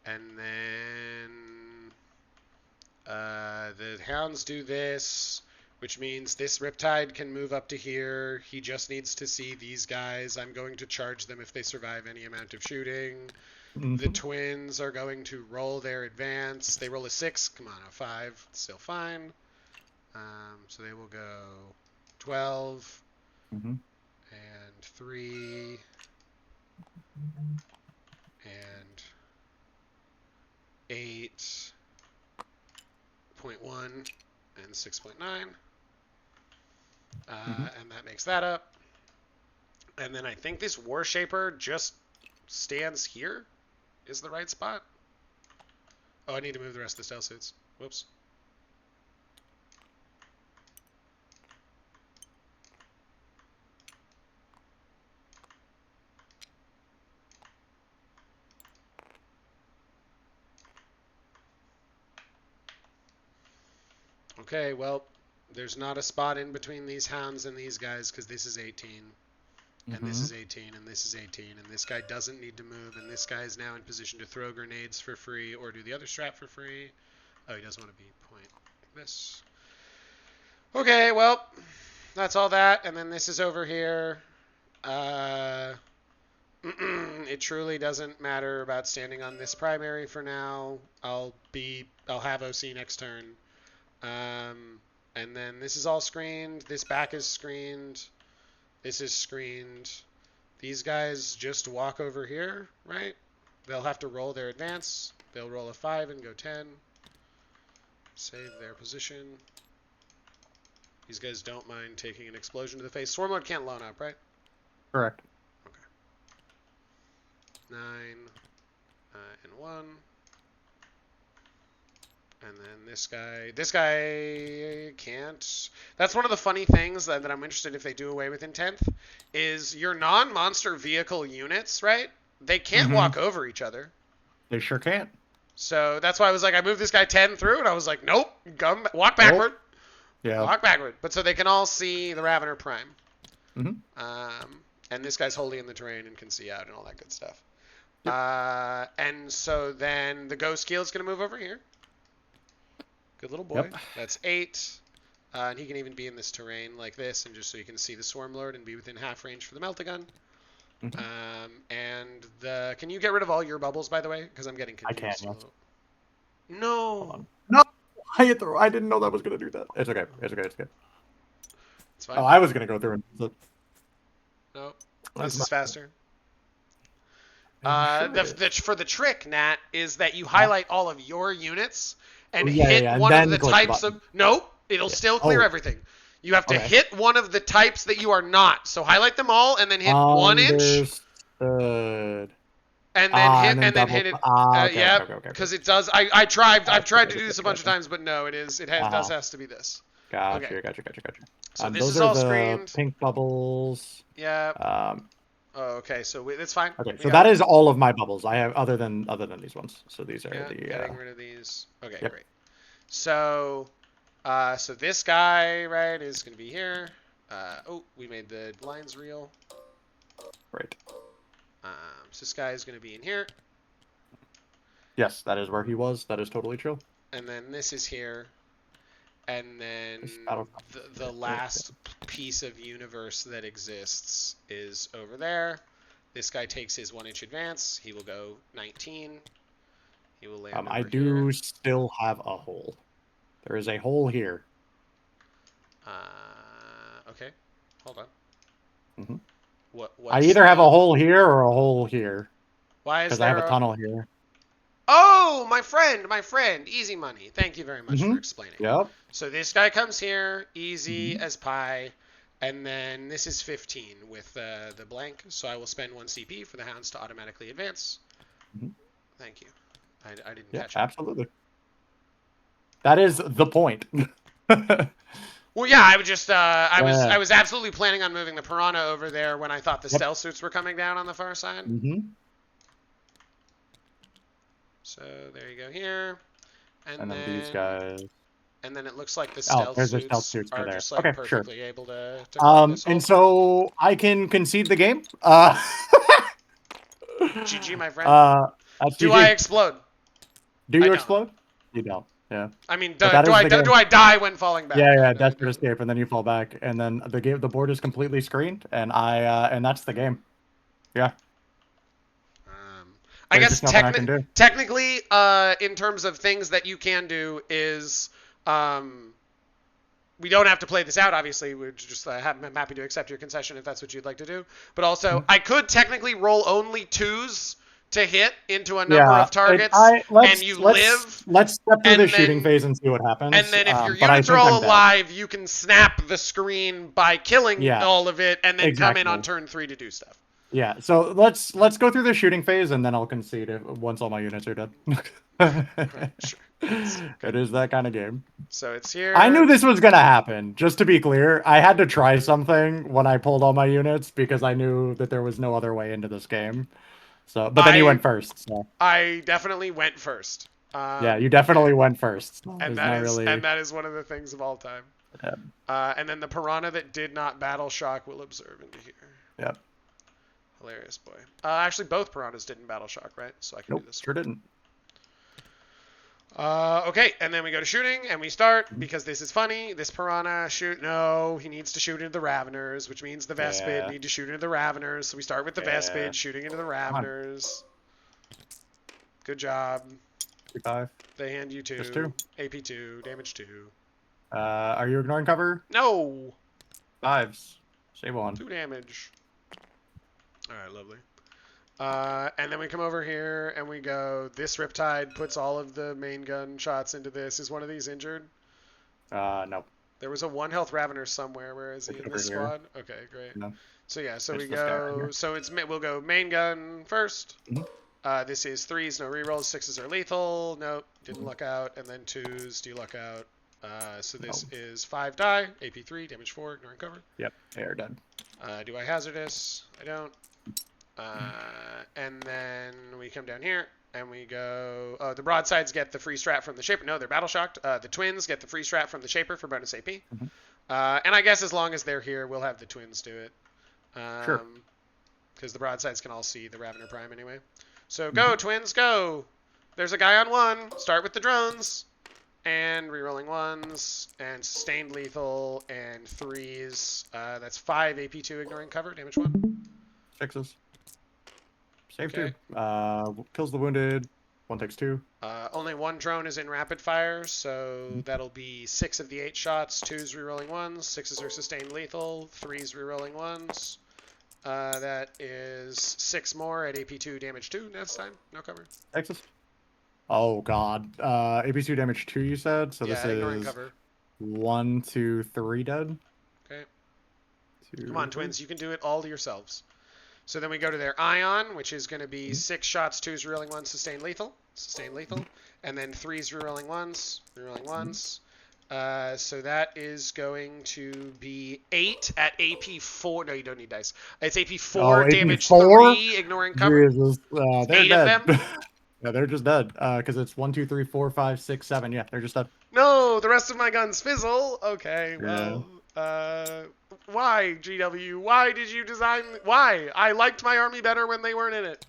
And then the hounds do this, which means this Riptide can move up to here. He just needs to see these guys. I'm going to charge them if they survive any amount of shooting. Mm-hmm. The twins are going to roll their advance. They roll a 6. Come on, a 5. Still fine. So they will go 12 and 3 and 8.1 and 6.9. And that makes that up. And then I think this War Shaper just stands here is the right spot. Oh, I need to move the rest of the stealth suits. Whoops. Okay, well, there's not a spot in between these hounds and these guys because this is 18. And this is 18, and this is 18, and this guy doesn't need to move, and this guy is now in position to throw grenades for free or do the other strat for free. Oh, he doesn't want to be point like this. Okay, well, that's all that, and then this is over here. It truly doesn't matter about standing on this primary for now. I'll have OC next turn. And then this is all screened. This back is screened. This is screened. These guys just walk over here, right? They'll have to roll their advance. They'll roll a 5 and go 10. Save their position. These guys don't mind taking an explosion to the face. Warlord can't loan up, right? Correct. Okay. 9 and 1. And then this guy can't. That's one of the funny things that I'm interested if they do away with in 10th, is your non-monster vehicle units, right? They can't walk over each other. They sure can't. So that's why I was like, I moved this guy 10 through, and I was like, nope, walk backward. Nope. Yeah. Walk backward. But so they can all see the Ravener Prime. Mm-hmm. And this guy's holding in the terrain and can see out and all that good stuff. Yep. And so then the Ghostkeel is going to move over here. Good little boy. Yep. That's 8. And he can even be in this terrain like this, and just so you can see the Swarmlord and be within half range for the Melt-A-Gun. And can you get rid of all your bubbles, by the way? Because I'm getting confused. I can, yes. No. No! I didn't know that was going to do that. It's okay. It's okay. It's okay. It's fine. Oh, I was going to go through and look. No. This is faster. For the trick, Nat, is that you highlight all of your units and hit one of the types of... Nope, it'll still clear everything. You have to hit one of the types that you are not. So highlight them all and then hit 1 inch. Understood. And then hit it. Yeah, because it does. I've tried to do this a bunch of times, but no, does has to be this. Gotcha. So this those is are all the screened. Pink bubbles. Yeah. Oh, okay, so it's fine. Okay, so that is all of my bubbles. I have other than these ones. So these are the. Getting rid of these. Okay, yep. great. So, so this guy, right, is going to be here. Oh, we made the lines real. Right. So this guy is going to be in here. Yes, that is where he was. That is totally true. And then this is here. And then the last piece of universe that exists is over there. This guy takes his 1-inch advance. He will go 19. He will land over I do still have a hole. There is a hole here. Okay. Hold on. Mm-hmm. What's I either have a hole here or a hole here. Why is there? Because I have a tunnel here. Oh, my friend. Easy money. Thank you very much for explaining. Yep. So this guy comes here, easy as pie. And then this is 15 with the blank. So I will spend 1 CP for the hounds to automatically advance. Thank you. I didn't catch it. Absolutely. That is the point. Well, yeah, I would just I was absolutely planning on moving the Piranha over there when I thought the stealth suits were coming down on the far side. So there you go here, and then these guys. And then it looks like the stealth suits are just like perfectly able to and so I can concede the game. GG, my friend. Do I explode? Do you explode? You don't. Yeah. I mean, do I die when falling back? Yeah, desperate escape, and then you fall back, and then the board is completely screened, and and that's the game. Yeah. I guess technically, in terms of things that you can do is, we don't have to play this out. Obviously, we're just I'm happy to accept your concession if that's what you'd like to do. But also, I could technically roll only 2s to hit into a number of targets, and you live. Let's step through the shooting phase and see what happens. And then if your units are all alive, you can snap the screen by killing all of it, and then come in on turn 3 to do stuff. Yeah, so let's go through the shooting phase, and then I'll concede once all my units are dead. Sure. It is that kind of game. So it's here. I knew this was gonna happen. Just to be clear, I had to try something when I pulled all my units because I knew that there was no other way into this game. So, but then you went first. So. I definitely went first. Yeah, you definitely went first. And that is one of the things of all time. Yeah. And then the Piranha that did not battle shock will observe into here. Yep. Hilarious, boy. Actually, both Piranhas didn't battle shock, right? So I can do this. Sure didn't. Okay, and then we go to shooting, and we start, because this is funny. This Piranha he needs to shoot into the Raveners, which means the Vespid need to shoot into the Raveners. So we start with the Vespid shooting into the Raveners. Good job. 5. They hand you 2. Just 2. AP 2, damage 2. Are you ignoring cover? No! 5s. Save 1. 2 damage. Alright, lovely. And then we come over here and we go, this Riptide puts all of the main gun shots into this. Is one of these injured? No. There was a 1 health Ravener somewhere. Where is he in this squad? Okay, great. No. So yeah, so we go, we'll go main gun first. This is 3s, no rerolls. 6s are lethal. Nope, didn't luck out. And then 2s, do luck out. So this is 5 die, AP 3, damage 4, ignoring cover. Yep, they are dead. Do I hazardous? I don't. And then we come down here and we go. Oh, the broadsides get the free strat from the shaper. No, they're battle shocked. The twins get the free strat from the shaper for bonus AP. And I guess as long as they're here, we'll have the twins do it. Sure. Because the broadsides can all see the Ravener Prime anyway. So go, twins, go. There's a guy on 1. Start with the drones. And rerolling 1s. And sustained lethal. And 3s. That's 5 AP 2, ignoring cover. Damage 1. 6s. Save 2. Kills the wounded. 1 takes 2. Only 1 drone is in rapid fire, so that'll be 6 of the 8 shots. 2s rerolling 1s. 6s are sustained lethal. 3s rerolling 1s. That is 6 more at AP 2, damage 2 next time. No cover. Texas. Oh god. AP 2 damage 2 you said? So this is cover. 1, 2, 3 dead. Okay. 2. Come on, twins, you can do it all to yourselves. So then we go to their Ion, which is going to be 6 shots, 2s rerolling 1s, sustained lethal, and then 3s rerolling 1s, So that is going to be 8 at AP 4. No, you don't need dice. It's AP 4, damage 3, ignoring cover. Jesus. They're 8 dead. of them? Yeah, they're just dead. Because it's 1, 2, 3, 4, 5, 6, 7. Yeah, they're just dead. No, the rest of my guns fizzle. Okay, well, Yeah. why, GW? Why did you design? Why? I liked my army better when they weren't in it.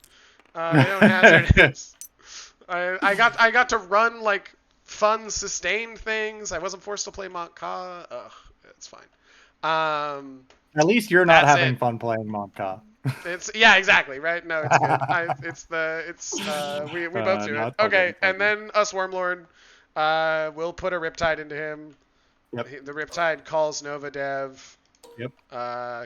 They don't hazard. I got to run like fun sustained things. I wasn't forced to play Mont'ka. Ugh, it's fine. At least you're not having fun playing Mont'ka. Yeah, exactly, right? No, it's good. We both do it. Okay, and then us Wormlord, we'll put a Riptide into him. Yep. The Riptide calls Nova Dev. Yep.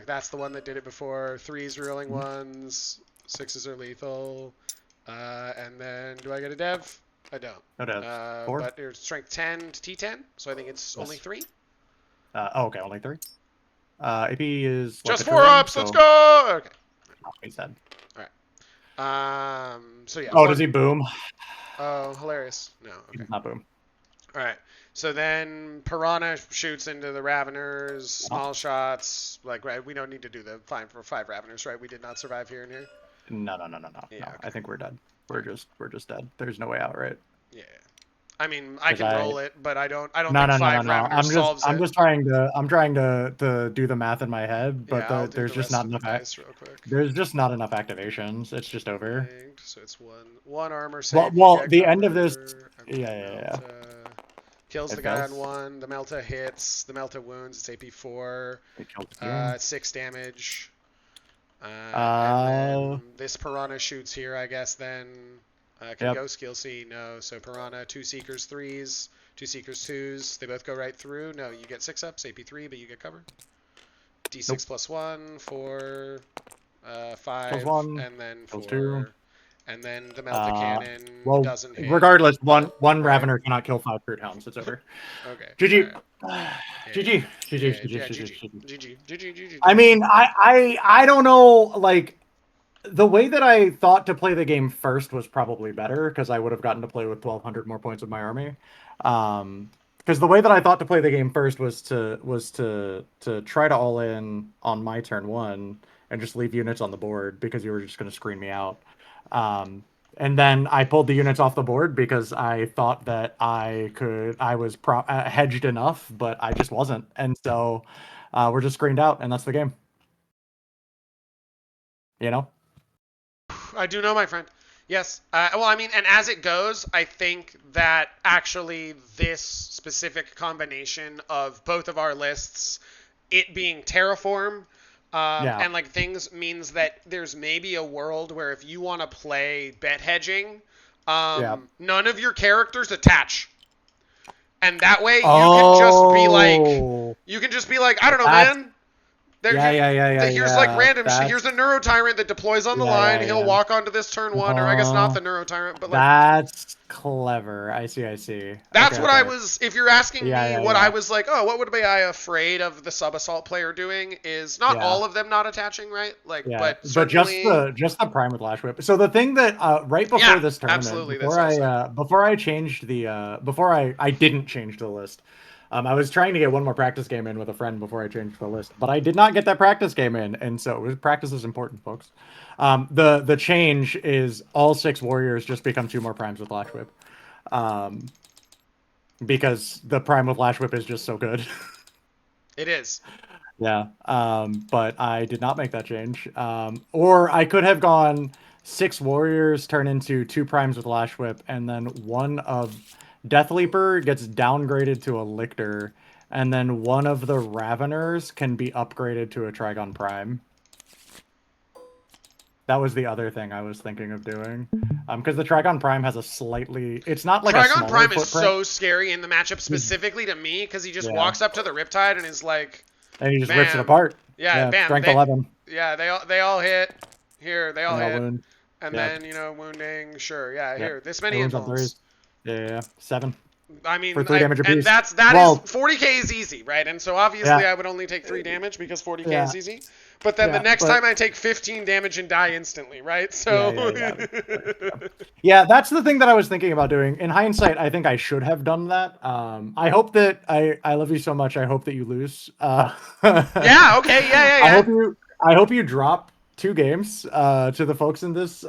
That's the one that did it before. 3s reeling ones, 6s are lethal. And then do I get a Dev? I don't. No Dev. 4? But there's strength 10 to T10, so I think it's only 3. Okay, only 3. AP is just 4 ups. So... Let's go. Okay. Oh, he's dead. All right. So yeah. Oh, does he boom? Oh, hilarious. No. Okay. He does not boom. All right. So then Piranha shoots into the Raveners. Small shots. Like, right? We don't need to do the fine for 5 Raveners, right? We did not survive here and here. No. Yeah, no. Okay. I think we're dead. We're just dead. There's no way out, right? Yeah. I mean, I can roll it, but I don't think no. 5 Raveners solves it. I'm trying to do the math in my head, but there's just not enough. There's just not enough activations. It's just over. So it's one armor save. Well, the end of this. Yeah. Kills the guy on 1. The Melta hits. The Melta wounds. It's AP 4. 6 damage. And then this Piranha shoots here, I guess. Then. Can Ghostkeel see? No. So Piranha, 2 Seekers 3s, 2 Seekers 2s. They both go right through. No, you get 6 ups, AP 3, but you get cover. D6 plus 1, 4, 5, and then 4. 2. And then the Melta cannon doesn't hit. Regardless, one Ravener cannot kill 5 Kroot Hounds. It's over. Okay. GG. GG. GG. I mean, I don't know, like... The way that I thought to play the game first was probably better, because I would have gotten to play with 1,200 more points of my army. Because the way that I thought to play the game first was to try to all in on my turn 1 and just leave units on the board, because you were just going to screen me out. And then I pulled the units off the board because I thought that I was hedged enough, but I just wasn't. And so we're just screened out, and that's the game. You know? I do know, my friend. Yes. Well, I mean, and as it goes, I think that actually this specific combination of both of our lists, it being Terraform, and like things, means that there's maybe a world where if you want to play bet hedging, none of your characters attach. And that way you can just be like, I don't know, man. Here's like random shit. Here's a Neuro Tyrant that deploys on the line. He'll walk onto this turn 1, or I guess not the Neuro Tyrant, but like that's clever. I see. That's what I was. If you're asking me I was like, oh, what would I afraid of the sub assault player doing? Is not all of them not attaching, right? Like, but just the Prime with Lash Whip. So the thing that right before this tournament, before I changed the before I didn't change the list. I was trying to get one more practice game in with a friend before I changed the list, but I did not get that practice game in, and so practice is important, folks. The change is all 6 warriors just become 2 more primes with Lash Whip, because the prime with Lash Whip is just so good. It is. Yeah, but I did not make that change. Or I could have gone 6 warriors turn into 2 primes with Lash Whip, and then one of Death Leaper gets downgraded to a Lictor, and then one of the Raveners can be upgraded to a Trigon Prime. That was the other thing I was thinking of doing. Because the Trigon Prime has a slightly... It's not like Trigon Prime is so scary in the matchup, specifically to me, because he just walks up to the Riptide and is like... And he just rips it apart. Yeah, bam. Strength 11. Yeah, they all hit. Here, they all hit. Wound. And then, wounding, sure. Yeah, here. This many influence. Yeah, 7. I mean, for 3 damage apiece. And that is 40k is easy, right? And so obviously I would only take 3 damage because 40k is easy. But then the next time I take 15 damage and die instantly, right? So yeah, that's the thing that I was thinking about doing. In hindsight, I think I should have done that. I hope that I love you so much. I hope that you lose. Yeah. Okay. Yeah. I hope you drop 2 games to the folks in this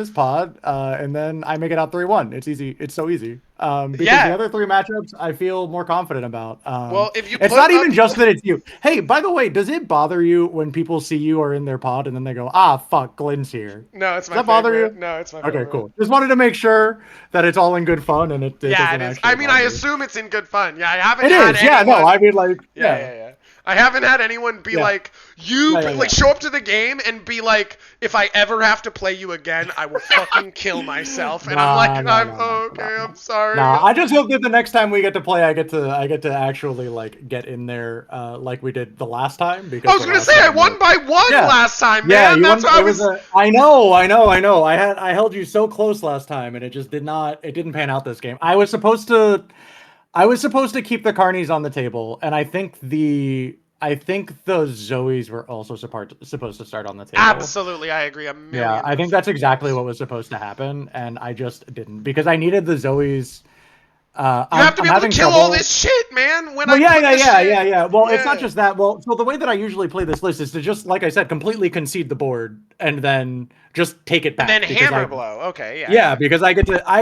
pod, and then I make it out 3-1. It's easy. It's so easy. Because the other 3 matchups I feel more confident about. Well, if you it's not even just that it's you. Hey, by the way, does it bother you when people see you are in their pod and then they go, "Ah, fuck, Glyn's here"? No, it's my Does that bother you? No, it's my favorite. Okay, cool. Just wanted to make sure that it's all in good fun and it doesn't actually. I mean, I assume it's in good fun. Yeah, I haven't. It is. Yeah, no, I mean, like, yeah. I haven't had anyone be like, show up to the game and be like, if I ever have to play you again, I will fucking kill myself. And I'm sorry. Nah, I just hope that the next time we get to play, I get to actually like get in there like we did the last time. Because I was gonna say I won by 1 last time, man. Yeah, that's why I was. I know. I held you so close last time, and it just didn't pan out this game. I was supposed to keep the carnies on the table, and I think the Zoes were also supposed to start on the table. Absolutely, I agree. Yeah, I think that's exactly what was supposed to happen, and I just didn't because I needed the Zoes. You have to be able to kill all this shit, man. Well, it's not just that. Well, so the way that I usually play this list is to just, like I said, completely concede the board and then just take it back. And then hammer blow. Okay, yeah. Yeah, because I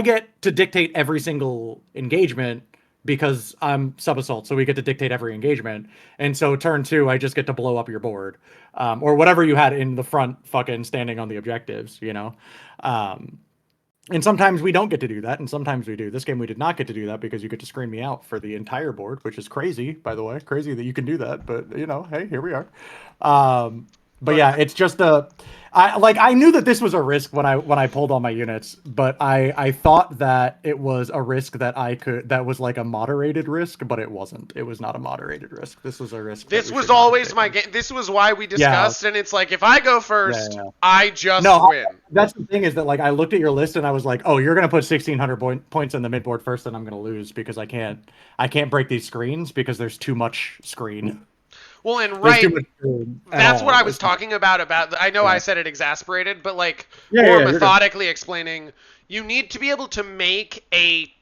get to dictate every single engagement because I'm sub-assault, so we get to dictate every engagement. And so turn 2, I just get to blow up your board. Or whatever you had in the front fucking standing on the objectives, you know? And sometimes we don't get to do that, and sometimes we do. This game we did not get to do that because you get to screen me out for the entire board, which is crazy, by the way. Crazy that you can do that, but, you know, hey, here we are. But yeah, it's just I knew that this was a risk when I pulled all my units, but I thought that it was a risk that was like a moderated risk, but it wasn't. It was not a moderated risk. This was a risk. This was always my game. This was why we discussed, and it's like, if I go first, I just win. That's the thing is that, like, I looked at your list and I was like, oh, you're going to put 1,600 points in the midboard first, and I'm going to lose because I can't break these screens because there's too much screen. Well, and that's what I was talking about. I know I said it exasperated, but like more methodically explaining, you need to be able to make a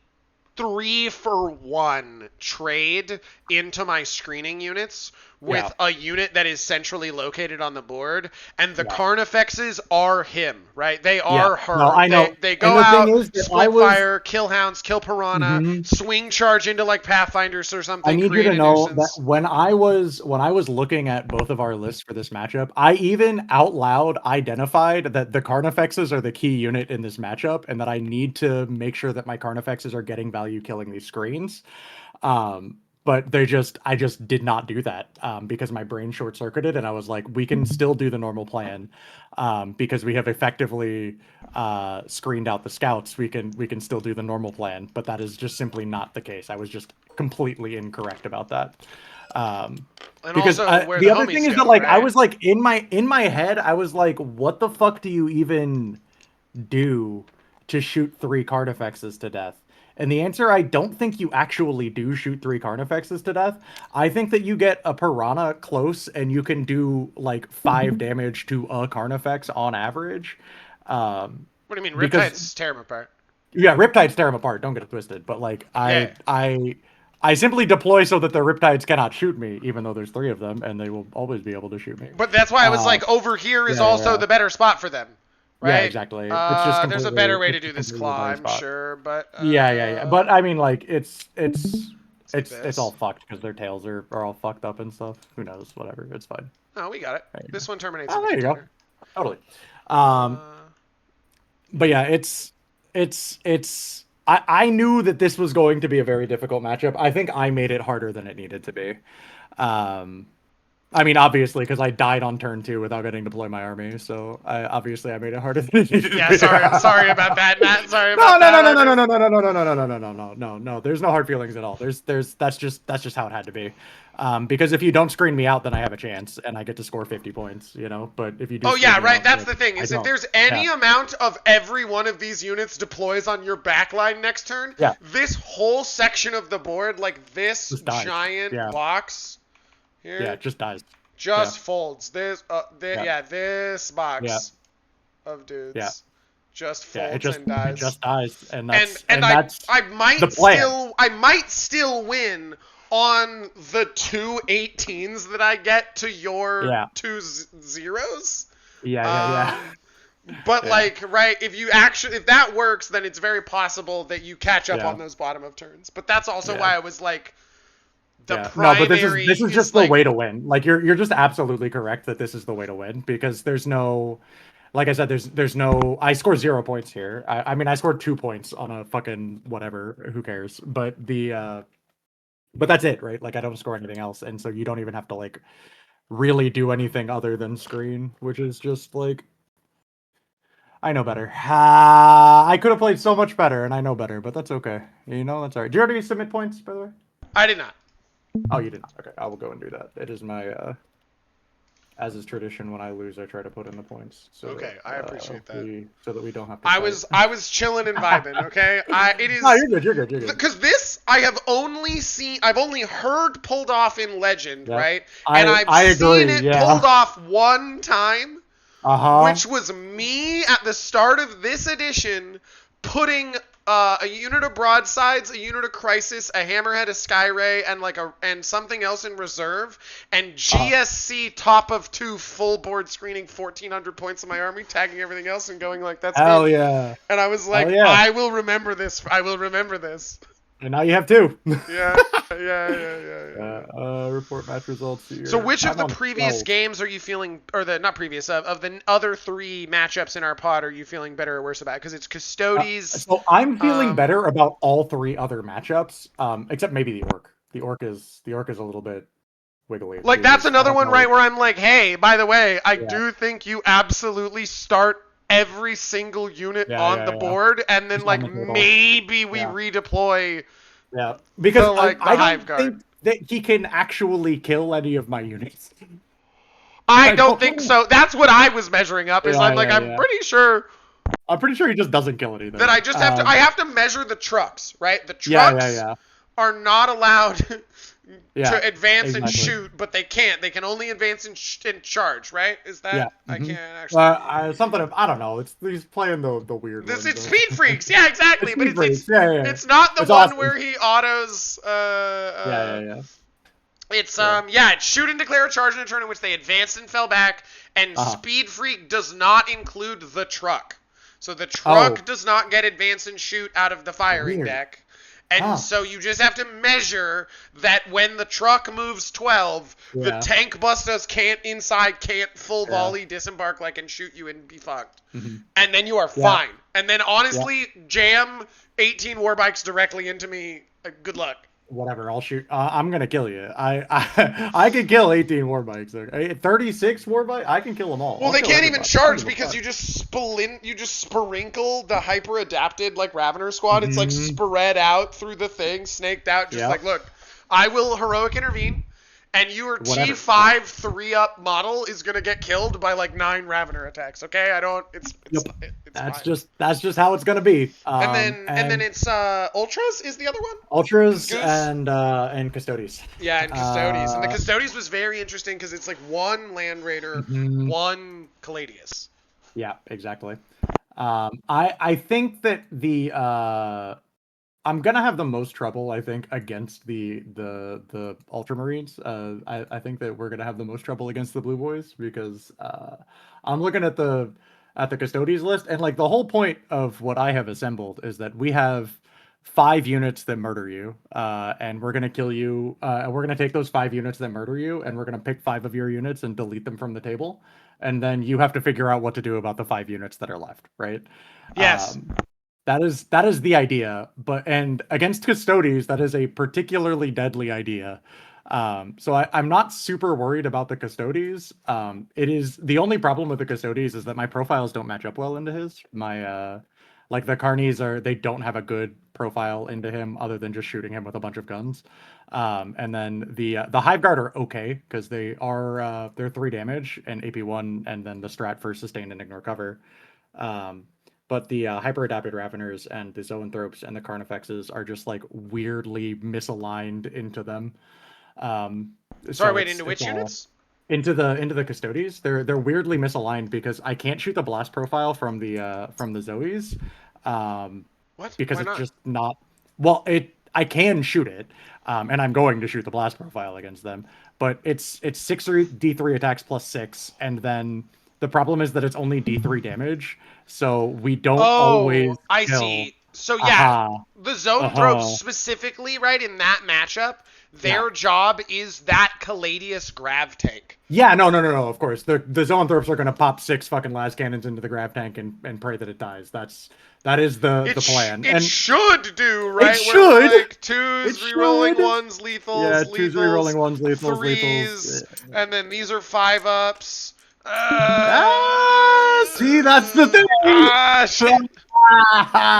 3-for-1 trade into my screening units with a unit that is centrally located on the board, and the Carnifexes are him, right? They are her. No, I know. They go out, split fire, kill hounds, kill piranha, swing charge into like Pathfinders or something. I need you to know that when I was looking at both of our lists for this matchup, I even out loud identified that the Carnifexes are the key unit in this matchup, and that I need to make sure that my Carnifexes are getting value killing these screens. But I just did not do that because my brain short circuited, and I was like, we can still do the normal plan because we have effectively screened out the scouts. We can still do the normal plan, but that is just simply not the case. I was just completely incorrect about that. Because the other thing is that, like, I was like in my head, I was like, what the fuck do you even do to shoot 3 Carnifexes to death? And the answer, I don't think you actually do shoot 3 Carnifexes to death. I think that you get a Piranha close and you can do like 5 damage to a Carnifex on average. What do you mean? Riptides tear them apart. Yeah, Riptides tear them apart. Don't get it twisted. But like I simply deploy so that the Riptides cannot shoot me, even though there's 3 of them, and they will always be able to shoot me. But that's why I was like, over here is also the better spot for them. Right? Yeah, exactly. It's just there's a better way to do this claw, I'm sure, but yeah. But I mean, like, it's all fucked because their tails are all fucked up and stuff. Who knows? Whatever. It's fine. Oh, we got it. This one terminates. Oh, there you go. Totally. But yeah, I knew that this was going to be a very difficult matchup. I think I made it harder than it needed to be. I mean, obviously, because I died on turn 2 without getting to deploy my army, so I made it harder than it needed to be. Yeah, I'm sorry about that, Matt. Sorry about that. No. There's no hard feelings at all. That's just how it had to be. Because if you don't screen me out, then I have a chance and I get to score 50 points, you know. But if you do, that's the thing. Is if there's any amount of every one of these units deploys on your backline next turn, this whole section of the board, like this giant box. Here, it just dies. just folds. This this box of dudes just folds and dies. It just dies, and that's I might still win on the 2 18s that I get to your 2 zeros. But if that works, then it's very possible that you catch up on those bottom of turns. But that's also why I was like, primary. No, but this is just the way to win. Like you're just absolutely correct that this is the way to win, because there's no, like I said, there's no. I scored 0 points here. I mean, I scored 2 points on a fucking whatever. Who cares? But but that's it, right? Like I don't score anything else, and so you don't even have to like really do anything other than screen, which is just like. I know better. I could have played so much better, and I know better, but that's okay. You know, that's all right. Did you already submit points, by the way? I did not. Oh, you did not. Okay, I will go and do that. It is my, as is tradition, when I lose, I try to put in the points. So okay, I appreciate that. So that we don't have to. I was chilling and vibing. Okay, it is. No, you're good. Because this I've only heard pulled off in Legend, right? And I've seen it pulled off one time. Which was me at the start of this edition putting a unit of broadsides, a unit of crisis, a hammerhead, a skyray, and something else in reserve, and GSC top of 2 full board screening 1,400 points in my army, tagging everything else and going like, that's hell good. Yeah. And I was like, I will remember this. I will remember this. And now you have 2. Yeah. Report match results here. So which of the previous games are you feeling, or not previous, of the other 3 matchups in our pod are you feeling better or worse about? Because it's Custodes. So I'm feeling better about all 3 other matchups, except maybe the Orc. The Orc is a little bit wiggly. Like that's another one, right, where I'm like, hey, by the way, I do think you absolutely start every single unit on the board, and then maybe we redeploy. Yeah, because I don't think that he can actually kill any of my units. I don't think so. That's what I was measuring up. I'm pretty sure. I'm pretty sure he just doesn't kill anything. That I just have to. I have to measure the trucks, right? The trucks are not allowed to advance and shoot, but they can't. They can only advance and charge, right? Is that? I can't actually. I don't know. He's playing the weird. It's Speed Freaks, yeah, exactly. But it's not the one where he autos. It's it's shoot and declare a charge in a turn in which they advanced and fell back, and Speed Freak does not include the truck. So the truck does not get advance and shoot out of the firing deck. And so you just have to measure that when the truck moves 12, the tank busters can't full volley disembark and shoot you and be fucked. Mm-hmm. And then you are fine. And then honestly, jam 18 warbikes directly into me. Good luck. Whatever, I'll shoot. I'm gonna kill you. I can kill 18 warbikes. 36 warbikes. I can kill them all. Well, they can't even charge because you just sprinkle the hyper adapted Ravener squad. It's spread out through the thing, snaked out. Just look, I will heroic intervene, and your T5 3-up model is gonna get killed by 9 Ravener attacks. Okay, I don't. It's that's just how it's gonna be. And then it's Ultras is the other one. Ultras and Custodes. Yeah, and Custodes. And the Custodes was very interesting because it's 1 Land Raider, 1 Caladius. Yeah, exactly. I think that I'm gonna have the most trouble, I think, against the Ultramarines. I think that we're gonna have the most trouble against the Blue Boys because I'm looking at the Custodes list, and the whole point of what I have assembled is that we have 5 units that murder you, and we're gonna kill you. We're gonna take those 5 units that murder you, and we're gonna pick 5 of your units and delete them from the table, and then you have to figure out what to do about the 5 units that are left, right? Yes. That is the idea, and against Custodes, that is a particularly deadly idea. So I'm not super worried about the Custodes. It is the only problem with the Custodes is that my profiles don't match up well into his. My the Carnies they don't have a good profile into him other than just shooting him with a bunch of guns. And then the Hive Guard are okay because they're 3 damage and AP1, and then the strat for sustain and ignore cover. But the hyper-adapted Raveners and the Zoanthropes and the Carnifexes are just weirdly misaligned into them. Sorry, wait, into which units? into the Custodes. They're weirdly misaligned because I can't shoot the blast profile from the Zoes, What? because Why it's not? just not. Well, I can shoot it, and I'm going to shoot the blast profile against them, but it's 6 D3 attacks plus 6, and then the problem is that it's only D3 damage, so we don't Oh, always I kill. see. So yeah, Aha. the zone throws Uh-huh. specifically, right, in that matchup, Yeah. their job is that Caladius grav tank. Yeah, no. Of course, the zoanthropes are gonna pop 6 fucking las cannons into the grav tank and pray that it dies. That is the plan, It and should do, it right? Where should. like It twos, rerolling should. ones, Yeah, lethals, 2's rerolling lethals, ones, lethals. threes, and then these are 5-ups. See, that's the thing. Shit. He didn't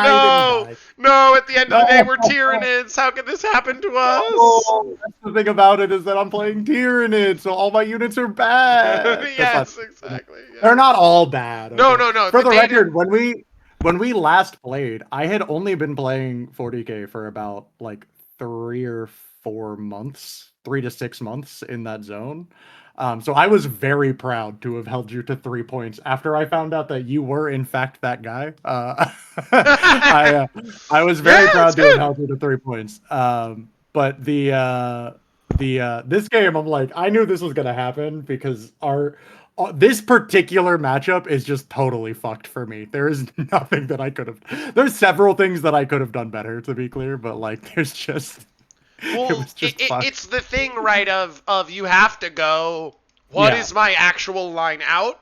No, die. no, at the end of the day, we're No. Tyranids. How could this happen to us? No, that's the thing about it is that I'm playing Tyranid, so all my units are bad. Yes, exactly. Yeah. They're not all bad. No, Okay? no. For the They record, when we last played, I had only been playing 40k for about like 3 or 4 months, 3 to 6 months in that zone. So I was very proud to have held you to 3 points after I found out that you were in fact that guy. I was very proud to have held you to 3 points. But this game, I'm like, I knew this was gonna happen because this particular matchup is just totally fucked for me. There is nothing that I could have. There's several things that I could have done better, to be clear, but like, there's just. Well, it's the thing, right? Of you have to go. What is my actual line out?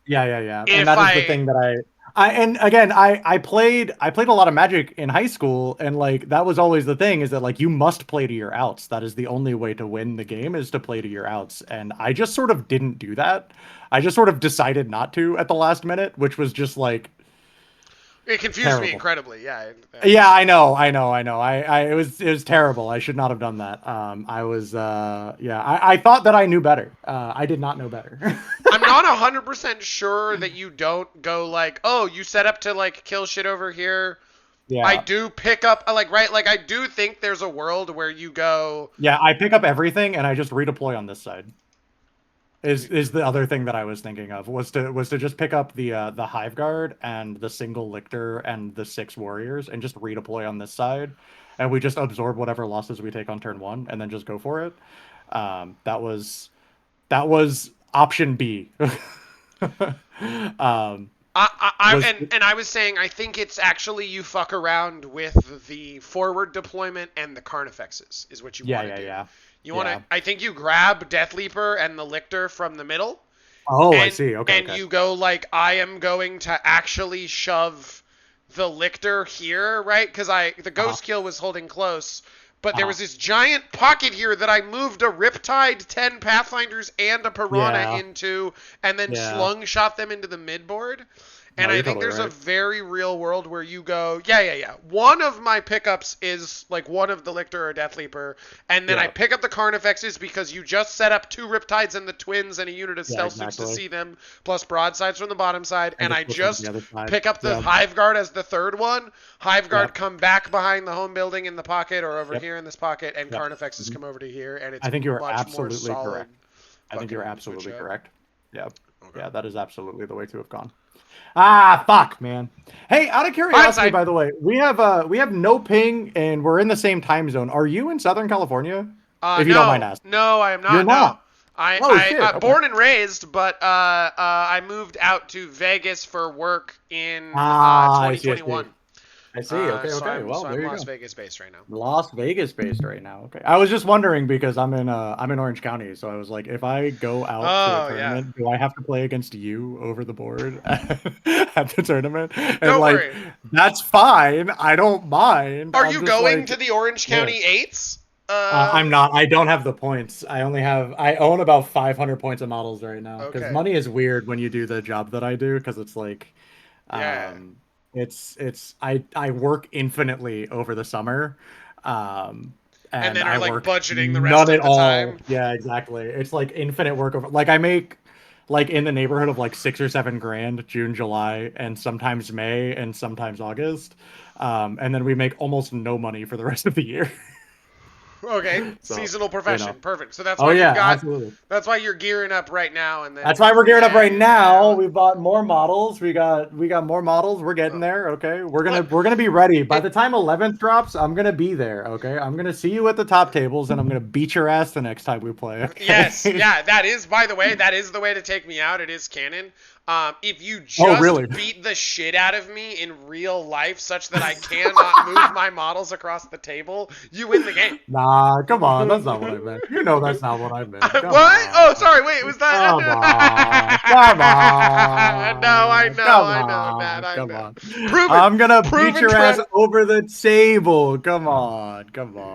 Yeah. And that is the thing that and again, I played a lot of Magic in high school, and like that was always the thing, is that like you must play to your outs. That is the only way to win the game, is to play to your outs. And I just sort of didn't do that. I just sort of decided not to at the last minute, which was just like. It confused me incredibly. Yeah. Yeah, I know. It was terrible. I should not have done that. I thought that I knew better. I did not know better. I'm not 100% sure that you don't go like, oh, you set up to like kill shit over here. Yeah. I do pick up right. Like I do think there's a world where you go. Yeah, I pick up everything and I just redeploy on this side. Is the other thing that I was thinking of was to just pick up the Hive Guard and the single Lictor and the 6 warriors and just redeploy on this side, and we just absorb whatever losses we take on turn 1 and then just go for it. That was option B. I was saying I think it's actually you fuck around with the forward deployment and the Carnifexes is what you want to do. Yeah. You want to. I think you grab Death Leaper and the Lictor from the middle. Oh, I see. Okay. And you go like, I am going to actually shove the Lictor here, right? Because the Ghostkeel was holding close, but there was this giant pocket here that I moved a Riptide, 10 Pathfinders, and a Piranha into, and then slung shot them into the midboard. And I think there's a very real world where you go, yeah. One of my pickups is like one of the Lictor or Death Leaper, and then I pick up the Carnifexes because you just set up 2 Riptides and the Twins and a unit of Stealth Suits to see them, plus Broadsides from the bottom side, and I just pick up the Hive Guard as the third one. Hive Guard come back behind the home building in the pocket or over here in this pocket, and Carnifexes come over to here, and it's I think you're much absolutely more solid. correct. I think you're absolutely correct. Yeah. Okay. Yeah, that is absolutely the way to have gone. Fuck, man. Hey, out of curiosity, by the way, we have no ping and we're in the same time zone. Are you in Southern California? If you don't mind asking. No, I am not. You're not. I'm born and raised, but I moved out to Vegas for work in 2021. I see. Okay. Well, so there I'm you Las go. Vegas based right now. Las Vegas based right now. Okay. I was just wondering because I'm in Orange County, so I was like, if I go out to a tournament, do I have to play against you over the board at the tournament? And don't worry. That's fine. I don't mind. Are you going to the Orange County 8s? I'm not. I don't have the points. I own about 500 points of models right now because money is weird when you do the job that I do, because it's like, I work infinitely over the summer, and then I like work budgeting the rest of the time. Yeah, exactly. It's like infinite work over. Like I make like in the neighborhood of like $6 or $7 grand June, July, and sometimes May, and sometimes August, and then we make almost no money for the rest of the year. Okay, so, seasonal profession, perfect. So that's why you've got. Absolutely. That's why you're gearing up right now, and then. That's why we're gearing up right now. We bought more models. We got more models. We're getting there. Okay, we're gonna be ready by the time 11th drops. I'm gonna be there. Okay, I'm gonna see you at the top tables, and I'm gonna beat your ass the next time we play. Okay? Yes, yeah. That is, by the way, that is the way to take me out. It is canon. If you just beat the shit out of me in real life such that I cannot move my models across the table, you win the game. Nah, come on. That's not what I meant. You know that's not what I meant. What? On. Oh, sorry. Wait, was that? Come on. Come on. No, I know, Matt. I know. Prove it. I'm going to beat your ass over the table. Come on.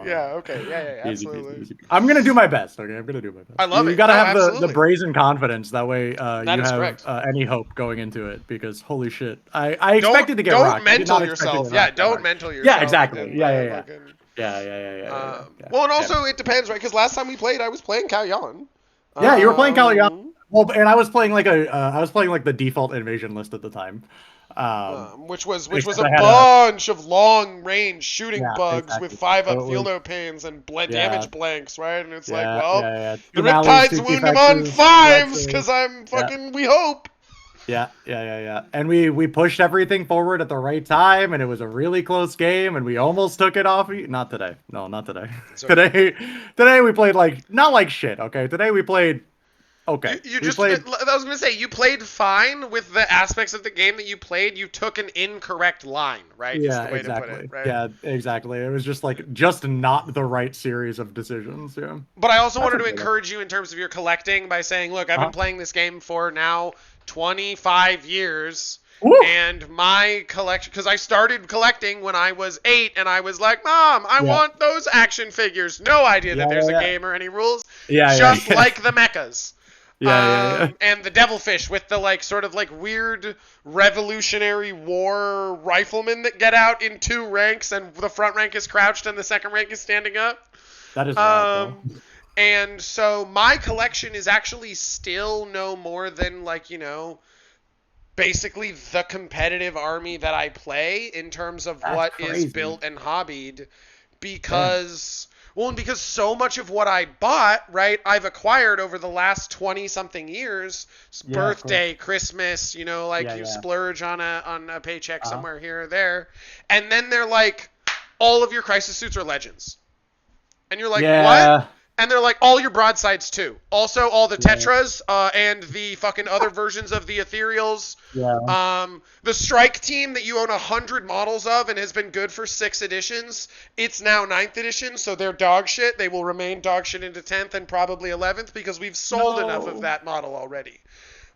Yeah, okay. Yeah, absolutely. Easy. I'm going to do my best, okay? I'm going to do my best. I love it. You got to have the brazen confidence. That way you have any hope going into it, because holy shit. I expected to get rocked. Don't mental yourself. Yeah, don't mental yourself. Yeah, exactly. Yeah. Well, and also it depends, right? Because last time we played, I was playing Kalyan. Yeah, you were playing Kalyan. Well, and I was playing like the default invasion list at the time. Which was a bunch of long range shooting bugs with 5-up feel-no pains and damage blanks, right? And it's the Riptides wound him on 5s because I'm fucking. We hope. Yeah. And we pushed everything forward at the right time, and it was a really close game, and we almost took it off. Not today. No, not today. Today we played not like shit. Okay, today we played. Okay. I was gonna say you played fine with the aspects of the game that you played. You took an incorrect line, right? Yeah, exactly. Right? Yeah, exactly. It was just not the right series of decisions. Yeah. But I also wanted to encourage you in terms of your collecting by saying, look, I've been playing this game for now 25 years. Woo! And my collection, because I started collecting when I was 8, and I was like, Mom, I want those action figures. No idea that there's a game or any rules. Just like the mechas. And the devilfish with the sort of weird Revolutionary War riflemen that get out in 2 ranks, and the front rank is crouched and the second rank is standing up. That is rad, and so my collection is actually still no more than basically the competitive army that I play in terms of what is built and hobbied, because so much of what I bought, right, I've acquired over the last 20-something years. Birthday, Christmas, you splurge on a paycheck somewhere here or there. And then they're like, all of your crisis suits are legends. And you're like, what? And they're like, all your broadsides too. Also, all the Tetras and the fucking other versions of the Ethereals. Yeah. The Strike Team that you own 100 models of and has been good for 6 editions. It's now 9th edition, so they're dog shit. They will remain dog shit into 10th and probably 11th because we've sold enough of that model already.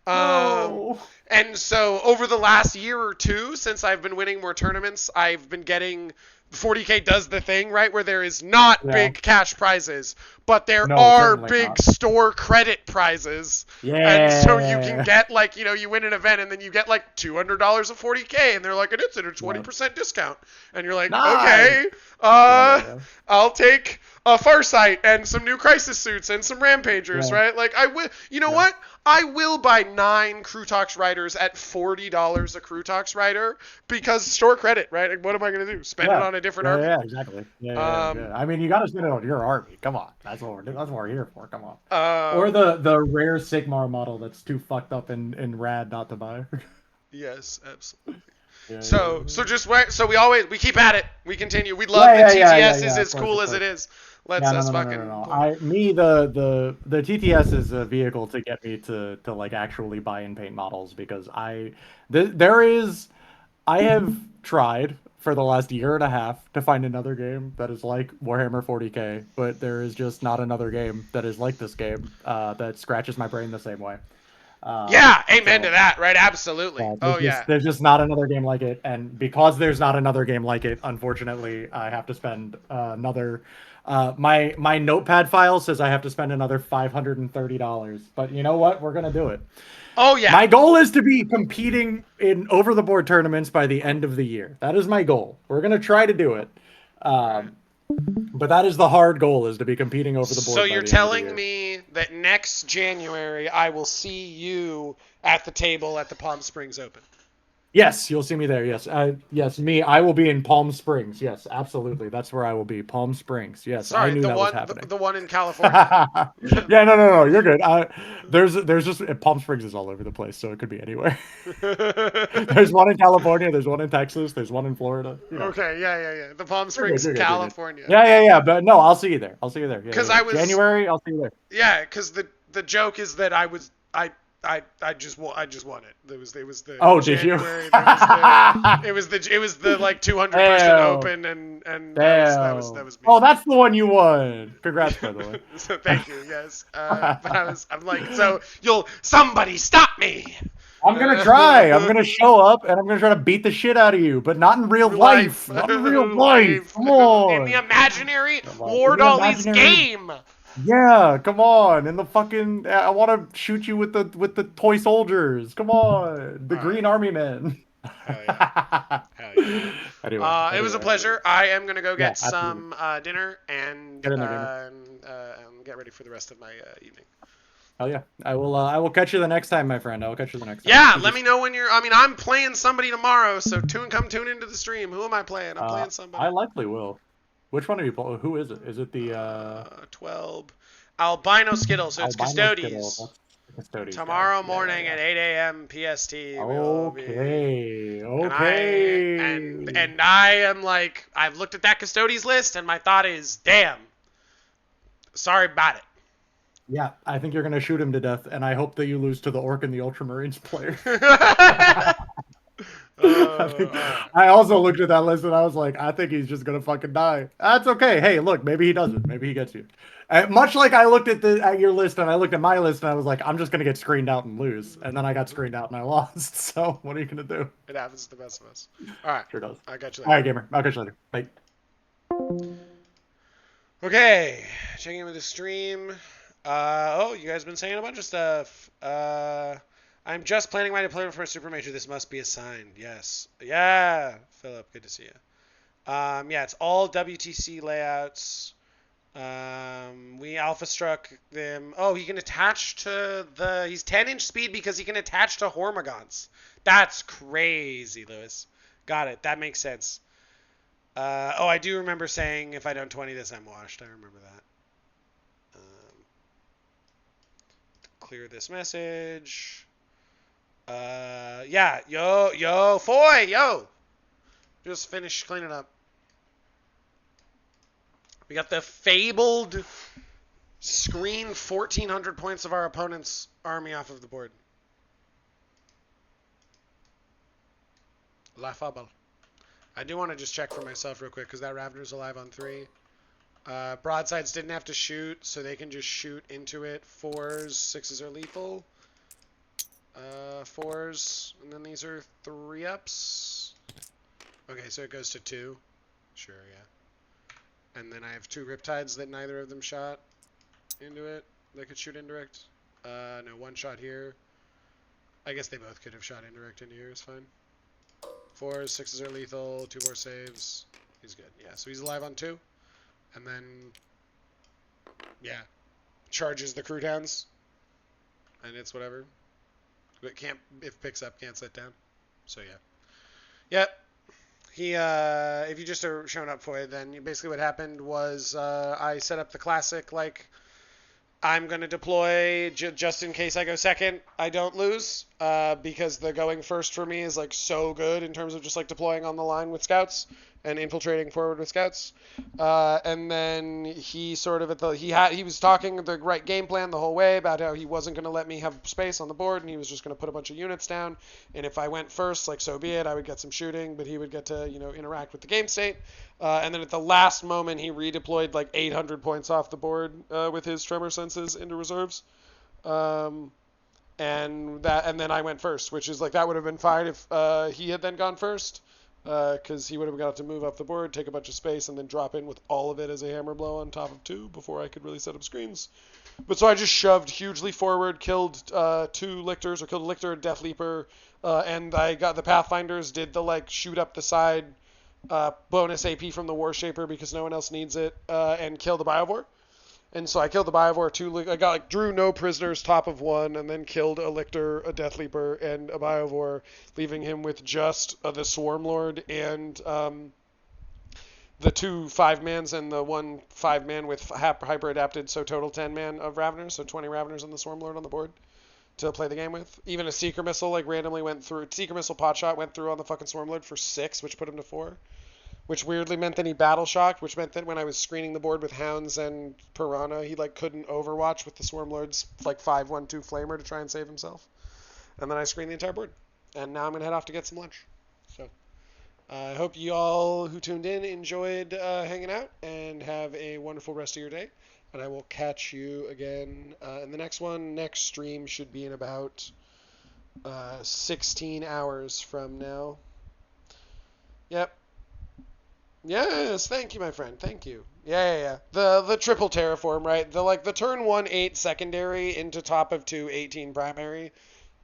And so over the last year or 2, since I've been winning more tournaments, I've been getting... 40K does the thing, right, where there is not big cash prizes, but there are big store credit prizes. Yeah. And so you can get, you win an event, and then you get, $200 of 40K, and they're like, and it's at a 20% discount. And you're like, okay, I'll take a Farsight and some new Crisis Suits and some Rampagers, right? I will, what? I will buy 9 Kroot Riders at $40 a Kroot Rider because store credit, right? What am I going to do? Spend it on a different army? Yeah, exactly. Yeah. I mean, you got to spend it on your army. Come on. That's what we're here for. Come on. Or the rare Sigmar model that's too fucked up and rad not to buy. Yes, absolutely. So we keep at it. We continue. We love that TTS is as cool as it is. Let's fucking. The TTS is a vehicle to get me to actually buy and paint models, because I have tried for the last year and a half to find another game that is like Warhammer 40K, but there is just not another game that is like this game that scratches my brain the same way. Amen to that, right? Absolutely. There's just not another game like it, and because there's not another game like it, unfortunately, I have to spend another. My notepad file says I have to spend another $530, but you know what? We're gonna do it. Oh yeah. My goal is to be competing in over-the-board tournaments by the end of the year. That is my goal. We're gonna try to do it. But that is the hard goal, is to be competing over the board. So you're telling me that next January I will see you at the table at the Palm Springs Open? Yes, you'll see me there. Yes, yes, me. I will be in Palm Springs. Yes, absolutely. That's where I will be. Palm Springs. Yes, I Sorry, knew the that was one happening. the one in California. Yeah, no. You're good. There's just Palm Springs is all over the place, so it could be anywhere. There's one in California. There's one in Texas. There's one in Florida. You know. Okay, yeah. The Palm You're good. Springs, You're good. You're good. California. Yeah. But no, I'll see you there. I'll see you there. Because Yeah. I was January. I'll see you there. Yeah, because the joke is that I just won it. It was the Oh, did you? January. It was the like 200 person open and that was me. Oh, that's the one you won. Congrats, by the way. So thank you. Yes. But I'm like, so somebody stop me. I'm gonna try. I'm gonna show up and I'm gonna try to beat the shit out of you, but not in real life. Not in real life. Come on. In the imaginary War Dolly's game. Yeah, come on. In the fucking, I want to shoot you with the toy soldiers. Come on, the Green Army Men. Hell yeah. Hell yeah. Anyway, it was a pleasure. I am gonna go get absolutely. some dinner and get ready for the rest of my evening. Hell yeah. I will catch you the next time, my friend. I will catch you the next time. Yeah, let me know when you're. I mean, I'm playing somebody tomorrow, so come tune into the stream. Who am I playing? I'm playing somebody. I likely will. Which one are you playing? Who is it? Is it the 12 Albino Skittle? So it's Custodies. Tomorrow morning at 8 a.m. PST. Okay. And I am like, I've looked at that Custodies list, and my thought is, damn. Sorry about it. Yeah, I think you're going to shoot him to death, and I hope that you lose to the Orc and the Ultramarines player. I also looked at that list, and I was like, I think he's just going to fucking die. That's okay. Hey, look, maybe he doesn't. Maybe he gets you. Much like I looked at your list, and I looked at my list, and I was like, I'm just going to get screened out and lose. And then I got screened out, and I lost. So what are you going to do? It happens to the best of us. All right. Sure does. I'll catch you later. All right, gamer. I'll catch you later. Bye. Okay. Checking in with the stream. You guys been saying a bunch of stuff. I'm just planning my deployment for a super major. This must be assigned. Yes. Yeah, Philip, good to see you. Yeah, it's all WTC layouts. We alpha struck them. Oh, he can attach to he's 10-inch speed because he can attach to Hormigons. That's crazy, Lewis. Got it. That makes sense. I do remember saying if I don't 20 this, I'm washed. I remember that. Clear this message. Yeah, yo, Foy, yo. Just finished cleaning up. We got the fabled screen 1,400 points of our opponent's army off of the board. Laughable. I do want to just check for myself real quick because that Ravener's alive on 3. Broadsides didn't have to shoot, so they can just shoot into it. 4s, 6s are lethal. 4s, and then these are 3-ups. Okay, so it goes to 2. Sure, yeah. And then I have 2 Riptides that neither of them shot into it. They could shoot indirect. No, 1 shot here. I guess they both could have shot indirect into here. It's fine. 4s, 6s are lethal. 2 more saves. He's good. Yeah, so he's alive on 2. And then, yeah, charges the Kroot Hounds, and it's whatever. But if picks up, can't sit down. So yeah, yep. He, if you just are showing up for it, then basically what happened was I set up the classic like I'm gonna deploy just in case I go second, I don't lose, because the going first for me is like so good in terms of just like deploying on the line with scouts and infiltrating forward with scouts. And then he sort of he was talking the right game plan the whole way about how he wasn't going to let me have space on the board and he was just going to put a bunch of units down. And if I went first, like so be it, I would get some shooting, but he would get to, interact with the game state. And then at the last moment, he redeployed like 800 points off the board with his tremor senses into reserves. And then I went first, which is like that would have been fine if he had then gone first. Because he would have got to move up the board, take a bunch of space, and then drop in with all of it as a hammer blow on top of 2 before I could really set up screens. But so I just shoved hugely forward, killed 2 Lictors, or killed a Lictor, a Death Leaper, and I got the Pathfinders, did the shoot up the side bonus AP from the Warshaper because no one else needs it, and kill the Biovore. And so I killed the Biovore, I got like drew no prisoners, top of 1, and then killed a Lictor, a Death Leaper, and a Biovore, leaving him with just the Swarmlord and the 2 5-mans and the 1 5-man with hyper adapted, so total 10-man of Raveners, so 20 Raveners on the Swarmlord on the board to play the game with. Even a Seeker Missile like randomly went through. Seeker Missile Potshot went through on the fucking Swarmlord for 6, which put him to 4. Which weirdly meant that he battle shocked, which meant that when I was screening the board with Hounds and Piranha, he like couldn't overwatch with the Swarmlord's like 5/1/2 flamer to try and save himself. And then I screened the entire board. And now I'm gonna head off to get some lunch. So I hope you all who tuned in enjoyed hanging out and have a wonderful rest of your day. And I will catch you again in the next one. Next stream should be in about 16 hours from now. Yep. Yes, thank you, my friend. Thank you. Yeah. The triple terraform, right? The turn 1 8 secondary into top of 2 18 primary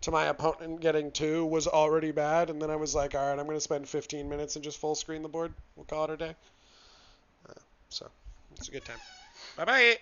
to my opponent getting 2 was already bad, and then I was like, all right, I'm going to spend 15 minutes and just full screen the board. We'll call it a day. So, it's a good time. Bye-bye.